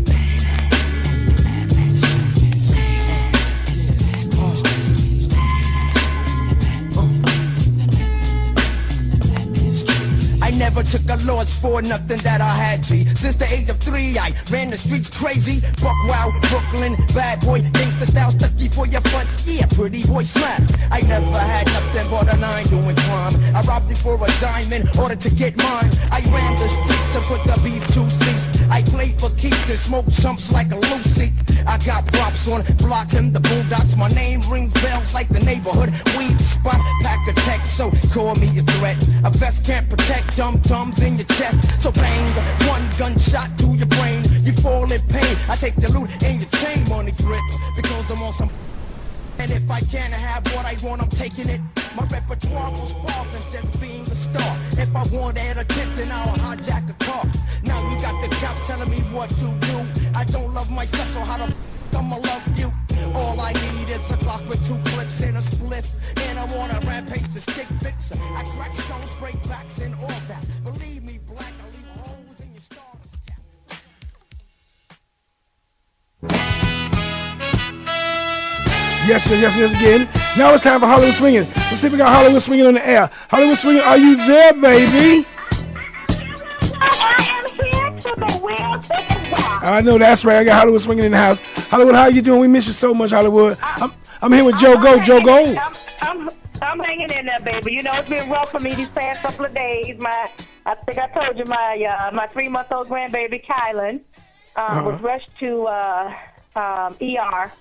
I never took a loss for nothing that I had to. Since the age of 3, I ran the streets crazy. Buck wild, Brooklyn, bad boy, gangsta style, stucky for your fronts. Yeah, pretty boy slap. I never had nothing but a 9 doing crime. I robbed it for a dime in order to get mine. I ran the streets and put the beef 2 seats. I played for keeps and smoked chumps like a Lucy. I got props on blocks in the boondocks. My name rings bells like the neighborhood weed spot. Pack a tech, so call me a threat. A vest can't protect dum-dums in your chest. So bang, one gunshot to your brain. You fall in pain. I take the loot and your chain money grip because I'm on some. And if I can't have what I want, I'm taking it. My repertoire goes far than just being a star. If I want that attention, I'll hijack a car. Now we got the cops telling me what to do. I don't love myself, so how the I'ma love you? All I need is a Glock with 2 clips and a split. And I want a rampage to stick fix. I crack skulls, break backs, and all that. Believe me, black, I leave holes in your stars. Yes, again. Now it's time for Hollywood Swinging. Let's see if we got Hollywood Swinging on the air. Hollywood Swinging, are you there, baby? I am here to the wheel chicken rock. I know that's right. I got Hollywood Swinging in the house. Hollywood, how you doing? We miss you so much, Hollywood. I'm here with Joe Go. Joe Go. I'm hanging in there, baby. You know, it's been rough for me these past couple of days. I think I told you my 3-month-old grandbaby, Kylan, was rushed to ER.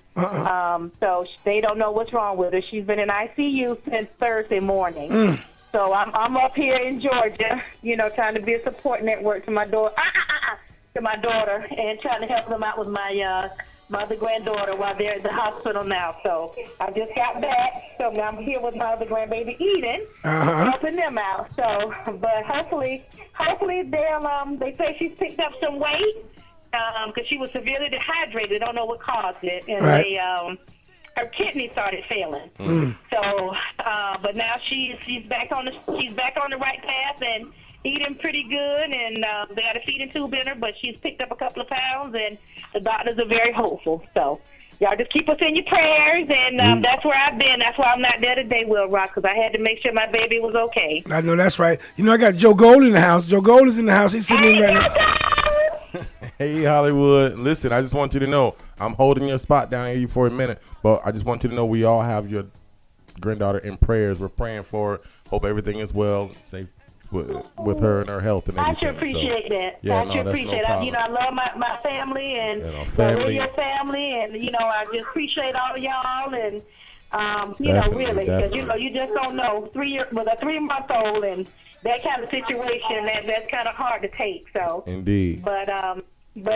So they don't know what's wrong with her. She's been in ICU since Thursday morning. So I'm up here in Georgia, you know, trying to be a support network to my daughter, and trying to help them out with my other granddaughter while they're at the hospital now. So I just got back. So now I'm here with my other grandbaby, Eden, helping them out. So, but hopefully they say she's picked up some weight. Because she was severely dehydrated. They don't know what caused it. And her kidney started failing. So, but now she's back on the right path and eating pretty good. And they got a feeding tube in her, but she's picked up a couple of pounds, and the doctors are very hopeful. So, y'all just keep us in your prayers, and that's where I've been. That's why I'm not there today, WILROC, because I had to make sure my baby was okay. I know that's right. You know, I got Joe Gold in the house. Joe Gold is in the house. He's sitting in right now. Hey, Hollywood. Listen, I just want you to know I'm holding your spot down here for a minute, but I just want you to know we all have your granddaughter in prayers. We're praying for her. Hope everything is well. Say with her and her health and I everything. sure appreciate that. Yeah, I sure that's appreciate no it. You know, I love my family and our my family. radio family, and you know, I just appreciate all of y'all, and you Definitely, know, really, because you definitely. know, you just don't know. 3 year with a 3-month-old and that kind of situation, that's kind of hard to take. So Indeed. but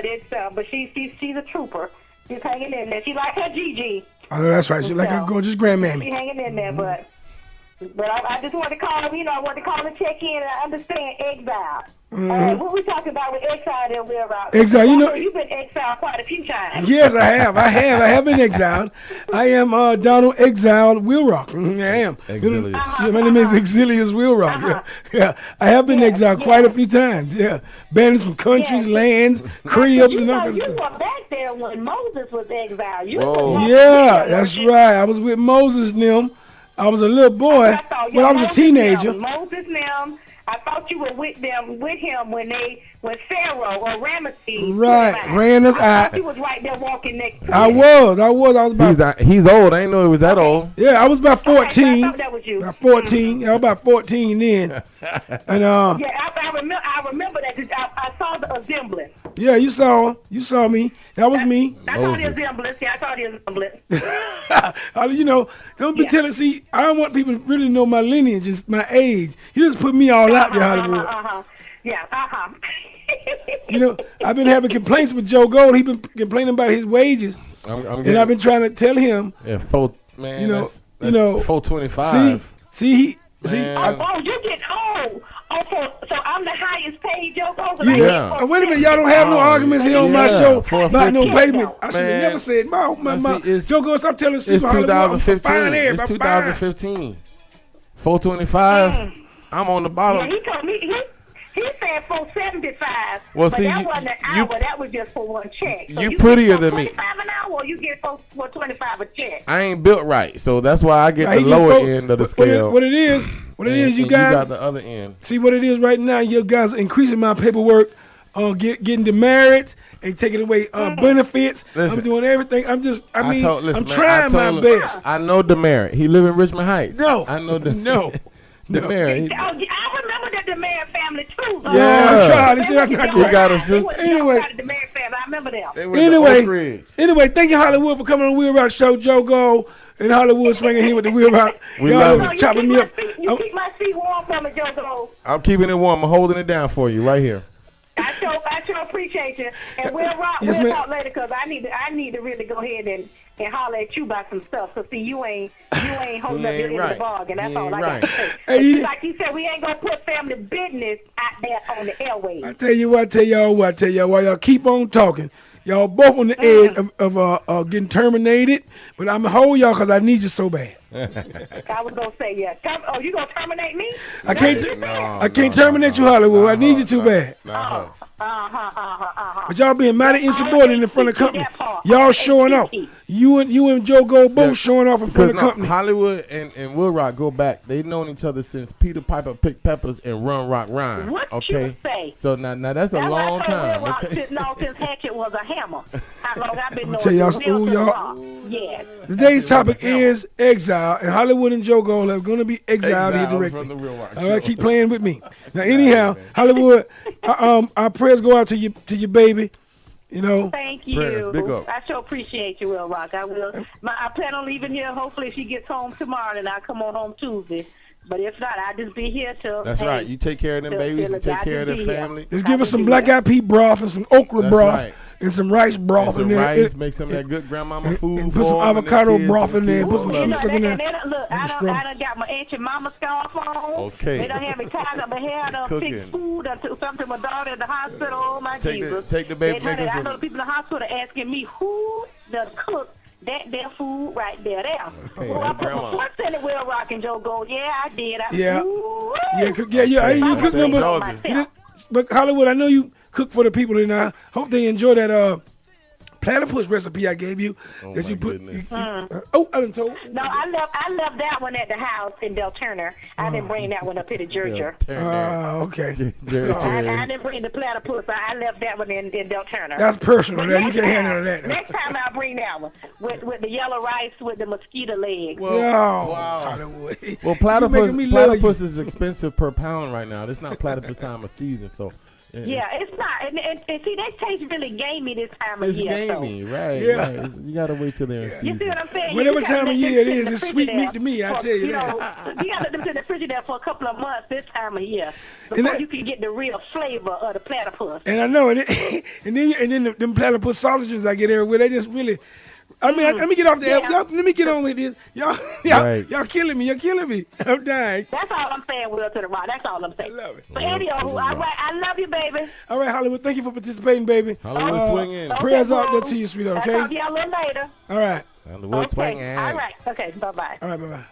it's but she's a trooper. She's hanging in there. She like her Gigi. I know that's right. She's like a gorgeous grandmammy. She's hanging in there, but I just wanted to call. You know, I wanted to call and check in. I understand Exile. What we talking about with Exile and WILROC? Exile, you know- you've been exiled quite a few times. Yes, I have. I have been exiled. I am Donald Exiled WILROC. I am. Exilius. Yeah, my name is Exilius WILROC. Yeah. I have been exiled quite a few times. Yeah, banished from countries, lands, cribs, and all kinds of You stuff. were back there when Moses was exiled. You Whoa. was Yeah, that's right. I was with Moses and them. I was a little boy. Well, I was a teenager. Moses now. I thought you were with him when Pharaoh or Ramesses. Right, ran us I thought out. you was right there walking next to I him. was about. He's old. I didn't know he was that old. Yeah, I was about 14. I thought that was you. About 14. Yeah, I was about 14 then. And Yeah, I remember that. 'Cause I saw the resemblance. yeah, you saw me. That was me. I saw the resemblance. Yeah, I saw the resemblance. You know, don't be telling. See, I don't want people to really know my lineage, just my age. You just put me all out there, Hollywood. Yeah, You know, I've been having complaints with Joe Gold. He's been complaining about his wages, and I've been trying to tell him. Yeah, man. You know, that's 425. See. Oh, you get old. Oh, so I'm the highest paid Joe Gold. Yeah. Oh, wait a minute, y'all don't have no arguments here on my show about no payment. I should have never said my Joe Gold. Stop telling It's people Hollywood. 2015. It's 2015. 425. I'm on the bottom. Yeah, he told me he said 475. Well, but see, that wasn't an hour. That was just for one check. So you prettier get than me. 25 an hour, or you get 425 a check. I ain't built right, so that's why I get the lower end of the scale. What it is, you guys. You got the other end. See what it is right now. You guys are increasing my paperwork. Getting demerits and taking away benefits. Listen, I'm doing everything. I'm man, trying my best. I know demerit. He live in Richmond Heights. No, I know the no. demerit. I remember the DeMare family too. Yeah, I tried. They said I got He got a sister. Anyway. The DeMare family, I remember them. Anyway, thank you Hollywood for coming on the WILROC show. Joe Gold and Hollywood swinging here with the WILROC. Y'all chopping me up. You keep my seat warm for me, Joe Gold. I'm keeping it warm. I'm holding it down for you right here. I sure appreciate you. And we'll talk later because I need to really go ahead and holler at you about some stuff. So see, you ain't holding up your end of the bargain. That's all I got to say. Hey, like you said, we ain't gonna put family business out there on the airwaves. I tell y'all what, y'all keep on talking. Y'all both on the edge of getting terminated, but I'm gonna hold y'all because I need you so bad. I was gonna say yeah. You gonna terminate me? I can't terminate you, Hollywood. I need you too bad. But y'all being mighty insubordinate in front of the company. Y'all showing off. You and Joe Gold both showing off in front of the company. Hollywood and WILROC go back. They've known each other since Peter Piper picked peppers and Run Rock Rhyme. What okay? you say? So now that's a long time. Okay? Since Hatchet was a hammer. How long I've been knowing Tell y'all, yes. Today's topic is Exile, and Hollywood and Joe Gold are going to be exiled here directly. All right, keep playing with me. Now, anyhow, Hollywood, our prayers go out to your baby. You know. Thank you. Prayers, big up. I sure appreciate you, WILROC. I will. I plan on leaving here. Hopefully, she gets home tomorrow, and I'll come on home Tuesday. But if not, I'll just be here till. That's right. You take care of them babies and take care of their family. Just give us some black-eyed pea broth and some okra broth and some rice broth in there. Make some of that good grandmama food. And put some avocado broth in there. Put some stuff in there. Look, I done got my ancient mama scarf on. Okay. They done have me tied up my hair. Done fix food. Done took something to my daughter at the hospital. Oh, my Jesus. Take the baby. I know the people in the hospital asking me who does cook their food right there. Okay, well, I put my foot in the WILROC and Joe Gold. Yeah, I did. You cook numbers. But Hollywood, I know you cook for the people, and I hope they enjoy that platypus recipe I gave you. Oh, that my you put. goodness. I done told. No, I left that one at the house in Del Turner. I didn't bring that one up here to Georgia. Okay. I didn't bring the platypus. I left that one in Del Turner. That's personal. But You can't handle that. Next time I'll bring that one with the yellow rice with the mosquito legs. Hollywood. Well, platypus is expensive per pound right now. It's not platypus time of season, so. Yeah, it's not. And see, that taste really gamey this time of year. It's gamey, right? Yeah. Right. You gotta wait till they're in season. You see what I'm saying? Whatever time of year it is, it's sweet meat to me. I tell you that. You gotta let them in the refrigerator for a couple of months this time of year before you can get the real flavor of the platypus. And I know, and then them platypus sausages I get everywhere, they just really. I mean, let me get off the air. Y'all, let me get on with this. Y'all killing me. You're killing me. I'm dying. That's all I'm saying, Will to the Rock. That's all I'm saying. I love it. But anyhow, I love you, baby. All right, Hollywood. Thank you for participating, baby. Hollywood swing in. Prayers out there to you, sweetheart. Okay. I'll talk to y'all a little later. All right. Hollywood swing in. All right. Okay. Bye-bye. All right. Bye-bye.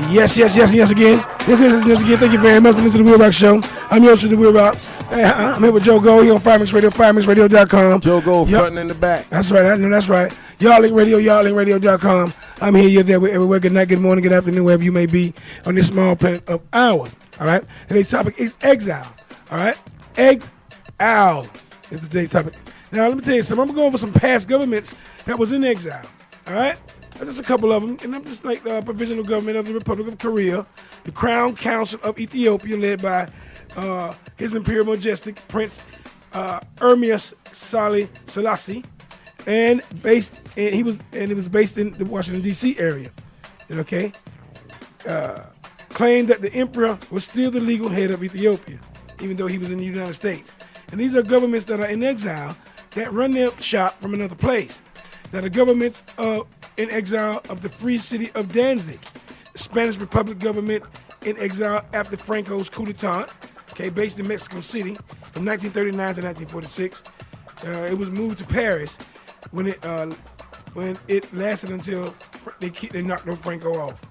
Yes again. Yes again. Thank you very much for listening to the WILROC Show. I'm your host of the WILROC. I'm here with Joe Gold here on FireMix Radio, FireMixRadio.com. Joe Gold fronting in the back. That's right. I know that's right. Y'all Radio, Ya'allLinkRadio.com. I'm here, you're there, everywhere. Good night, good morning, good afternoon, wherever you may be on this small planet of ours. All right. Today's topic is exile. All right. Exile is today's topic. Now, let me tell you something. I'm going to go over some past governments that was in exile. All right. Just a couple of them, and I'm just like the provisional government of the Republic of Korea, the Crown Council of Ethiopia, led by His Imperial Majestic Prince Ermias Sali Selassie, and it was based in the Washington D.C. area. Okay, claimed that the emperor was still the legal head of Ethiopia, even though he was in the United States. And these are governments that are in exile that run their shop from another place. Now, the governments in exile of the Free City of Danzig, the Spanish Republic government in exile after Franco's coup d'etat, okay, based in Mexico City from 1939 to 1946. It was moved to Paris when it lasted until they knocked Franco off.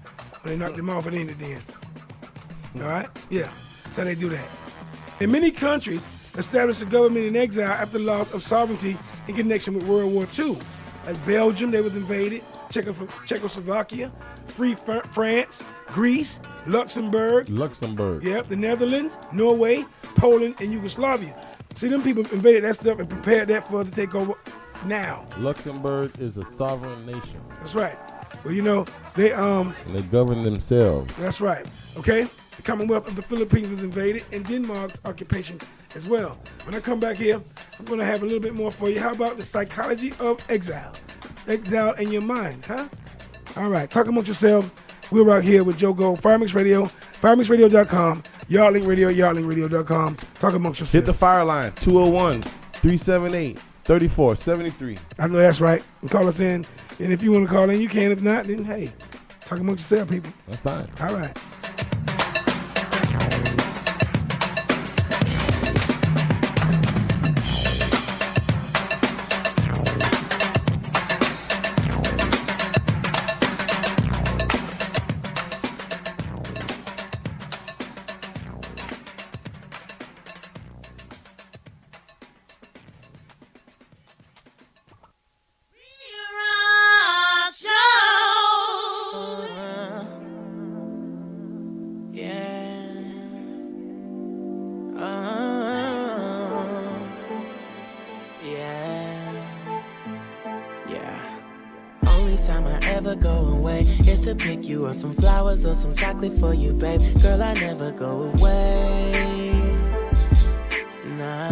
When they knocked him off, it ended then. All right? Yeah, that's how they do that. In many countries, established a government in exile after the loss of sovereignty in connection with World War II. Like Belgium, they was invaded, Czechoslovakia, Free France, Greece, Luxembourg. Yep, the Netherlands, Norway, Poland, and Yugoslavia. See, them people invaded that stuff and prepared that for the takeover now. Luxembourg is a sovereign nation. That's right. Well, you know, they govern themselves. That's right. Okay? The Commonwealth of the Philippines was invaded and Denmark's occupation as well. When I come back here, I'm going to have a little bit more for you. How about the psychology of exile? Exile in your mind, huh? All right. Talk amongst yourselves. We're right here with Joe Gold, FireMix Radio, FireMixRadio.com, Y'all Radio, Ya'allLinkRadio.com. Talk amongst yourselves. Hit the fire line, 201-378-3473. I know that's right. And call us in. And if you want to call in, you can. If not, then hey, talk amongst yourselves, people. That's fine. All right. Pick you up some flowers or some chocolate for you, babe. Girl, I never go away. Nah.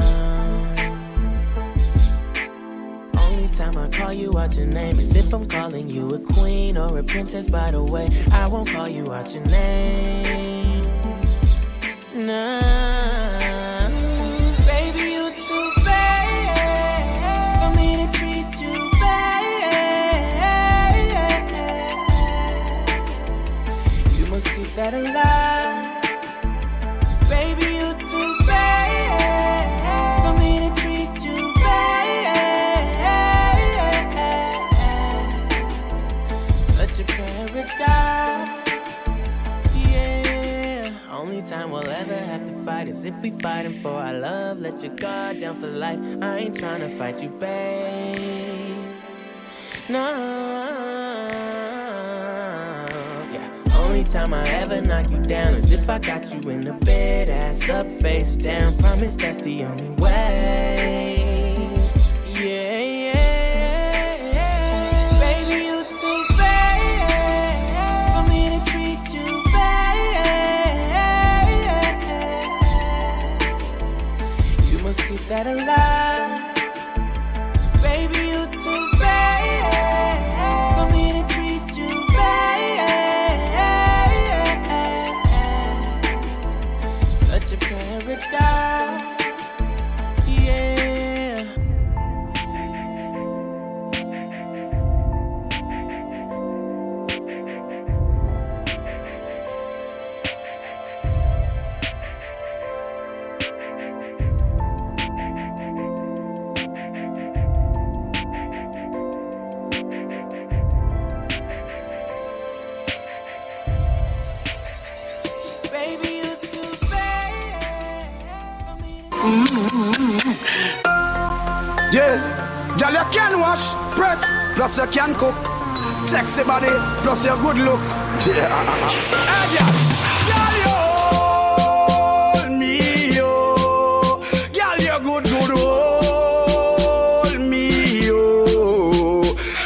Only time I call you out your name is if I'm calling you a queen or a princess. By the way, I won't call you out your name. Nah. Baby, you too bad for me to treat you bad. Keep that alive. Baby, you too bad for me to treat you bad. we fighting for our love, let your guard down for life. I ain't trying to fight you, babe. No. Yeah. Only time I ever knock you down is if I got you in the bed, ass up, face down. Promise that's the only way. Yeah, yeah. Baby, you too bad for me to treat you bad. You must keep that alive. Baby, you too bad for me to treat you bad. Such a paradise, yeah. Baby, you too bad for me to Yeah, girl, you can wash, press, plus you can cook. Sexy body, plus your good looks. Yeah. Hey, girl, you hold me, yo. Girl, you good, hold me, yo.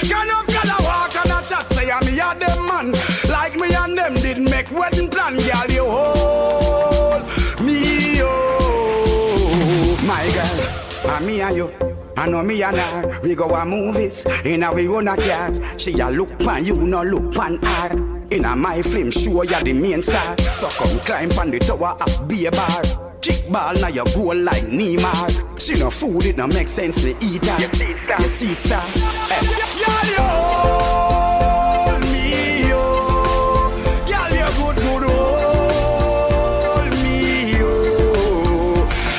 Can you girl a walk and a chat, say I'm me and them man. Like me and them did make wedding plan, girl, you hold me, yo. My girl, and me and you. I know me and her, we go a movies, in a we own a car. She a look pan you, no look pan her. In a my film show, ya the main star. So come climb pan the tower up, be a bar. Kick ball, now you go like Neymar. She no food, it no make sense to eat her. You see it star. Girl, you hold me, yo. Girl, you good, hold me, yo.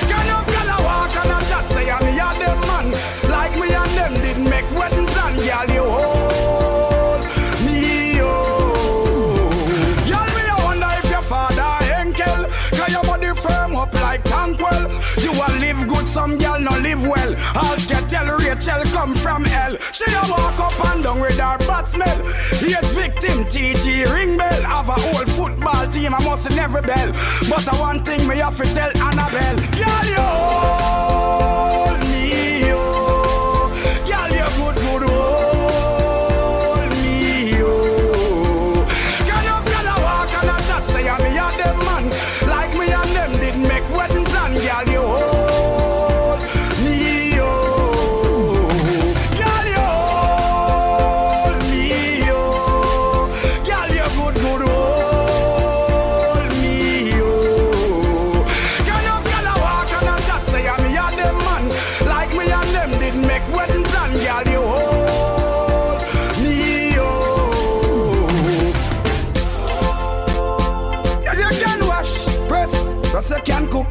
Can you girl a walk and a chat, say I'm me and them man. Like me and them did make wedding plan, girl, you hold me, yo. Girl, me I wonder if your father Henkel, cause your body firm up like Tankwell. You a live good, some girl no live well. I'll get tell Rachel come from hell. She a walk up and down with her bad smell. Yes, victim TG ring bell. Have a whole football team, I must never bell. But I one thing me have to tell Annabelle. Girl, you hold me, yo. Girl, you good, hold me, yo. Can you girl a walk and a chat, say I'm me and them man. Like me and them did make wedding plan, girl, you hold me, yo. Girl, you hold me, yo. Girl, you good, hold me, yo. Can you girl a walk and a chat, say I'm me and them man. Like me and them did make wedding plan, girl, you hold me, yo. Girl, you can wash, press, plus you can cook.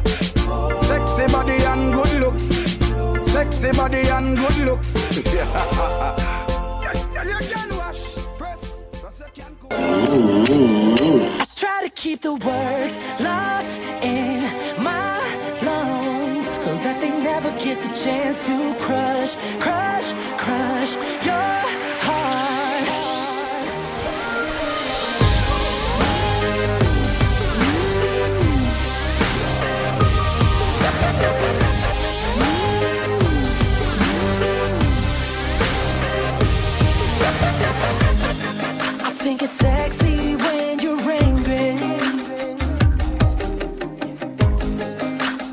Sexy body and good looks. Sexy body and good looks. Girl, you can wash, press, plus you can cook. I try to keep the words locked in my lungs so that they never get the chance to crush, crush, crush your heart. I think it's sexy when you're angry,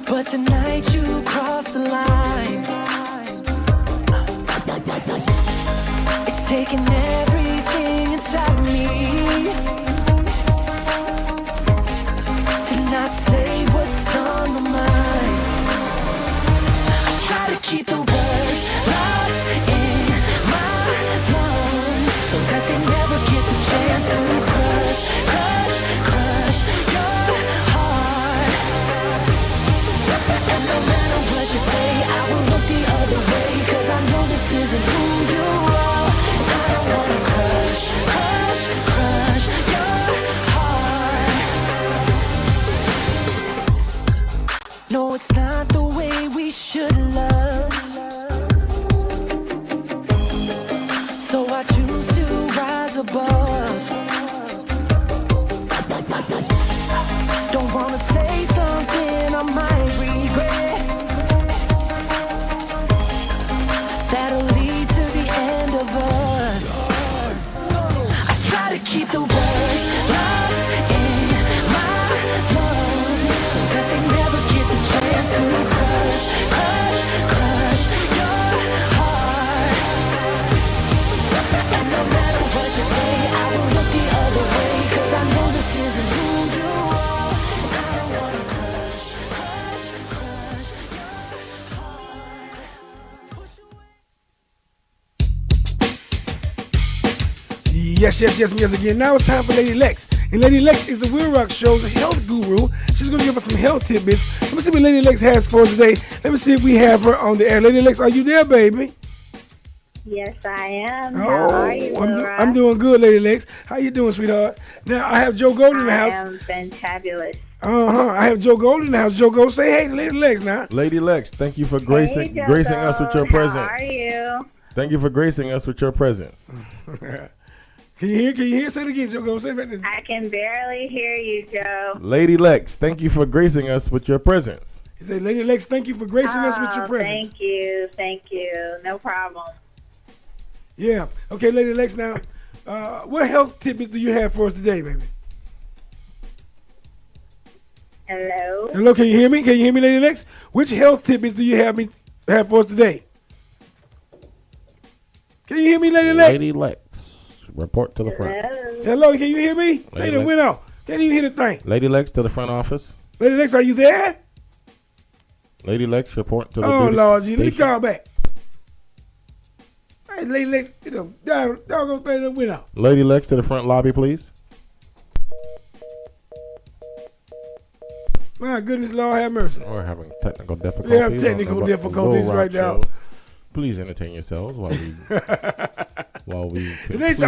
but tonight you crossed the line. It's taking everything inside me to not say what's on my mind. I try to keep the words locked in my lungs so that they never get the chance to crush, crush, crush your heart. And no matter what you say, I will look the other way, cause I know this isn't who you are. And I don't wanna crush, crush Yes, again. Now it's time for Lady Lex. And Lady Lex is the WILROC Show's health guru. She's going to give us some health tidbits. Let me see what Lady Lex has for us today. Let me see if we have her on the air. Lady Lex, are you there, baby? Yes, I am. How are you, I'm doing good, Lady Lex. How you doing, sweetheart? Now, I have Joe Gold in the house. I am fantabulous. I have Joe Gold in the house. Joe Gold, say hey to Lady Lex now. Lady Lex, thank you for gracing us with your presence. How are you? Thank you for gracing us with your presence. Can you hear? Say it again, Joe Gold. Say it again. I can barely hear you, Joe. Lady Lex, thank you for gracing us with your presence. He said, Lady Lex, thank you for gracing us with your presence. Thank you. No problem. Yeah. Okay, Lady Lex, now, what health tidbits do you have for us today, baby? Hello? Hello, can you hear me? Can you hear me, Lady Lex? Which health tidbits do you have for us today? Can you hear me, Lady Lex? Lady Lex, report to the front. Hello, can you hear me? Lady went out. Can't even hear the thing. Lady Lex to the front office. Lady Lex, are you there? Lady Lex, report to the Lord, G, let me call back. Hey, Lady Lex, doggone thing that went out. Lady Lex to the front lobby, please. My goodness, Lord have mercy. We're having technical difficulties. We have technical difficulties right now. Please entertain yourselves while we Today's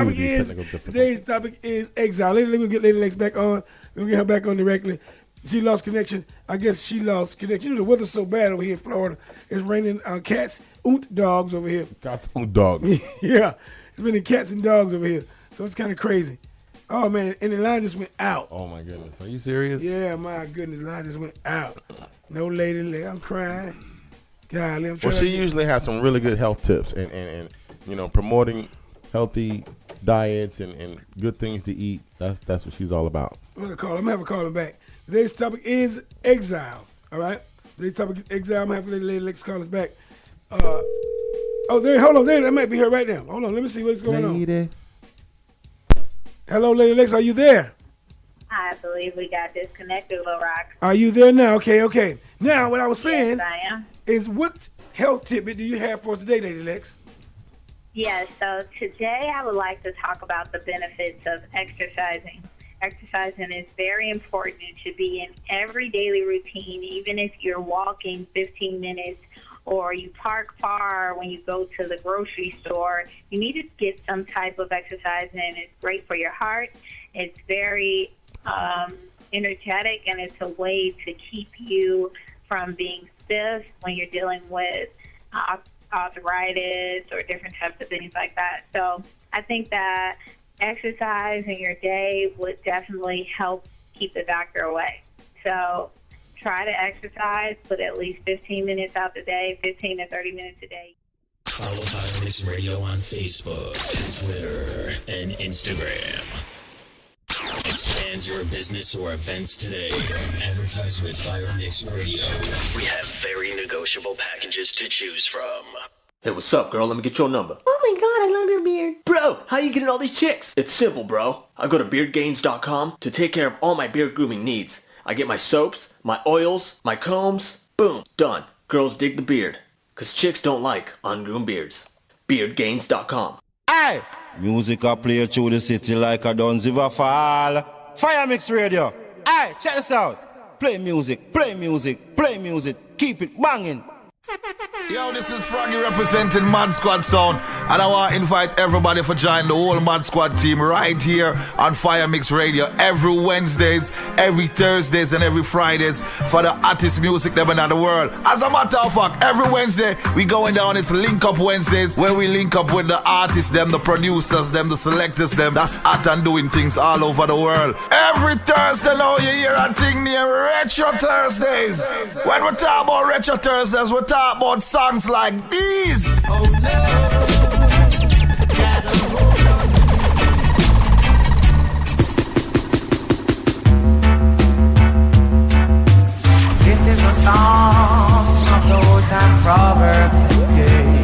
topic is Exile. Let me get Lady Lex back on. We'll get her back on directly. She lost connection. I guess she lost connection. You know, the weather's so bad over here in Florida. It's raining cats, dogs over here. Cats, dogs. Yeah, it's raining cats and dogs over here. So it's kind of crazy. Oh, man, and the line just went out. Oh, my goodness. Are you serious? Yeah, my goodness, the line just went out. No Lady Lex. I'm crying. Golly, I'm trying. Well, she usually has some really good health tips and you know, promoting healthy diets and good things to eat. That's what she's all about. I'm going to have her call him back. Today's topic is Exile. All right? Today's topic is Exile. I'm going to have Lady Lex call us back. Hold on. That might be her right now. Hold on. Let me see what's going on. Hello, Lady Lex. Are you there? I believe we got disconnected, WILROC. Are you there now? Okay. Now, what I was saying is what health tidbit do you have for us today, Lady Lex? Yes, so today I would like to talk about the benefits of exercising. Exercising is very important. It should be in every daily routine, even if you're walking 15 minutes or you park far when you go to the grocery store. You need to get some type of exercise in. It's great for your heart. It's very energetic, and it's a way to keep you from being stiff when you're dealing with arthritis or different types of things like that. So I think that exercise in your day would definitely help keep the doctor away. So try to exercise, put at least 15 minutes out the day, 15 to 30 minutes a day. Follow Fire Mix Radio on Facebook, Twitter, and Instagram. Expand your business or events today. Advertise with Fire Mix Radio. We have very negotiable packages to choose from. Hey, what's up, girl? Let me get your number. Oh my god, I love your beard. Bro, how you getting all these chicks? It's simple, bro. I go to beardgains.com to take care of all my beard grooming needs. I get my soaps, my oils, my combs. Boom, done. Girls dig the beard. Cause chicks don't like ungroomed beards. Beardgains.com. Aye! Music a play through the city like a Duns River Fall. Fire Mix Radio. Aye, check this out. Play music, keep it banging. Yo, this is Froggy representing Mad Squad Sound, and I want to invite everybody for join the whole Mad Squad team right here on Fire Mix Radio every Wednesdays, every Thursdays, and every Fridays for the hottest music them in the world. As a matter of fact, every Wednesday we going down. It's Link Up Wednesdays, where we link up with the artists, them, the producers, them, the selectors, them that's hot and doing things all over the world. Every Thursday now you hear a thing near Retro Thursdays. When we talk about Retro Thursdays, we talk about songs like these. Oh no. This is a song of those and proverbs today.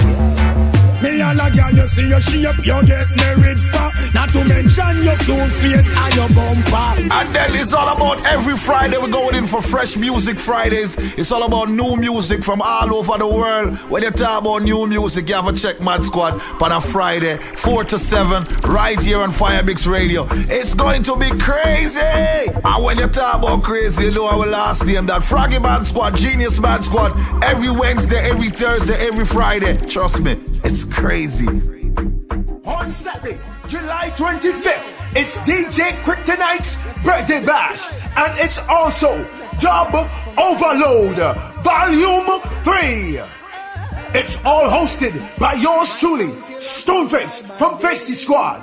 Me all a girl, you see your shape, you get married for. Not to mention your cute face and your bumper. And then it's all about every Friday we're going in for Fresh Music Fridays. It's all about new music from all over the world. When you talk about new music, you have to check Mad Squad on a Friday, 4 to 7, right here on Fire Mix Radio. It's going to be crazy. And when you talk about crazy, you know our last name, that Froggy Mad Squad, Genius Mad Squad, every Wednesday, every Thursday, every Friday. Trust me, it's crazy. On Saturday, July 25th, it's DJ Kryptonite's birthday bash, and it's also Dub Overload Volume 3. It's all hosted by yours truly, Stoneface from Festy Squad.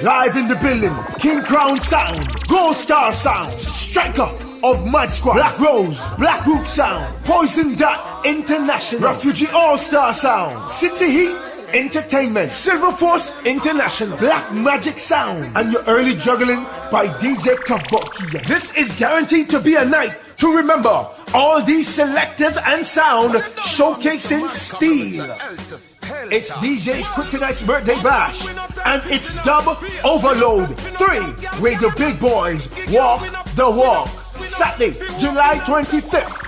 Live in the building, King Crown Sound, Gold Star Sound, Striker of Mad Squad, Black Rose, Black Root Sound, Poison Dot International, Refugee All-Star Sound, City Heat Entertainment, Silver Force International, Black Magic Sound, and your early juggling by DJ Kavokia. This is guaranteed to be a night to remember. All these selectors and sound showcasing steel. It's DJ Kryptonite's birthday bash, and it's Dub Overload 3, where the big boys walk the walk. Saturday, July 25th.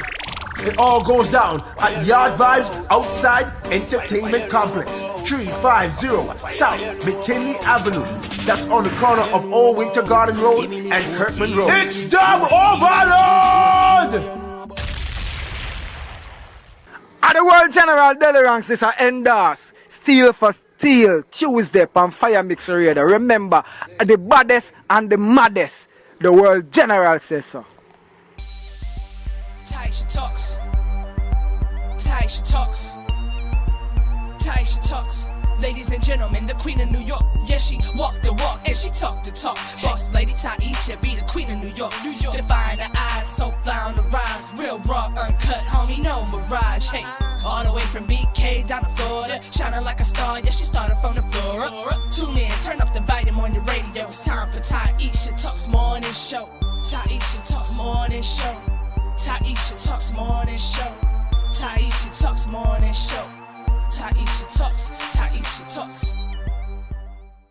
It all goes down at Yard Vibes Outside Entertainment Complex, 350 South McKinley Avenue. That's on the corner of Old Winter Garden Road and Kirkman Road. It's Dub Overload! At the World General Deliverance, this is endorse. Steel for Steel, Tuesday on Fire Mix Radio. Remember, the baddest and the maddest, the World General says so. Taisha talks. Taisha talks. Taisha talks. Ladies and gentlemen, the Queen of New York. Yeah, she walked the walk and she talked the talk. Boss lady Taisha be the Queen of New York. New York. Define the eyes, so fly on the rise. Real raw, uncut, homie, no mirage. Hey, all the way from BK down to Florida, shining like a star. Yeah, she started from the floor up. Tune in, turn up the volume on your radio. It's time for Taisha Talks Morning Show. Taisha Talks Morning Show. Taisha Talks Morning Show. Taisha Talks Morning Show. Taisha Talks. Taisha Talks.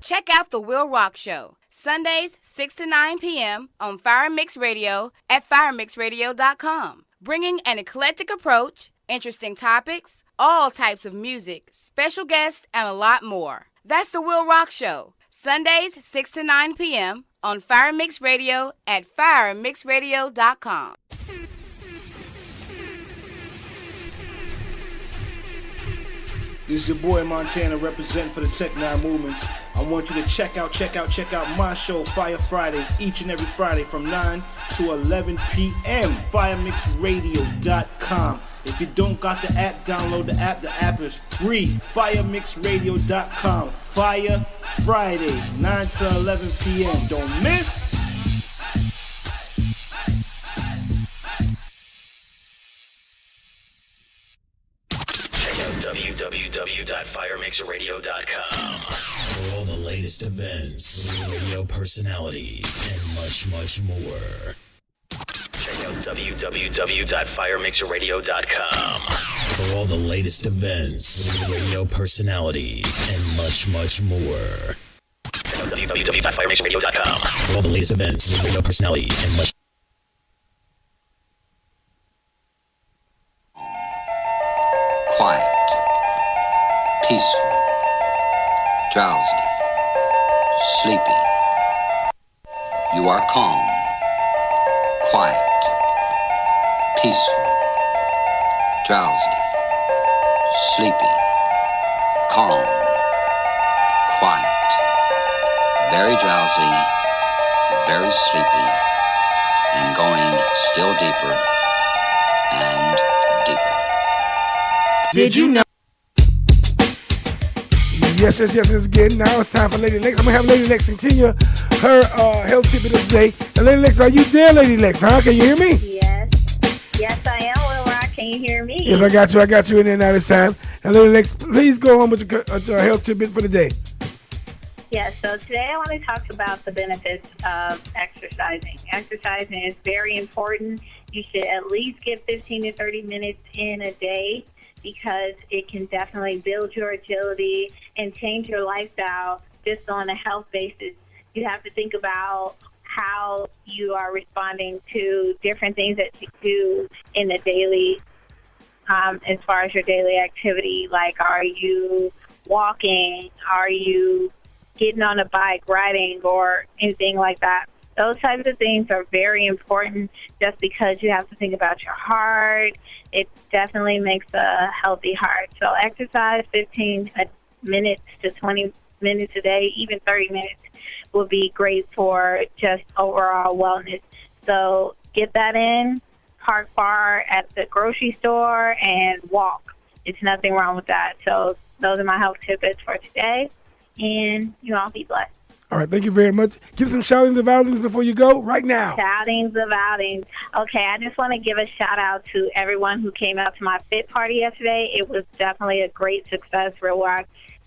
Check out the WILROC Show, Sundays 6 to 9 p.m. on Fire Mix Radio at firemixradio.com. Bringing an eclectic approach, interesting topics, all types of music, special guests, and a lot more. That's the WILROC Show, Sundays 6 to 9 p.m. on Fire Mix Radio at firemixradio.com. This is your boy Montana representing for the Tech 9 Movements. I want you to check out my show, Fire Fridays, each and every Friday from 9 to 11 p.m. FireMixRadio.com. If you don't got the app, download the app. The app is free. FireMixRadio.com. Fire Fridays, 9 to 11 p.m. Don't miss. www.firemixradio.com for all the latest events, radio personalities, and much more. Check out www.firemixradio.com for all the latest events, radio personalities, and much more. www.firemixradio.com for all the latest events, radio personalities, and much. Quiet, peaceful, drowsy, sleepy. You are calm, quiet, peaceful, drowsy, sleepy, calm, quiet, very drowsy, very sleepy, and going still deeper and deeper. Did you know? Yes, again. Now it's time for Lady Lex. I'm going to have Lady Lex continue her health tip of the day. And Lady Lex, are you there, Lady Lex? Huh? Can you hear me? Yes. Yes, I am, WILROC. Can you hear me? Yes, I got you in there now this time. Now, Lady Lex, please go on with your health tidbit for the day. Yes, so today I want to talk about the benefits of exercising. Exercising is very important. You should at least get 15 to 30 minutes in a day. because it can definitely build your agility and change your lifestyle just on a health basis. You have to think about how you are responding to different things that you do in the daily, as far as your daily activity. Like, are you walking? Are you getting on a bike, riding, or anything like that? Those types of things are very important just because you have to think about your heart. It definitely makes a healthy heart. So exercise 15 minutes to 20 minutes a day, even 30 minutes will be great for just overall wellness. So get that in, park bar at the grocery store, and walk. It's nothing wrong with that. So those are my health tidbits for today, and you all be blessed. All right, thank you very much. Give some shoutings of outings before you go right now. Shoutings of outings. Okay, I just want to give a shout out to everyone who came out to my fit party yesterday. It was definitely a great success, WILROC,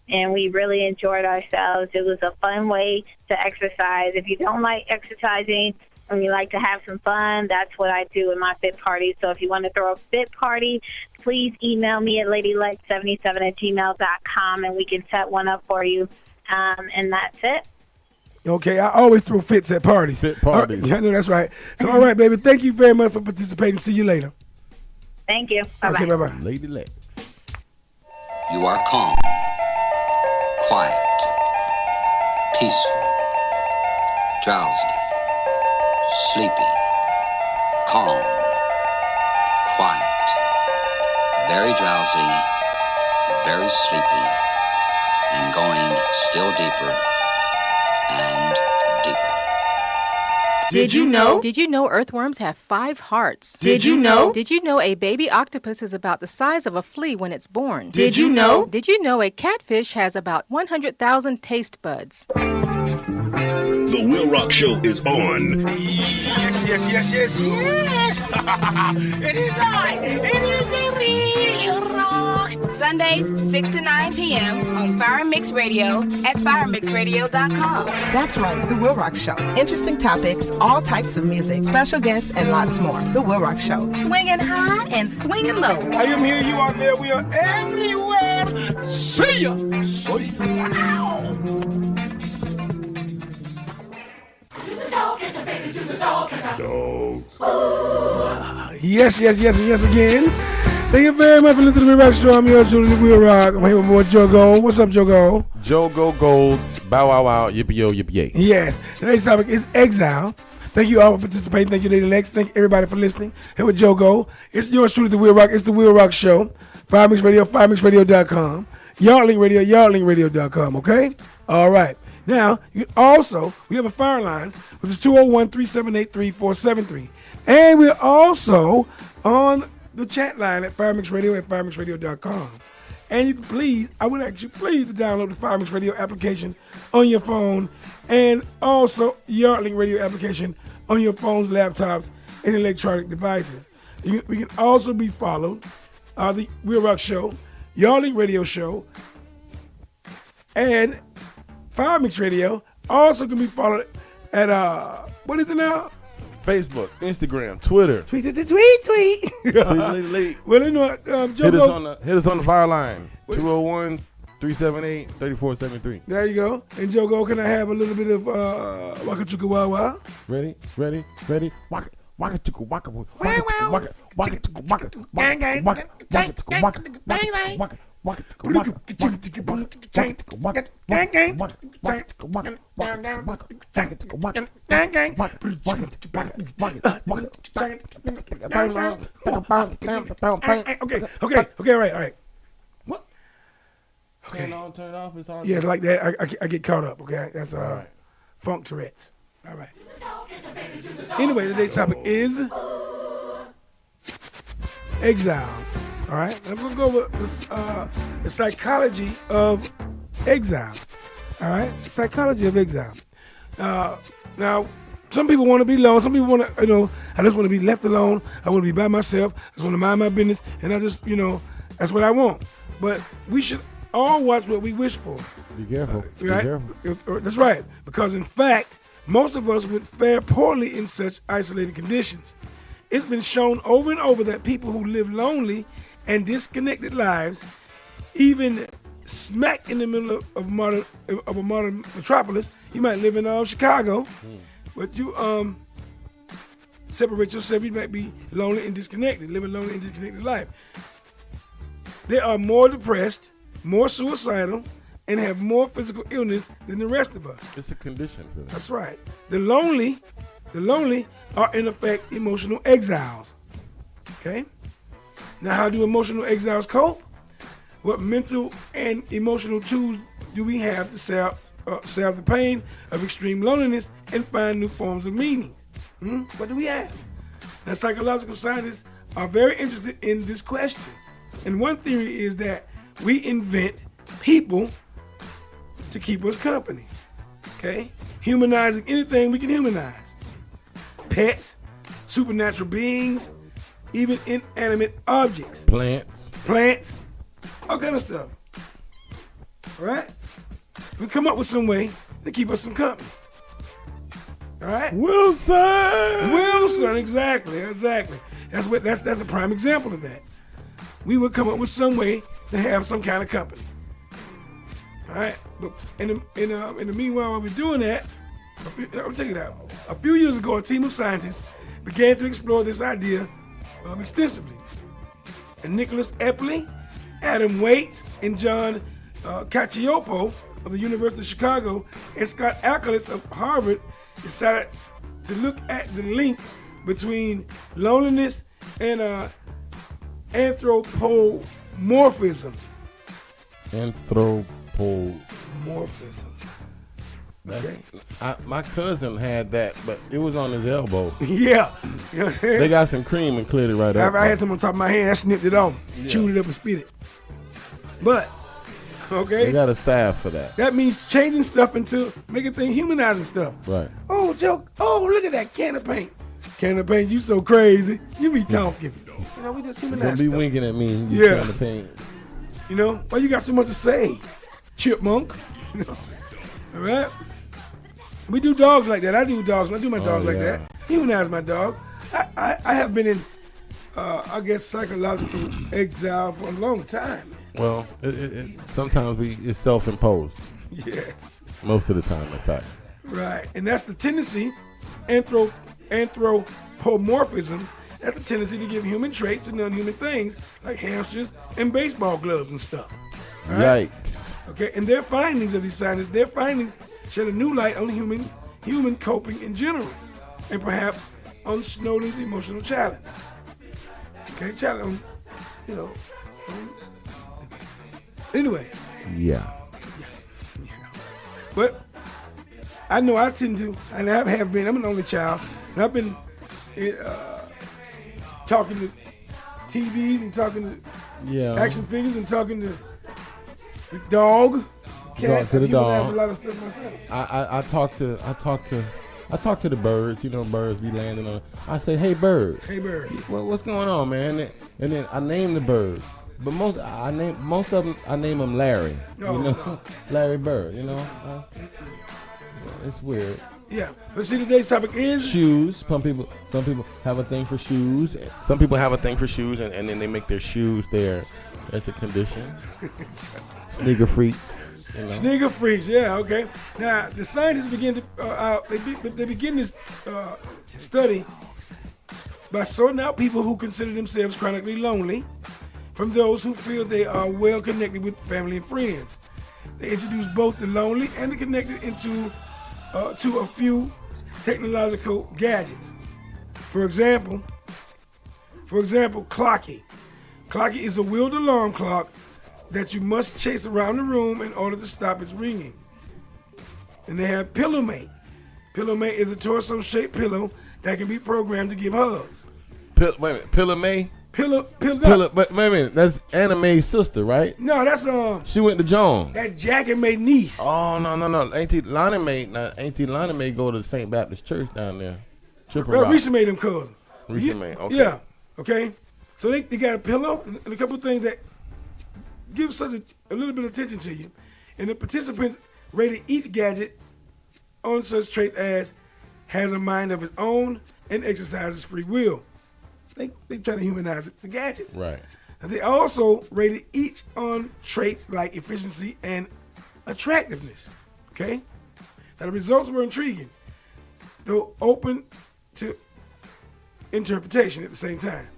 and we really enjoyed ourselves. It was a fun way to exercise. If you don't like exercising and you like to have some fun, that's what I do in my fit party. So if you want to throw a fit party, please email me at ladylex77@gmail.com and we can set one up for you. And that's it. Okay, I always throw fits at parties. Fit parties. I know that's right. So, all right, baby, thank you very much for participating. See you later. Thank you. Bye-bye. Okay, bye-bye. Lady Lex. You are calm, quiet, peaceful, drowsy, sleepy, calm, quiet, very drowsy, very sleepy, and going still deeper and deeper. Did you know? Did you know earthworms have 5 hearts? Did you know? Did you know a baby octopus is about the size of a flea when it's born? Did you know? Did you know a catfish has about 100,000 taste buds? The WILROC Show is on. Yes. It is I. It is the WILROC. Sundays, 6 to 9 p.m. on Fire Mix Radio at firemixradio.com. That's right, The WILROC Show. Interesting topics, all types of music, special guests, and lots more. The WILROC Show. Swinging high and swinging low. I am here, you are there, we are everywhere. See ya. Wow. Yes, again. Thank you very much for listening to the WILROC Show. I'm your host, WILROC. I'm here with my boy Jogo. What's up, Jogo? Jogo Gold. Bow wow wow. Yippee yo yippee yay. Yes. Today's topic is Exile. Thank you all for participating. Thank you, Lady Lex. Thank you, everybody, for listening. Here with Jogo. It's yours truly, the WILROC. It's the WILROC Show. Fire Mix Radio, firemixradio.com. Yardling Radio, yardlingradio.com. Okay? All right. Now, we have a fire line, which is 201-378-3473. And we're also on the chat line at Fire Mix Radio at firemixradio.com. And you can I would ask you please to download the Fire Mix Radio application on your phone, and also Yardling Radio application on your phones, laptops, and electronic devices. We can also be followed the WILROC Show, Yardling Radio Show, and Fire Mix Radio also can be followed at what is it now? Facebook, Instagram, Twitter. Tweet. Well, you know, hit us on the fire line. 201-378-3473. There you go. And Jogo, can I have a little bit of Waka Chuka Wawa? Ready? Waka Chuka Waka Waka Chuka Waka Gang gang. Waka Chuka Waka Bang bang. Waka Waka Okay, all right. What? Okay. Turn it off. It's hard. Yeah, it's like that. I get caught up. Okay, that's Funk Tourette's. All right. Anyway, today's topic is Exile. All right, I'm gonna go over the psychology of exile. All right, psychology of exile. Now, some people want to be alone. Some people want to, I just want to be left alone. I want to be by myself. I just want to mind my business, and I just, that's what I want. But we should all watch what we wish for. Be careful. Right? Be careful. That's right. Because in fact, most of us would fare poorly in such isolated conditions. It's been shown over and over that people who live lonely and disconnected lives, even smack in the middle of a modern metropolis. You might live in Chicago, but you separate yourself. You might be lonely and disconnected, living a lonely and disconnected life. They are more depressed, more suicidal, and have more physical illness than the rest of us. It's a condition for them. That's right. The lonely are in effect emotional exiles. Okay? Now, how do emotional exiles cope? What mental and emotional tools do we have to salve the pain of extreme loneliness and find new forms of meaning? What do we have? Now, psychological scientists are very interested in this question. And one theory is that we invent people to keep us company. Okay? Humanizing anything we can humanize. Pets, supernatural beings, even inanimate objects. Plants, all kind of stuff. All right? We come up with some way to keep us some company. All right? Wilson, exactly. That's a prime example of that. We would come up with some way to have some kind of company. All right? But in the meanwhile, while we're doing that, I'll check it out. A few years ago, a team of scientists began to explore this idea extensively. And Nicholas Epley, Adam Waits, and John Cacioppo of the University of Chicago and Scott Akerlitz of Harvard decided to look at the link between loneliness and anthropomorphism. Anthropomorphism. Okay. My cousin had that, but it was on his elbow. Yeah. You know what I'm saying? They got some cream and cleared it right up. I had some on top of my hand, I snipped it off, chewed it up and spit it. But, okay. They got a salve for that. That means changing stuff into making things, humanizing stuff. Right. Oh, Joe, look at that can of paint. Can of paint, you so crazy. You be talking. You know, we just humanize Don't be stuff. winking at me. You trying to paint. You know, why you got so much to say, chipmunk? All right? We do dogs like that. I do dogs. I do my dogs like that. Humanize my dog. I have been in, I guess, psychological exile for a long time. Well, sometimes it's self-imposed. Yes. Most of the time, in fact. Right. And that's the tendency, anthropomorphism, that's the tendency to give human traits to non-human things like hamsters and baseball gloves and stuff. Right? Yikes. Okay, and their findings of these scientists, shed a new light on human coping in general, and perhaps on Snowden's emotional challenge. Okay, challenge, anyway. Yeah. But I know I tend to, and I have been, I'm an only child, and I've been talking to TVs and talking to action figures and talking to the dog, cat. Talk to the dog. I a lot of stuff myself. I talk to the birds. You know, birds be landing on. I say, hey bird. Hey bird. What's going on, man? And then I name the birds. But most of them I name them Larry. Oh, you know, no. Larry Bird. You know, it's weird. Yeah, but see, today's topic is shoes. Some people have a thing for shoes. Some people have a thing for shoes, and then they make their shoes there. That's a condition. Sneaker freaks. You know? Sneaker freaks, yeah, okay. Now the scientists begin to they begin this study by sorting out people who consider themselves chronically lonely from those who feel they are well connected with family and friends. They introduce both the lonely and the connected into to a few technological gadgets. For example, Clocky. Clocky is a wheeled alarm clock that you must chase around the room in order to stop its ringing. And they have Pillowmate. Pillowmate is a torso-shaped pillow that can be programmed to give hugs. Wait a minute, Pillowmate? Wait a minute, that's Anna Mae's sister, right? No, that's She went to Jones. That's Jack and Mae's niece. Oh no. Auntie Lonnie Mae go to the St. Baptist Church down there. Risa made them cousin. Risa Mae, okay. Yeah, okay. So they got a pillow and a couple of things that give such a little bit of attention to you. And the participants rated each gadget on such trait as has a mind of its own and exercises free will. They try to humanize the gadgets. Right. They also rated each on traits like efficiency and attractiveness. Okay? Now the results were intriguing, though open to interpretation at the same time.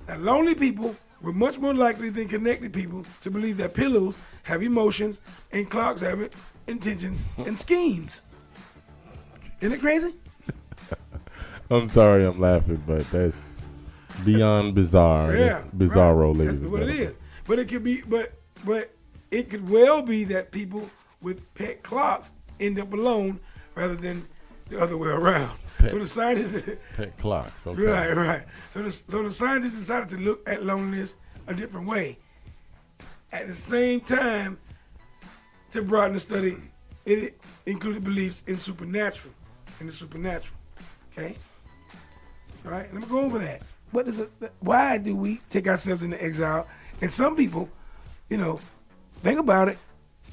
Now lonely people were much more likely than connected people to believe that pillows have emotions and clocks have intentions and schemes. Isn't it crazy? I'm sorry I'm laughing, but that's beyond bizarre. Yeah, Bizarro, right. ladies That's and what it gentlemen. is. But it could be, but it could well be that people with pet clocks end up alone rather than the other way around. So the scientists Pet clocks. Okay. Right. So the scientists decided to look at loneliness a different way. At the same time, to broaden the study, it included beliefs in the supernatural. Okay? All right, let me go over that. Why do we take ourselves into exile? And some people, think about it.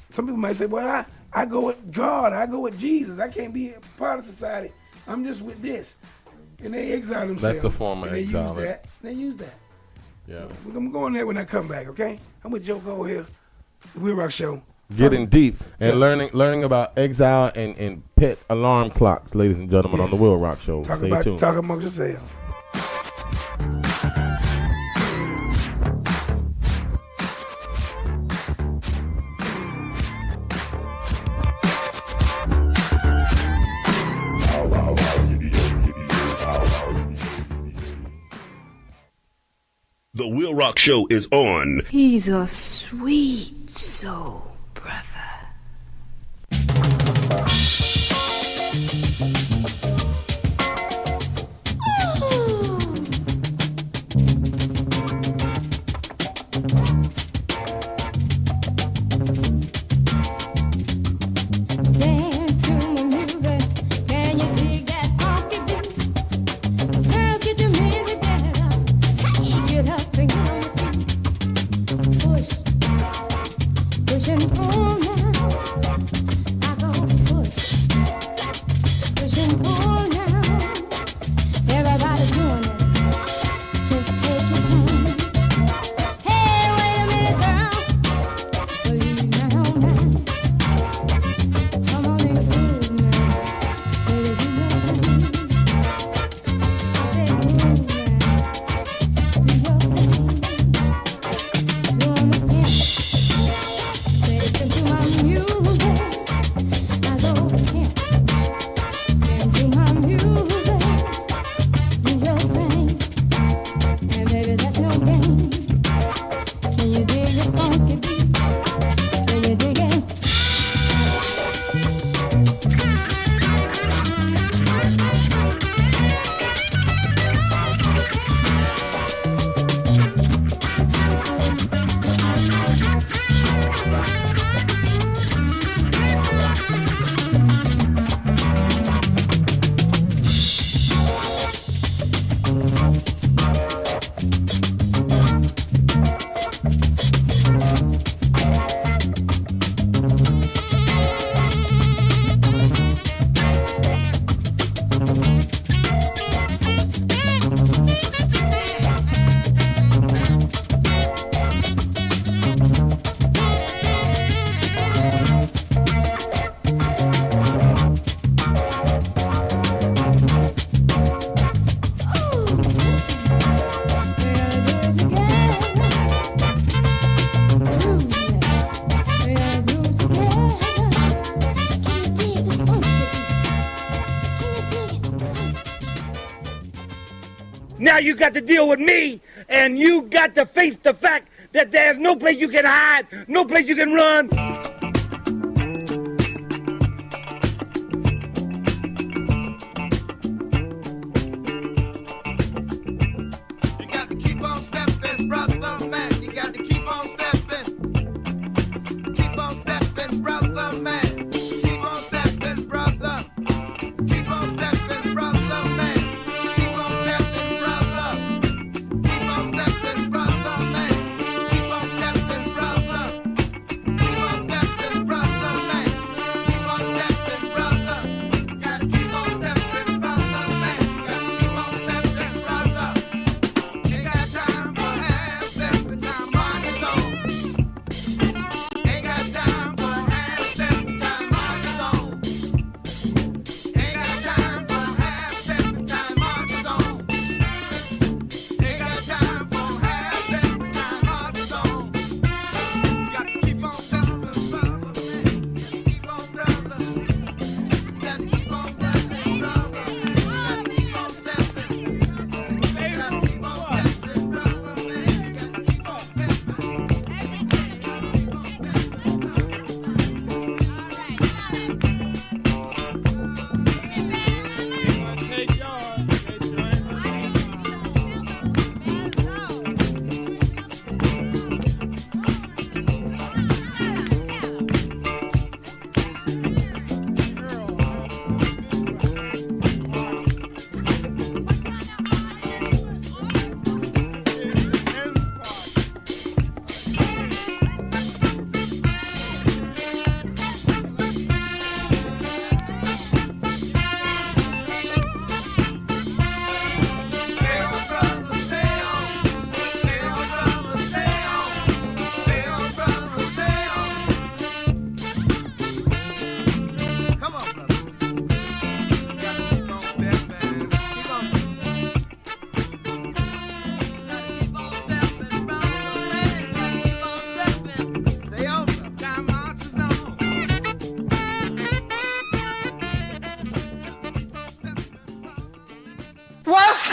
Some people might say, well, I go with God. I go with Jesus. I can't be a part of society. I'm just with this. And they exile themselves. That's a form of exile. They use that. Yeah. So we're going to go on that when I come back, okay? I'm with Joe Gold here, the WILROC Show. Getting deep and learning about exile and pet alarm clocks, ladies and gentlemen, on the WILROC Show. Stay tuned. Talk amongst yourselves. The WILROC Show is on. He's a sweet soul, brother. Dance to my music. Can you dig that funky beat? Girls, get your hands together. Hey, get up and get on your feet. Push and pull now. I go push and pull now. Everybody's doing it. Just take your time. Hey, wait a minute, girl. Please now, man. Come on and groove, man. Baby, do your thing. I said groove, man. Do your thing. Do on the pimp. Listen to my music. I go pimp. Listen to my music. Do your thing. And baby, that's no game. Can you dig this funky beat? Can you dig it? Now you got to deal with me, and you got to face the fact that there's no place you can hide, no place you can run. You got to keep on stepping, brother man. You got to keep on stepping. Keep on stepping, brother man. Keep on stepping, brother. Keep on stepping, brother man. Keep on stepping, brother. Keep on stepping, brother man. Keep on stepping, brother. Keep on stepping.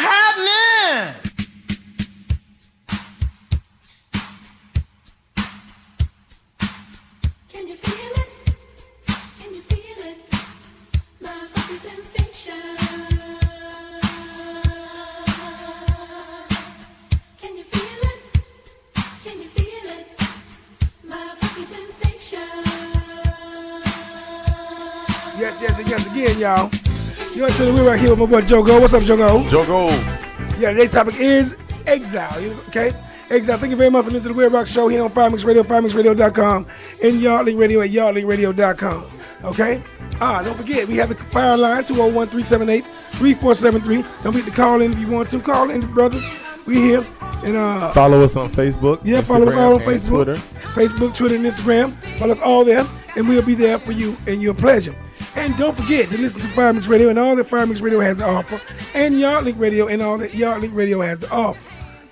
happening? Can you feel it? Can you feel it? My funky sensation. Can you feel it? Can you feel it? My funky sensation. Yes, again, y'all. You're actually we're right here with my boy Jogo. What's up, Jogo? Jogo. Yeah, today's topic is Exile. Okay? Exile. Thank you very much for listening to the WILROC Show here on FireMix Radio, FireMixRadio.com, and Yardlink Radio at YardlinkRadio.com. Okay? Don't forget, we have the fire line, 201-378-3473. Don't forget to call in if you want to. Call in, brothers. We here. And follow us on Facebook. Yeah, follow us all on Facebook. Twitter. Facebook, Twitter, and Instagram. Follow us all there, and we'll be there for you and your pleasure. And don't forget to listen to FireMix Radio and all that FireMix Radio has to offer, and Yardlink Radio and all that Yardlink Radio has to offer.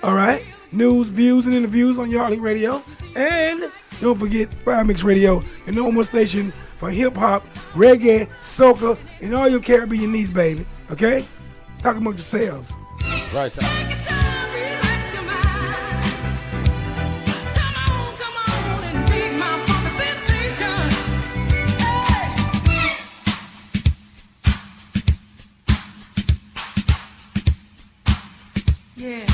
All right? News, views, and interviews on Yardlink Radio. And don't forget FireMix Radio, the number one station for hip-hop, reggae, soca, and all your Caribbean needs, baby. Okay? Talk amongst yourselves. Right. Yeah.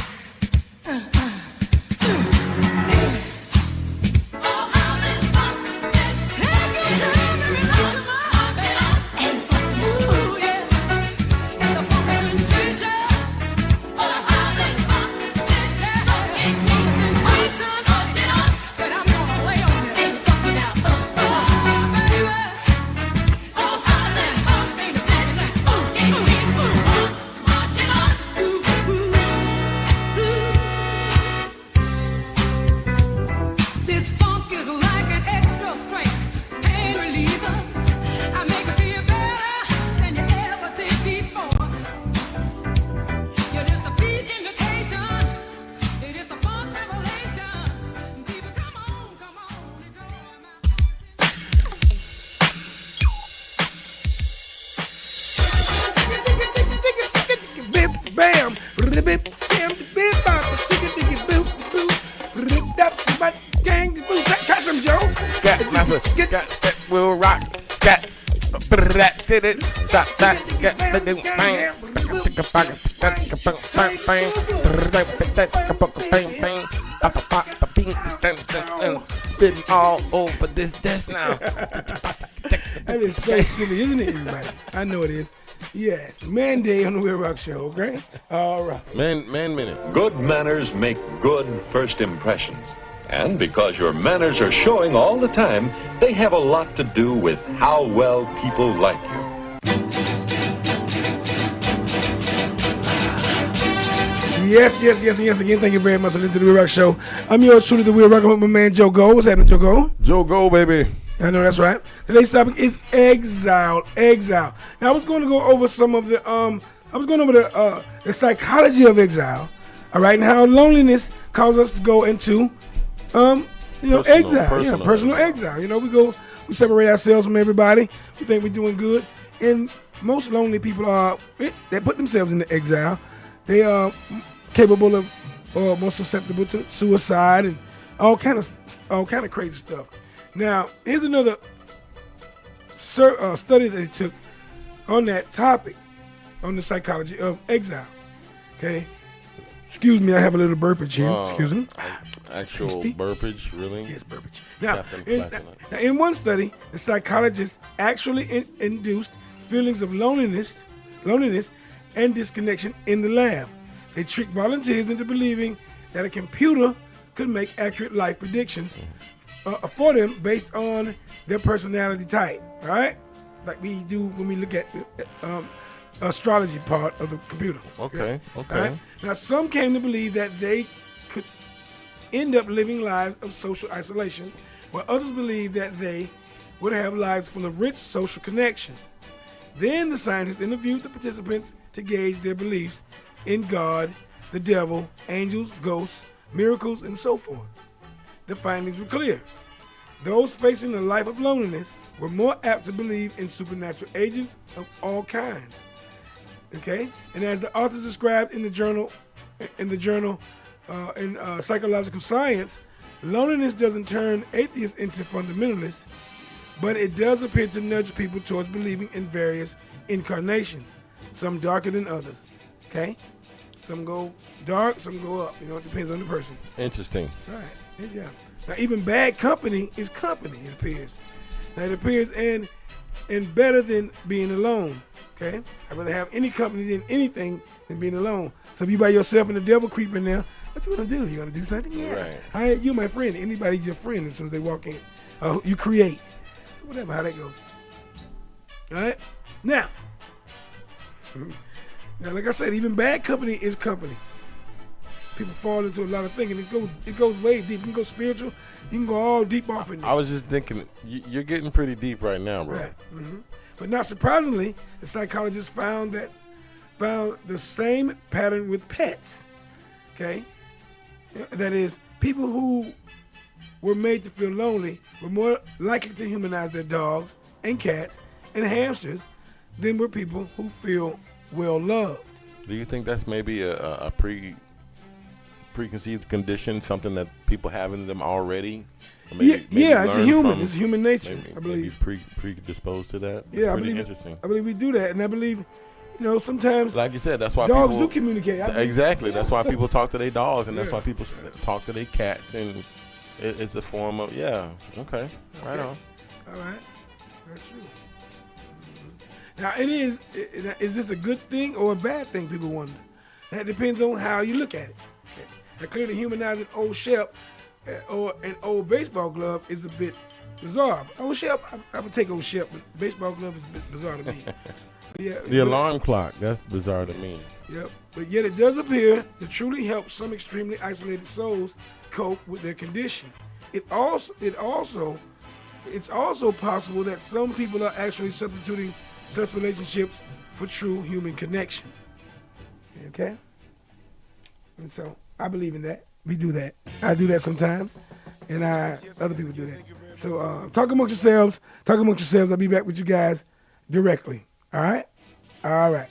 Spitting all over this desk now. That is so silly, isn't it, everybody? I know it is. Yes, Man Day on the WILROC Show, okay? All right. Man Minute. Good manners make good first impressions. And because your manners are showing all the time, they have a lot to do with how well people like you. Yes, again, thank you very much for listening to the WILROC Show. I'm yours truly, the WILROC, with my man Joe Go. What's happening, Joe Go? Joe Go, baby. I know that's right. Today's topic is Exile. Now I was going to go over some of the the psychology of exile. All right, and how loneliness causes us to go into personal exile. You know, we separate ourselves from everybody. We think we're doing good, and most lonely people they put themselves into exile. They are capable of more susceptible to suicide and all kind of crazy stuff. Now, here's another study that they took on that topic, on the psychology of exile. Okay, excuse me, I have a little burpage here. Excuse me. Actual burpage, really? Yes, burpage. Now, in one study, the psychologists actually induced feelings of loneliness and disconnection in the lab. They tricked volunteers into believing that a computer could make accurate life predictions for them based on their personality type. All right, like we do when we look at the astrology part of the computer. Okay. Right? Now, some came to believe that they could end up living lives of social isolation, while others believed that they would have lives full of rich social connection. Then the scientists interviewed the participants to gauge their beliefs in God, the devil, angels, ghosts, miracles, and so forth. The findings were clear. Those facing a life of loneliness were more apt to believe in supernatural agents of all kinds. Okay, and as the authors described in the journal, in Psychological Science, loneliness doesn't turn atheists into fundamentalists, but it does appear to nudge people towards believing in various incarnations, some darker than others. Okay, some go dark, some go up. You know, it depends on the person. Interesting. Right. Yeah. Now, even bad company is company. It appears. Now, it appears and better than being alone. Okay, I'd rather have any company than anything than being alone. So if you by yourself and the devil creeping there, what you gonna do? You gonna do something? Yeah. Right. You my friend. Anybody's your friend as soon as they walk in. You create. Whatever, how that goes. All right. Now, like I said, even bad company is company. People fall into a lot of things, and it goes way deep. You can go spiritual. You can go all deep off in there. I was just thinking, you're getting pretty deep right now, bro. Right. Mm-hmm. But not surprisingly, the psychologists found the same pattern with pets. Okay, that is, people who were made to feel lonely were more likely to humanize their dogs and cats and hamsters than were people who feel well loved. Do you think that's maybe a preconceived condition, something that people have in them already? Maybe it's a human. It's human nature. I believe. Maybe predisposed to that. Yeah, I believe. Interesting. I believe we do that, and I believe, sometimes. Like you said, that's why dogs people do communicate. Exactly. That's why people talk to their dogs, and that's why people talk to their cats, and it's a form of Okay. Right on. All right. That's true. Mm-hmm. Now, is this a good thing or a bad thing? People wonder. That depends on how you look at it. Okay. Now, clearly, humanizing old Shep or an old baseball glove is a bit bizarre. Old Shep, I would take old Shep, but baseball glove is a bit bizarre to me. The alarm clock, that's bizarre to me. Yep. But yet it does appear to truly help some extremely isolated souls cope with their condition. It's also possible that some people are actually substituting such relationships for true human connection. Okay? And so I believe in that. We do that. I do that sometimes, and other people do that. So talk amongst yourselves. I'll be back with you guys directly. All right? All right.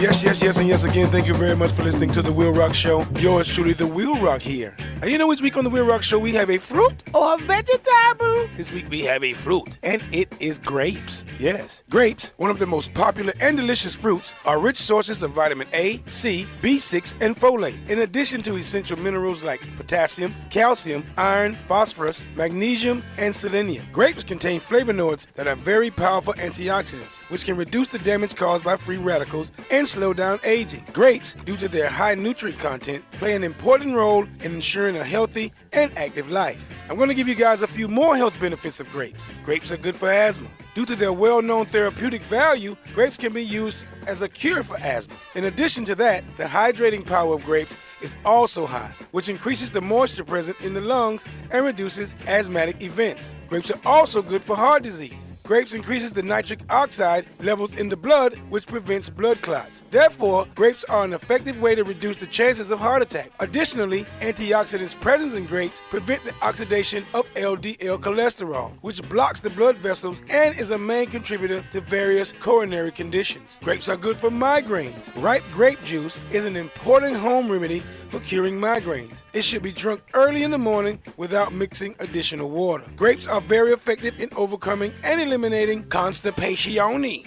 Yes, and yes again, thank you very much for listening to The WILROC Show. Yours truly, The WILROC here. And you know, each week on The WILROC Show, we have a fruit or a vegetable. This week we have a fruit, and it is grapes. Yes, grapes, one of the most popular and delicious fruits, are rich sources of vitamin A, C, B6, and folate, in addition to essential minerals like potassium, calcium, iron, phosphorus, magnesium, and selenium. Grapes contain flavonoids that are very powerful antioxidants, which can reduce the damage caused by free radicals and slow down aging. Grapes, due to their high nutrient content, play an important role in ensuring a healthy and active life. I'm going to give you guys a few more health benefits of grapes. Grapes are good for asthma. Due to their well-known therapeutic value, grapes can be used as a cure for asthma. In addition to that, the hydrating power of grapes is also high, which increases the moisture present in the lungs and reduces asthmatic events. Grapes are also good for heart disease. Grapes increases the nitric oxide levels in the blood, which prevents blood clots. Therefore, grapes are an effective way to reduce the chances of heart attack. Additionally, antioxidants present in grapes prevent the oxidation of LDL cholesterol, which blocks the blood vessels and is a main contributor to various coronary conditions. Grapes are good for migraines. Ripe grape juice is an important home remedy for curing migraines. It should be drunk early in the morning without mixing additional water. Grapes are very effective in overcoming and eliminating constipation.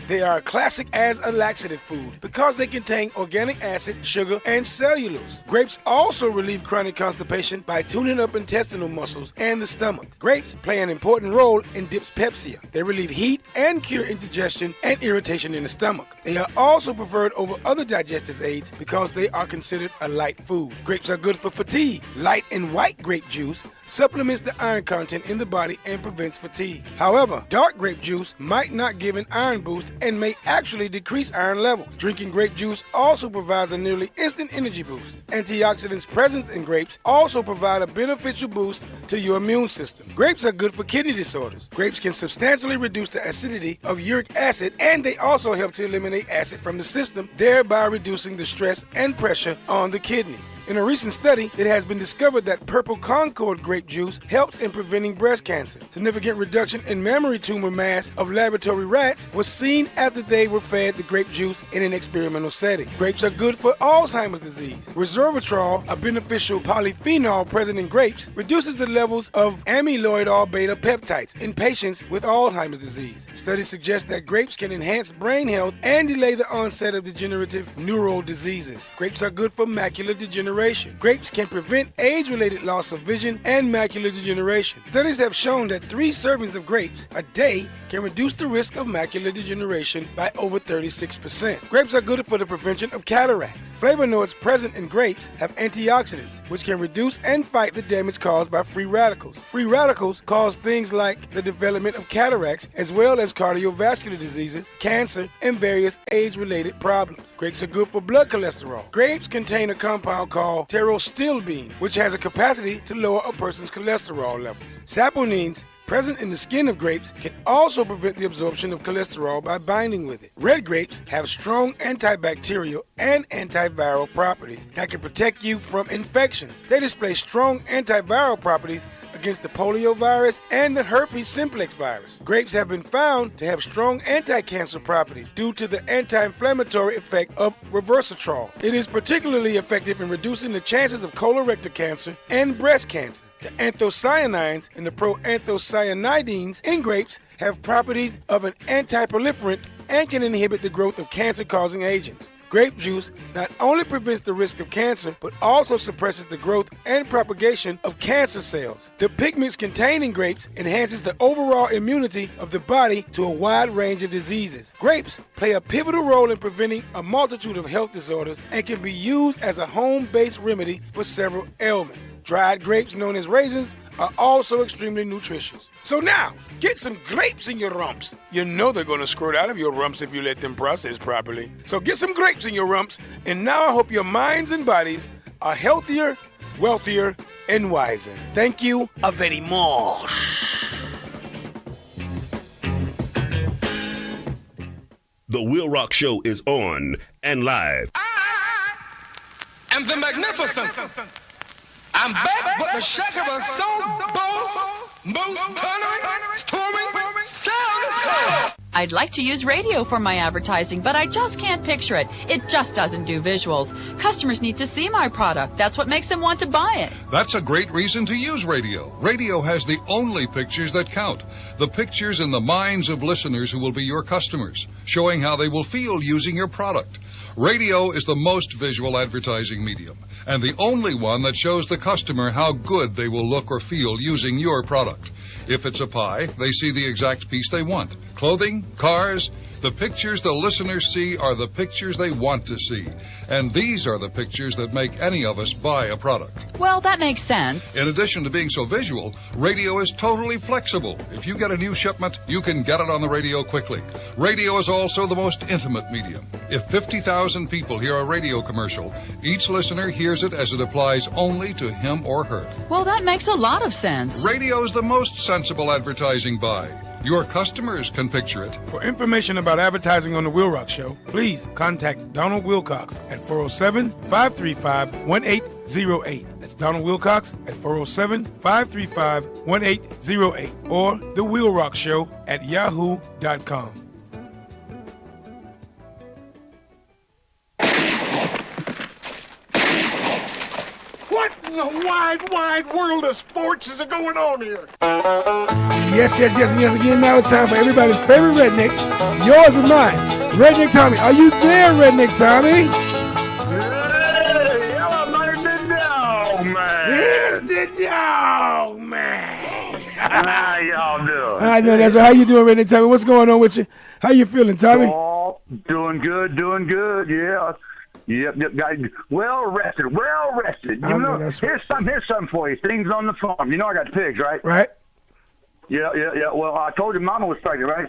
They are a classic as a laxative food because they contain organic acid, sugar, and cellulose. Grapes also relieve chronic constipation by tuning up intestinal muscles and the stomach. Grapes play an important role in dyspepsia. They relieve heat and cure indigestion and irritation in the stomach. They are also preferred over other digestive aids because they are considered a light food. Grapes are good for fatigue. Light and white grape juice supplements the iron content in the body and prevents fatigue. However, dark grape juice might not give an iron boost and may actually decrease iron levels. Drinking grape juice also provides a nearly instant energy boost. Antioxidants present in grapes also provide a beneficial boost to your immune system. Grapes are good for kidney disorders. Grapes can substantially reduce the acidity of uric acid, and they also help to eliminate acid from the system, thereby reducing the stress and pressure on the kidneys. In a recent study, it has been discovered that purple Concord grape juice helps in preventing breast cancer. Significant reduction in mammary tumor mass of laboratory rats was seen after they were fed the grape juice in an experimental setting. Grapes are good for Alzheimer's disease. Resveratrol, a beneficial polyphenol present in grapes, reduces the levels of amyloid beta peptides in patients with Alzheimer's disease. Studies suggest that grapes can enhance brain health and delay the onset of degenerative neural diseases. Grapes are good for macular degeneration. Grapes can prevent age-related loss of vision and macular degeneration. Studies have shown that 3 servings of grapes a day can reduce the risk of macular degeneration by over 36%. Grapes are good for the prevention of cataracts. Flavonoids present in grapes have antioxidants, which can reduce and fight the damage caused by free radicals. Free radicals cause things like the development of cataracts, as well as cardiovascular diseases, cancer, and various age-related problems. Grapes are good for blood cholesterol. Grapes contain a compound called pterostilbene, which has a capacity to lower a person's cholesterol levels. Saponines present in the skin of grapes can also prevent the absorption of cholesterol by binding with it. Red grapes have strong antibacterial and antiviral properties that can protect you from infections. They display strong antiviral properties against the poliovirus and the herpes simplex virus. Grapes have been found to have strong anti-cancer properties due to the anti-inflammatory effect of resveratrol. It is particularly effective in reducing the chances of colorectal cancer and breast cancer. The anthocyanins and the proanthocyanidins in grapes have properties of an anti-proliferant and can inhibit the growth of cancer-causing agents. Grape juice not only prevents the risk of cancer, but also suppresses the growth and propagation of cancer cells. The pigments contained in grapes enhances the overall immunity of the body to a wide range of diseases. Grapes play a pivotal role in preventing a multitude of health disorders and can be used as a home-based remedy for several ailments. Dried grapes, known as raisins, are also extremely nutritious. So now, get some grapes in your rumps. You know they're going to squirt out of your rumps if you let them process properly. So get some grapes in your rumps, and now I hope your minds and bodies are healthier, wealthier, and wiser. Thank you very much. The WILROC Show is on and live. And the magnificent. I'm back with the shaker of soul, bones, moose, thundering, storming, sound. I'd like to use radio for my advertising, but I just can't picture it. It just doesn't do visuals. Customers need to see my product. That's what makes them want to buy it. That's a great reason to use radio. Radio has the only pictures that count. The pictures in the minds of listeners who will be your customers, showing how they will feel using your product. Radio is the most visual advertising medium, and the only one that shows the customer how good they will look or feel using your product. If it's a pie, they see the exact piece they want. Clothing, cars, the pictures the listeners see are the pictures they want to see. And these are the pictures that make any of us buy a product. Well, that makes sense. In addition to being so visual, radio is totally flexible. If you get a new shipment, you can get it on the radio quickly. Radio is also the most intimate medium. If 50,000 people hear a radio commercial, each listener hears it as it applies only to him or her. Well, that makes a lot of sense. Radio is the most sensible advertising buy. Your customers can picture it. For information about advertising on The WILROC Show, please contact Donald Wilcox at 407-535-1808. That's Donald Wilcox at 407-535-1808 or The WILROC Show at yahoo.com. What in the wide, wide world of sports is going on here? Yes, and again, now it's time for everybody's favorite redneck, yours and mine, Redneck Tommy. Are you there, Redneck Tommy? Hey, hello, the dog, man. Here's the dog, man. How y'all doing? I know that's right. How you doing, Redneck Tommy? What's going on with you? How you feeling, Tommy? Oh, doing good, yeah. Yep, guys. Well rested. You know that's here's something for you. Things on the farm. You know I got pigs, right? Right. Yeah. Well, I told you Mama was pregnant, right?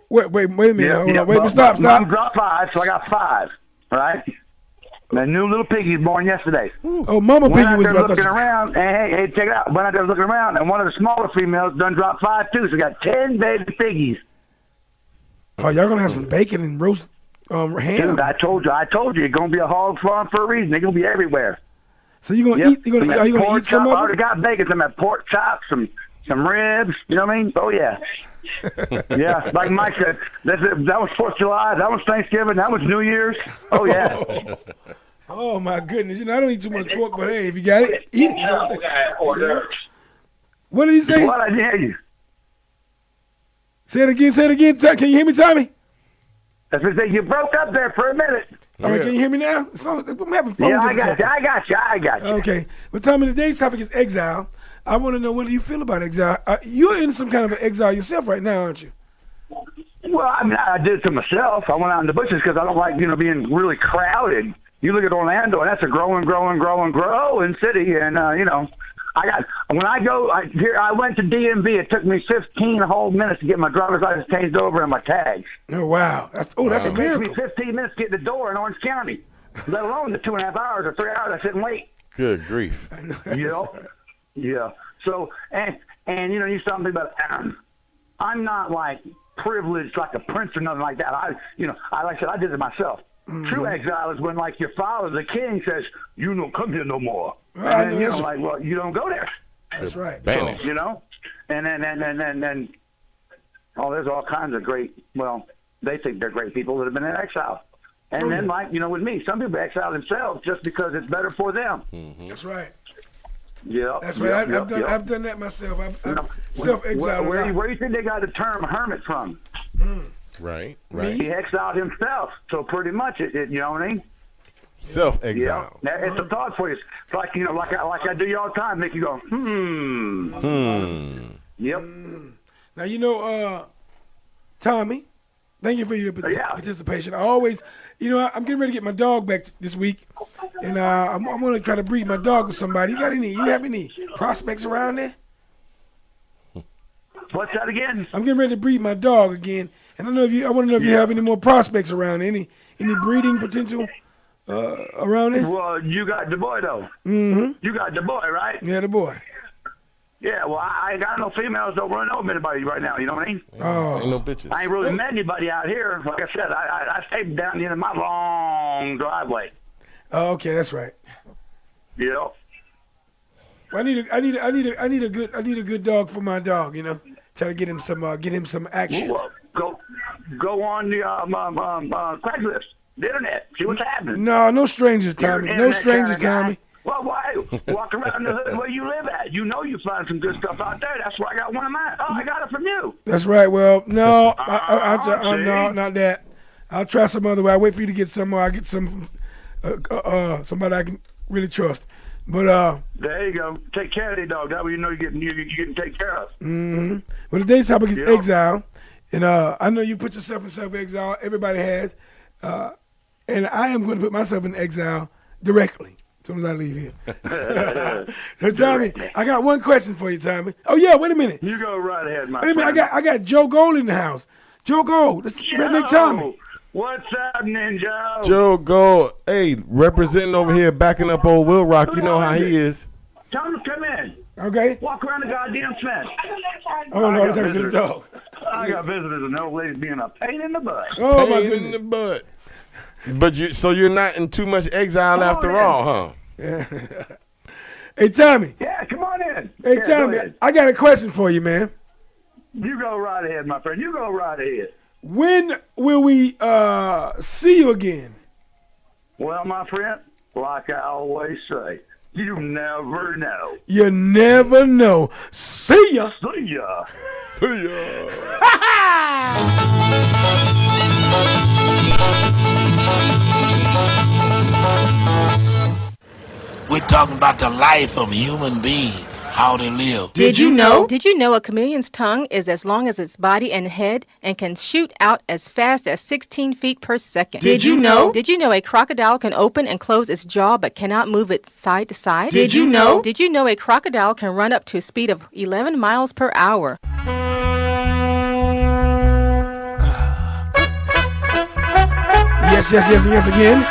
Wait a minute. Yeah, Hold on. Wait, stop. Mom dropped 5, so I got 5. Right. And a new little piggy was born yesterday. Oh, Mama Piggy was looking around. And hey, check it out. Went out there looking around, and one of the smaller females done dropped 5 too. So I got 10 baby piggies. Oh, y'all gonna have some bacon and roast ham? Dude, I told you, it's gonna be a hog farm for a reason. They're gonna be everywhere. So you're gonna eat? Are you gonna eat some of I it? already got bacon, some pork chops, some ribs. You know what I mean? Oh yeah. Yeah, like Mike said, that was 4th of July, that was Thanksgiving, that was New Year's. Oh yeah. Oh my goodness! You know I don't eat too much pork, but hey, if you got it, eat it. You know what did he say? What I hear you. Say it again. Say it again. Can you hear me, Tommy? That's what I say. You broke up there for a minute. All right, can you hear me now? I'm having phone Yeah, I difficulty. got you. Okay, but Tommy, today's topic is exile. I want to know what do you feel about exile? You're in some kind of an exile yourself right now, aren't you? Well, I mean, I did it to myself. I went out in the bushes because I don't like, being really crowded. You look at Orlando, and that's a growing city, and when I went to DMV, it took me 15 whole minutes to get my driver's license changed over and my tags. Oh wow, that's a miracle. It took me 15 minutes to get the door in Orange County, let alone the 2.5 hours or 3 hours I sit and wait. Good grief. Yeah. So and you saw something about I'm not like privileged like a prince or nothing like that. Like I said, I did it myself. Mm-hmm. True exile is when like your father, the king, says, "You don't come here no more," and then well, you don't go there. That's right. Banished. And then there's all kinds of great. Well, they think they're great people that have been in exile. And then, with me, some people exile themselves just because it's better for them. Mm-hmm. That's right. Yeah, that's right. I've done that myself. I've self-exiled. Where do you think they got the term hermit from? Right. He exiled himself, so pretty much it you know what I mean? Self-exile. Yeah, it's a thought for you. It's like like I do you all the time, make you go, Yep. Now Tommy, thank you for your participation. I always, I'm getting ready to get my dog back this week, and I'm going to try to breed my dog with somebody. You have any prospects around there? What's that again? I'm getting ready to breed my dog again, and I want to know if you have any more prospects around. Any breeding potential around there? Well, you got the boy though. Mm-hmm. You got the boy, right? Yeah, the boy. Yeah, well, I ain't got no females don't run over anybody right now. You know what I mean? Oh, ain't no bitches. I ain't really met anybody out here. Like I said, I stayed down the end of my long driveway. Oh, okay, that's right. Yeah. I need a good dog for my dog. Try to get him some action. Well, go on the Craigslist, the internet, see what's happening. No strangers, Tommy. No strangers, Tommy. Well, why? Walk around the hood where you live at. You find some good stuff out there. That's where I got one of mine. Oh, I got it from you. That's right. Well, no, no, not that. I'll try some other way. I'll wait for you to get some more. I'll get some from somebody I can really trust. But there you go. Take care of the dog. That way you're getting taken care of. Mm-hmm. Well, today's topic is exile, and I know you put yourself in self-exile. Everybody has, and I am going to put myself in exile directly as soon as I leave here. So, Tommy, I got one question for you, Tommy. Oh yeah, wait a minute. You go right ahead, my Wait a minute. friend. I got Joe Gold in the house. Joe Gold, this Redneck Tommy. What's happening, Joe? Joe Gold, hey, representing over here, backing up old WILROC. You know how he is. Tell him to come in. Okay. Walk around the goddamn fence. Oh no, I'm talking to the dog. I got visitors and the old lady's being a pain in the butt. Oh my Pain goodness. in the butt. But you're not in too much exile after all, huh? Yeah. Hey Tommy. Yeah, come on in. Hey Yeah, Tommy, go ahead. I got a question for you, man. You go right ahead, my friend. You go right ahead. When will we see you again? Well, my friend, like I always say, you never know. You never know. See ya. See ya. See ya. We're talking about the life of a human being, how they live. Did you know a chameleon's tongue is as long as its body and head and can shoot out as fast as 16 feet per second? Did you know? Did you know a crocodile can open and close its jaw but cannot move it side to side? Did you know? Did you know a crocodile can run up to a speed of 11 miles per hour? Yes again.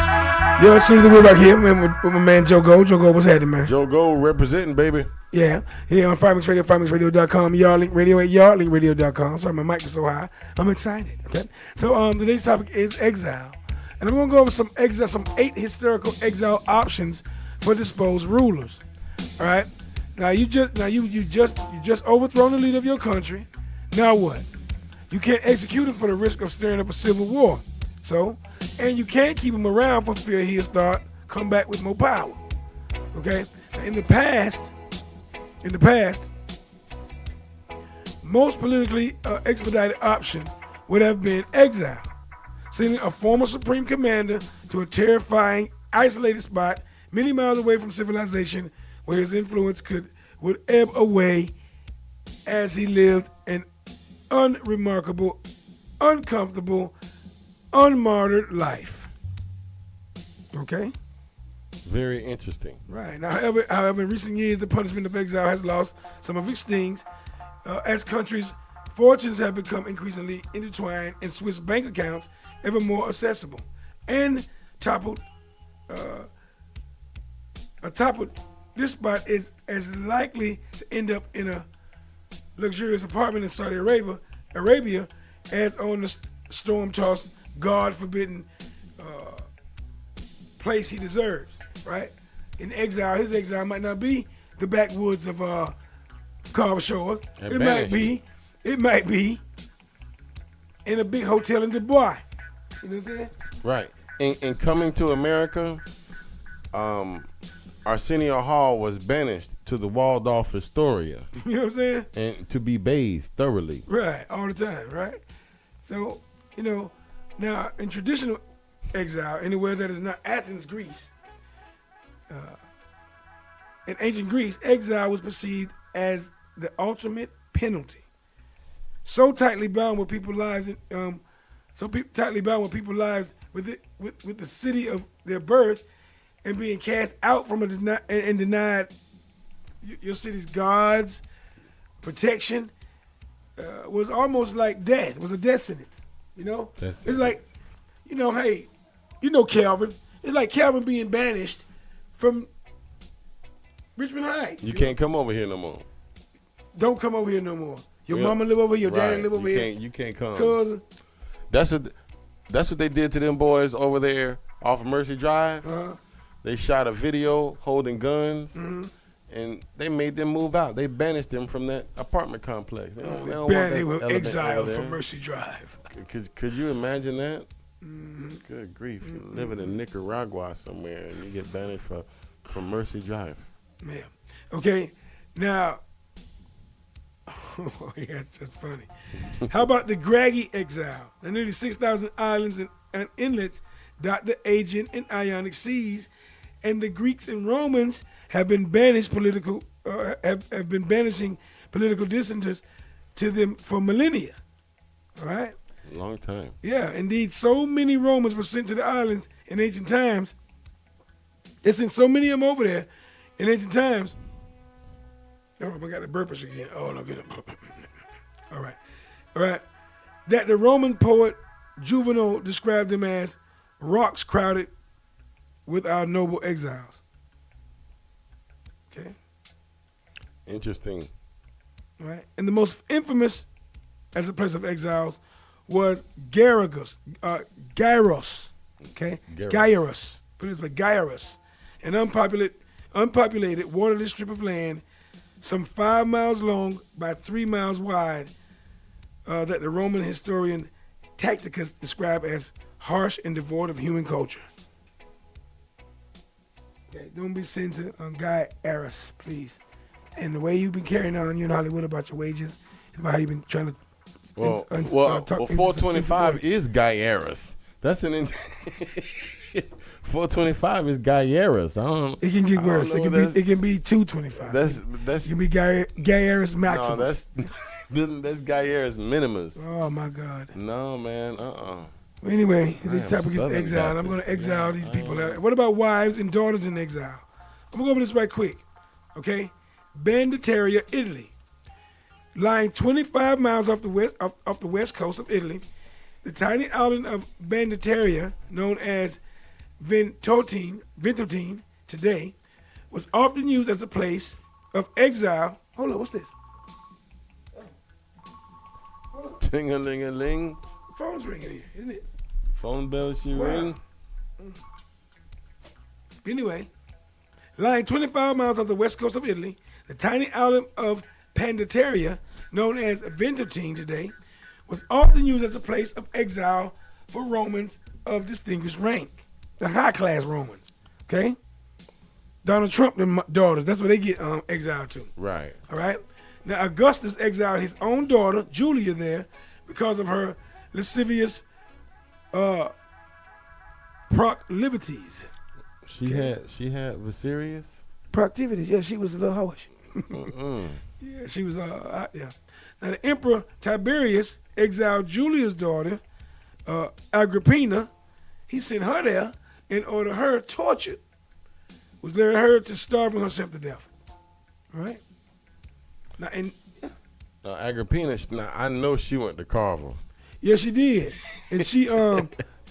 Yo, it's Truly the WILROC here with my man Joe Gold. Joe Gold, what's happening, man? Joe Gold representing, baby. Yeah, here on FireMix Radio, FireMixRadio.com, Yardlink Radio at YardlinkRadio.com. Sorry, my mic is so high. I'm excited, okay? So today's topic is exile. And I'm going to go over some 8 historical exile options for disposed rulers. All right. Now you just overthrown the leader of your country. Now what? You can't execute him for the risk of stirring up a civil war. So, and you can't keep him around for fear he'll come back with more power. Okay? Now, in the past, most politically expedited option would have been exile, sending a former supreme commander to a terrifying, isolated spot many miles away from civilization, where his influence would ebb away as he lived an unremarkable, uncomfortable, unmartyred life. Okay? Very interesting. Right. Now, however, in recent years, the punishment of exile has lost some of its stings as countries' fortunes have become increasingly intertwined and Swiss bank accounts ever more accessible. And toppled, this spot is as likely to end up in a luxurious apartment in Saudi Arabia as on the storm-tossed, God-forbidden place he deserves, right? In exile, his exile might not be the backwoods of Carver Shores. It might be in a big hotel in Dubai. You know what I'm saying? Right. In coming to America, Arsenio Hall was banished to the Waldorf Astoria. You know what I'm saying? And to be bathed thoroughly. Right, all the time, right? So, now in traditional exile, anywhere that is not Athens, Greece, in ancient Greece, exile was perceived as the ultimate penalty. So tightly bound with people's lives, with the city of their birth, and being cast out from and denied your city's gods, protection, was almost like death. It was a death sentence. It's like, hey, Calvin. It's like Calvin being banished from Richmond Heights. You can't come over here no more. Don't come over here no more. Your mama live over here, your daddy live over here. You can't come. Cousin. That's what they did to them boys over there off of Mercy Drive. They shot a video holding guns, and they made them move out. They banished them from that apartment complex. They were exiled from Mercy Drive. Could you imagine that? Good grief. You're living in Nicaragua somewhere, and you get banished from Mercy Drive. Yeah. Okay, now, that's just funny. How about the Graggy exile? The nearly 6,000 islands and inlets dot the Aegean and Ionic seas, and the Greeks and Romans have been banishing political dissenters to them for millennia. All right? Long time. Yeah, indeed. So many Romans were sent to the islands in ancient times. They sent so many of them over there in ancient times. Oh, I got the burpers again. Oh, no, get it. All right. That the Roman poet Juvenal described them as rocks crowded with our noble exiles. Okay. Interesting. All right. And the most infamous as a place of exiles was Gyros. Okay. Gyros. Put it this way, Gyros. An unpopulated, waterless strip of land some 5 miles long by 3 miles wide that the Roman historian Tacitus described as harsh and devoid of human culture. Okay, don't be sent to Guy Aris, please. And the way you've been carrying on, in Hollywood about your wages, is about how you've been trying to. Well, 425 is Guy Aris. That's an. 425 is Guy Aris. It can get worse. It can be 225. It can be Guy Aris Maximus. No, that's Guy Aris Minimus. Oh my God. No, man. Well, anyway, this topic is exile. I'm going to exile these people. What about wives and daughters in exile? I'm going to go over this right quick. Okay? Banditaria, Italy. Lying 25 miles off the west coast of Italy, the tiny island of Banditaria, known as Ventotene today, was often used as a place of exile. Hold on, what's this? Ting-a-ling-a-ling. Phone's ringing here, isn't it? Phone bell should ring. Anyway, Lying 25 miles off the west coast of Italy, the tiny island of Pandateria, known as Ventotene today, was often used as a place of exile for Romans of distinguished rank, the high-class Romans, okay? Donald Trump and daughters, that's where they get exiled to. Right. All right? Now, Augustus exiled his own daughter, Julia, there because of her lascivious proclivities. She had Viserious? Proclivities, yeah, she was a little hoish. Yeah, she was out there. Now, the Emperor Tiberius exiled Julia's daughter, Agrippina. He sent her there and ordered her tortured, was letting her to starving herself to death. All right? Now, Agrippina, I know she went to Carvel. Yeah, she did. And she, you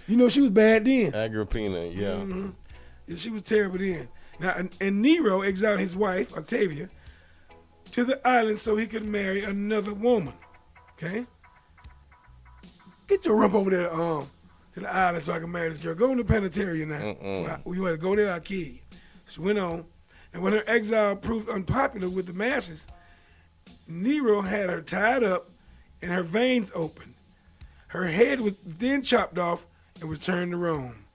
know, she was bad then. Agrippina, yeah. Mm-hmm. Yeah, she was terrible then. Now, and Nero exiled his wife, Octavia, to the island so he could marry another woman. Okay? Get your rump over there to the island so I can marry this girl. Go into Pandateria now. You want to go there, I'll kill you. She went on. And when her exile proved unpopular with the masses, Nero had her tied up and her veins opened. Her head was then chopped off and returned to Rome.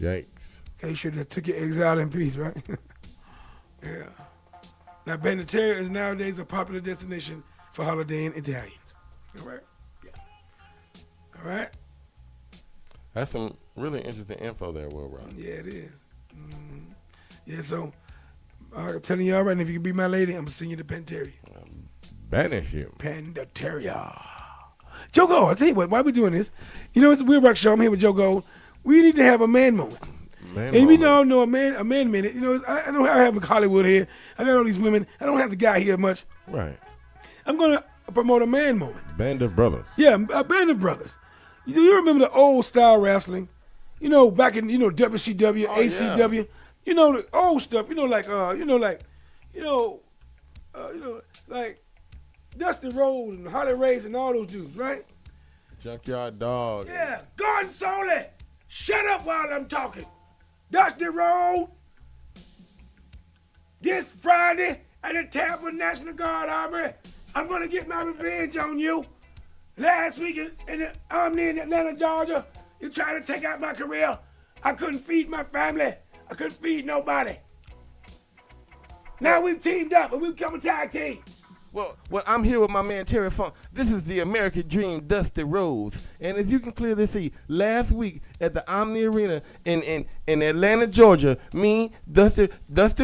Yikes. Okay, you should have took your exile in peace, right? Yeah. Now, Pandateria is nowadays a popular destination for holidaying Italians. All right? Yeah. All right? That's some really interesting info there, WILROC. Yeah, it is. Mm-hmm. Yeah, so I'm telling you all right, and if you can be my lady, I'm going to send you to Pandateria. Banish you. Pandateria. Joe Gold, I'll tell you what, why we doing this? You know, it's a WILROC show. I'm here with Joe Gold. We need to have a man moment. And we all know a man minute. You know, I know I have Hollywood here. I got all these women. I don't have the guy here much. Right. I'm going to promote a man moment. Band of Brothers. Yeah, a Band of Brothers. You remember the old style wrestling? You know, back in, WCW, ACW. Yeah. You know, the old stuff. Like Dusty Rhodes and Harley Race and all those dudes, right? Junkyard Dog. Yeah. Gordon Soley, shut up while I'm talking. Dusty Rhodes, this Friday at the Tampa National Guard Armory, I'm going to get my revenge on you. Last week in the Omni in Atlanta, Georgia, you tried to take out my career. I couldn't feed my family. I couldn't feed nobody. Now we've teamed up and we've become a tag team. Well, I'm here with my man Terry Funk. This is the American Dream, Dusty Rhodes. And as you can clearly see, last week at the Omni Arena in Atlanta, Georgia, me, Dusty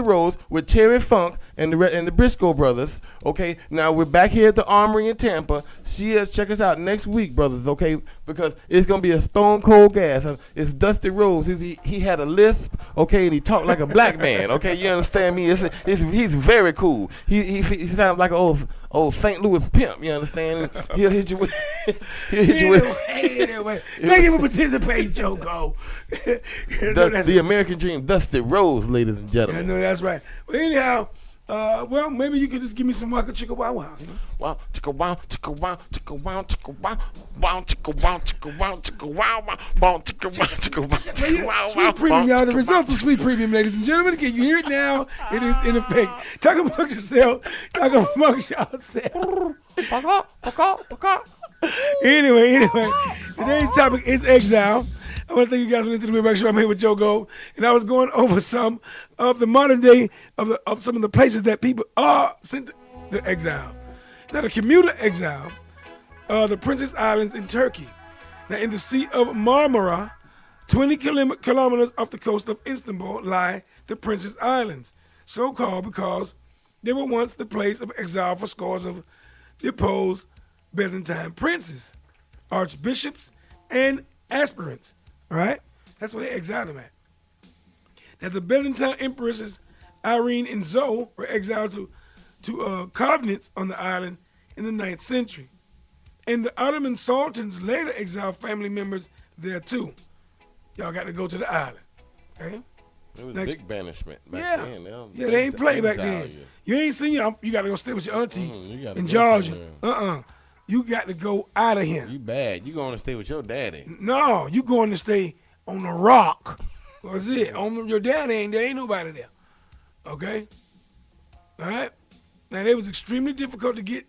Rhodes, with Terry Funk and the Briscoe brothers. Okay, now we're back here at the Armory in Tampa. Check us out next week, brothers. Okay, because it's gonna be a stone cold gas. It's Dusty Rhodes. He had a lisp. Okay, and he talked like a black man. Okay, you understand me? He's very cool. He sounds like an old St. Louis pimp. You understand? He'll hit you with. Anyway, thank you for participating, Joe Cole. The American Dream, Dusty Rhodes, ladies and gentlemen. I know that's right. Well, anyhow, maybe you could just give me some Waka Chicka Wow Wow. Wow, chicka wow, chicka wow, chicka wow, chicka wow, wow, chicka wow, chicka wow, chicka wow, wow, chicka wow, chicka wow, chicka wow, wow. Sweet Premium, y'all. The results of Sweet Premium, ladies and gentlemen. Can you hear it now? It is in effect. Talk amongst yourself. Talk amongst yourself. Anyway, today's topic is exile. I want to thank you guys for listening to the WILROC Show. I'm here with Joe Gold, and I was going over some of the modern day of some of the places that people are sent to exile. Now, the commuter exile, the Princess Islands in Turkey. Now, in the Sea of Marmara, 20 kilometers off the coast of Istanbul, lie the Princess Islands, so called because they were once the place of exile for scores of deposed Byzantine princes, archbishops, and aspirants. All right? That's where they exiled them at. Now, the Byzantine empresses Irene and Zoe were exiled to convents on the island in the 9th century. And the Ottoman sultans later exiled family members there too. Y'all got to go to the island. Okay? It was big banishment back then. They ain't play back then. You ain't seen you got to go stay with your auntie in Georgia. You got to go out of here. You bad. You going to stay with your daddy. No, you going to stay on the rock. That's it. Your daddy ain't there. Ain't nobody there. Okay? All right? Now, they was extremely difficult to get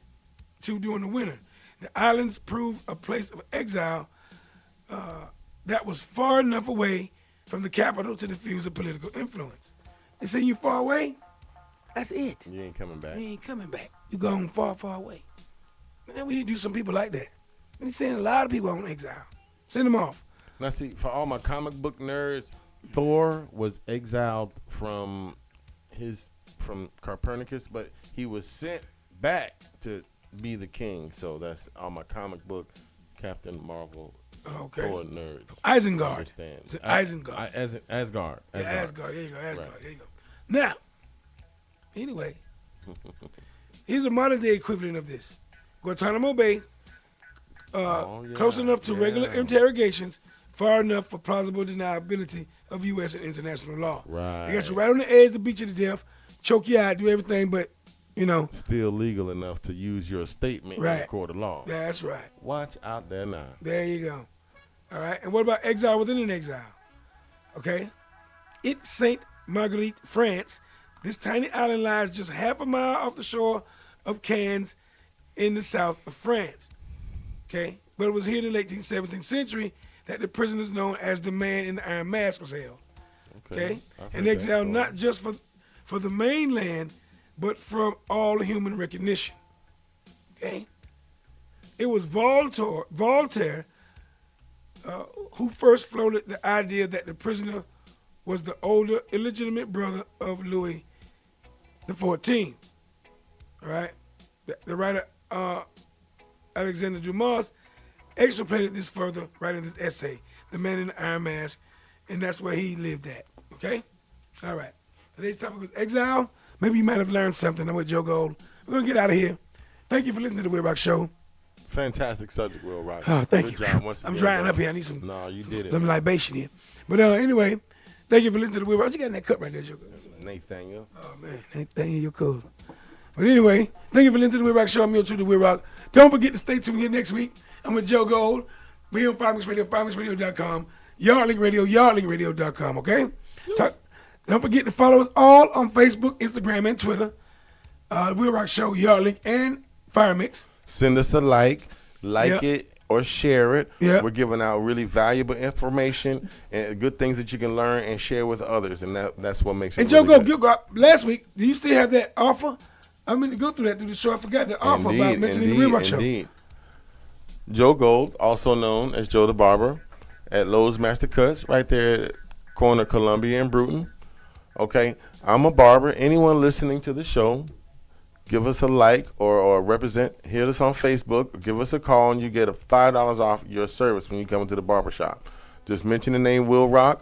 to during the winter. The islands proved a place of exile that was far enough away from the capital to diffuse a political influence. They say you far away, that's it. You ain't coming back. You ain't coming back. You gone far, far away. Man, we need to do some people like that. We send a lot of people on exile. Send them off. Now, see, for all my comic book nerds, Thor was exiled from Copernicus, but he was sent back to be the king. So that's all my comic book Captain Marvel Thor nerds. Isengard. Understand. It's Isengard. Asgard. Yeah, Asgard. There you go. Asgard. Right. There you go. Now, anyway, here's a modern day equivalent of this. Guantanamo Bay, close enough to regular interrogations, far enough for plausible deniability of U.S. and international law. Right. They got you right on the edge to beat you to death, choke you out, do everything, but, you know. Still legal enough to use your statement in the court of law. That's right. Watch out there now. There you go. All right. And what about exile within an exile? Okay. It's Saint Marguerite, France. This tiny island lies just half a mile off the shore of Cannes in the south of France. Okay. But it was here in the late 17th century that the prisoners known as the Man in the Iron Mask was held. Okay. And exiled not just for the mainland, but from all human recognition. Okay. It was Voltaire who first floated the idea that the prisoner was the older, illegitimate brother of Louis XIV. All right? The writer Alexander Dumas extrapolated this further, writing this essay, The Man in the Iron Mask, and that's where he lived at. Okay? All right. Today's topic was exile. Maybe you might have learned something. I'm with Joe Gold. We're going to get out of here. Thank you for listening to the WILROC Show. Fantastic subject, WILROC. Oh, thank you. Job once I'm again, drying bro. up here. I need some, some libation here. But anyway, thank you for listening to the WILROC. What you got in that cup right there, Joe? Nathaniel. Oh, man. Nathaniel, you're cool. But anyway, thank you for listening to the WILROC Show. I'm your true to WILROC. Don't forget to stay tuned here next week. I'm with Joe Gold. We're on Fire Radio, firemixradio.com, Yardlink Radio, yardlinkradio.com, okay? Don't forget to follow us all on Facebook, Instagram, and Twitter. WILROC Show, Yardlink, and Firemix. Send us a like it, or share it. Yep. We're giving out really valuable information and good things that you can learn and share with others, and that's what makes it And really Joe, good. last week, do you still have that offer? I meant to go through that through the show. I forgot the offer about mentioning the WILROC Show. Indeed. Joe Gold, also known as Joe the Barber, at Lowe's Master Cuts, right there at corner Columbia and Bruton. Okay, I'm a barber. Anyone listening to the show, give us a like or hit us on Facebook, give us a call, and you get $5 off your service when you come into the barbershop. Just mention the name WILROC,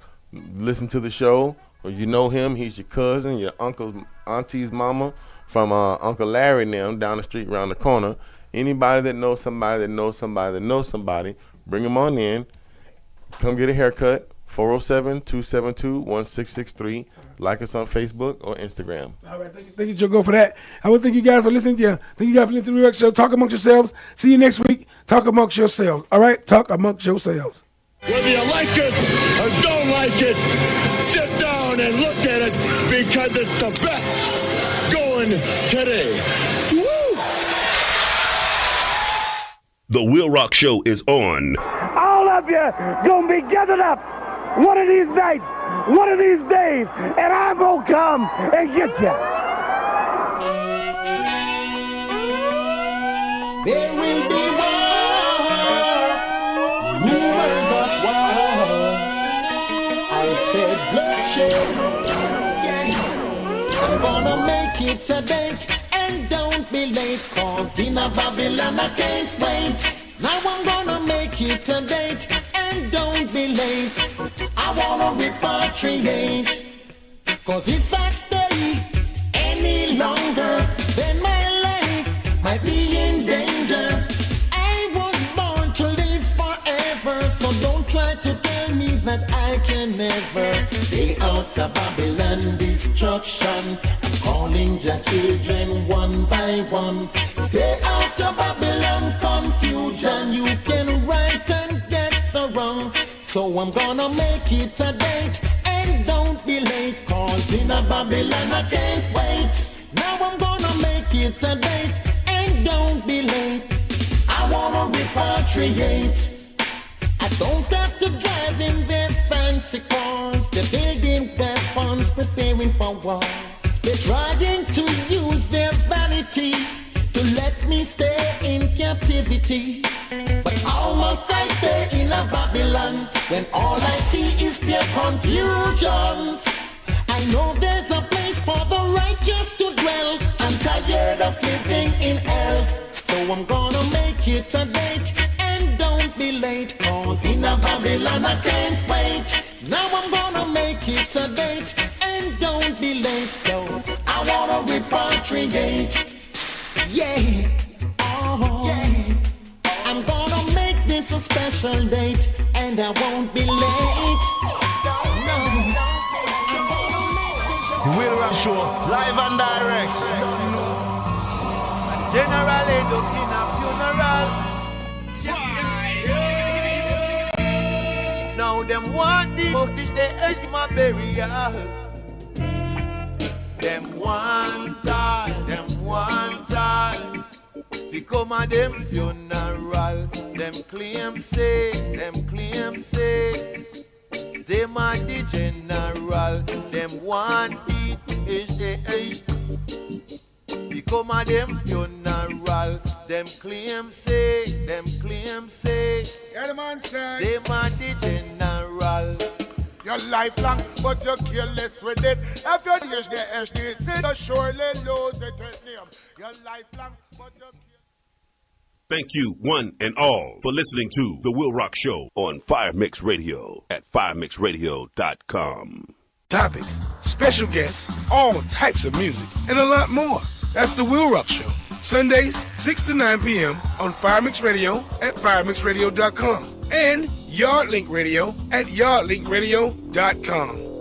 listen to the show, or you know him, he's your cousin, your uncle's, auntie's mama, from Uncle Larry and them down the street around the corner. Anybody that knows somebody that knows somebody that knows somebody, bring them on in. Come get a haircut, 407-272-1663. Like us on Facebook or Instagram. All right, thank you, Joe Go, for that. I want to thank you guys for listening. Thank you guys for listening to the WILROC Show. Talk amongst yourselves. See you next week. Talk amongst yourselves. All right? Talk amongst yourselves. Whether you like it or don't like it, sit down and look at it because it's the best going today. Woo! The WILROC Show is on. All of you gonna be gathered up one of these nights, one of these days, and I'm gonna come and get you. There will be war, rumors of war. I said bloodshed. I'm gonna make it to date, and don't be late, cause in a Babylon I can't wait. Now I'm gonna make it to date, and don't be late. I wanna repatriate, cause if I stay any longer, then my life might be in danger. I was born to live forever, so don't try to tell me that I can never stay out of Babylon destruction. I'm calling your children one by one. Stay out of Babylon confusion. You can right and get the wrong. So I'm gonna make it a date, and don't be late, cause in a Babylon, I can't wait. Now I'm gonna make it a date, and don't be late. I wanna repatriate. I don't have to drive in their fancy cars. They're building weapons, preparing for war. They're trying to use their vanity to let me stay in captivity. But how must I stay in a Babylon when all I see is pure confusions? I know there's a place for the righteous to dwell. I'm tired of living in hell, so I'm gonna make it a date, and don't be late. Cause in a Babylon I can't wait. Now I'm gonna make it a date, and don't be late. Though I wanna repatriate. Yeah, oh yeah. I'm gonna make this a special date, and I won't be late. No. The WILROC Show, live and direct. And the general ain't looking a funeral. Now them want the focus, they urge my burial. Them one time, we come at them funeral. Them claim say, them are the general. Them want it is the age. We come at them funeral. Them claim say, yeah, the man say, them are the general. You're lifelong, but you're careless with it. If your days get estate, you surely lose it with name. You're lifelong, but you're Thank you, one and all, for listening to The WILROC Show on Fire Mix Radio at firemixradio.com. Topics, special guests, all types of music, and a lot more. That's The WILROC Show. Sundays, 6 to 9 p.m. on Fire Mix Radio at firemixradio.com and Yardlink Radio at yardlinkradio.com.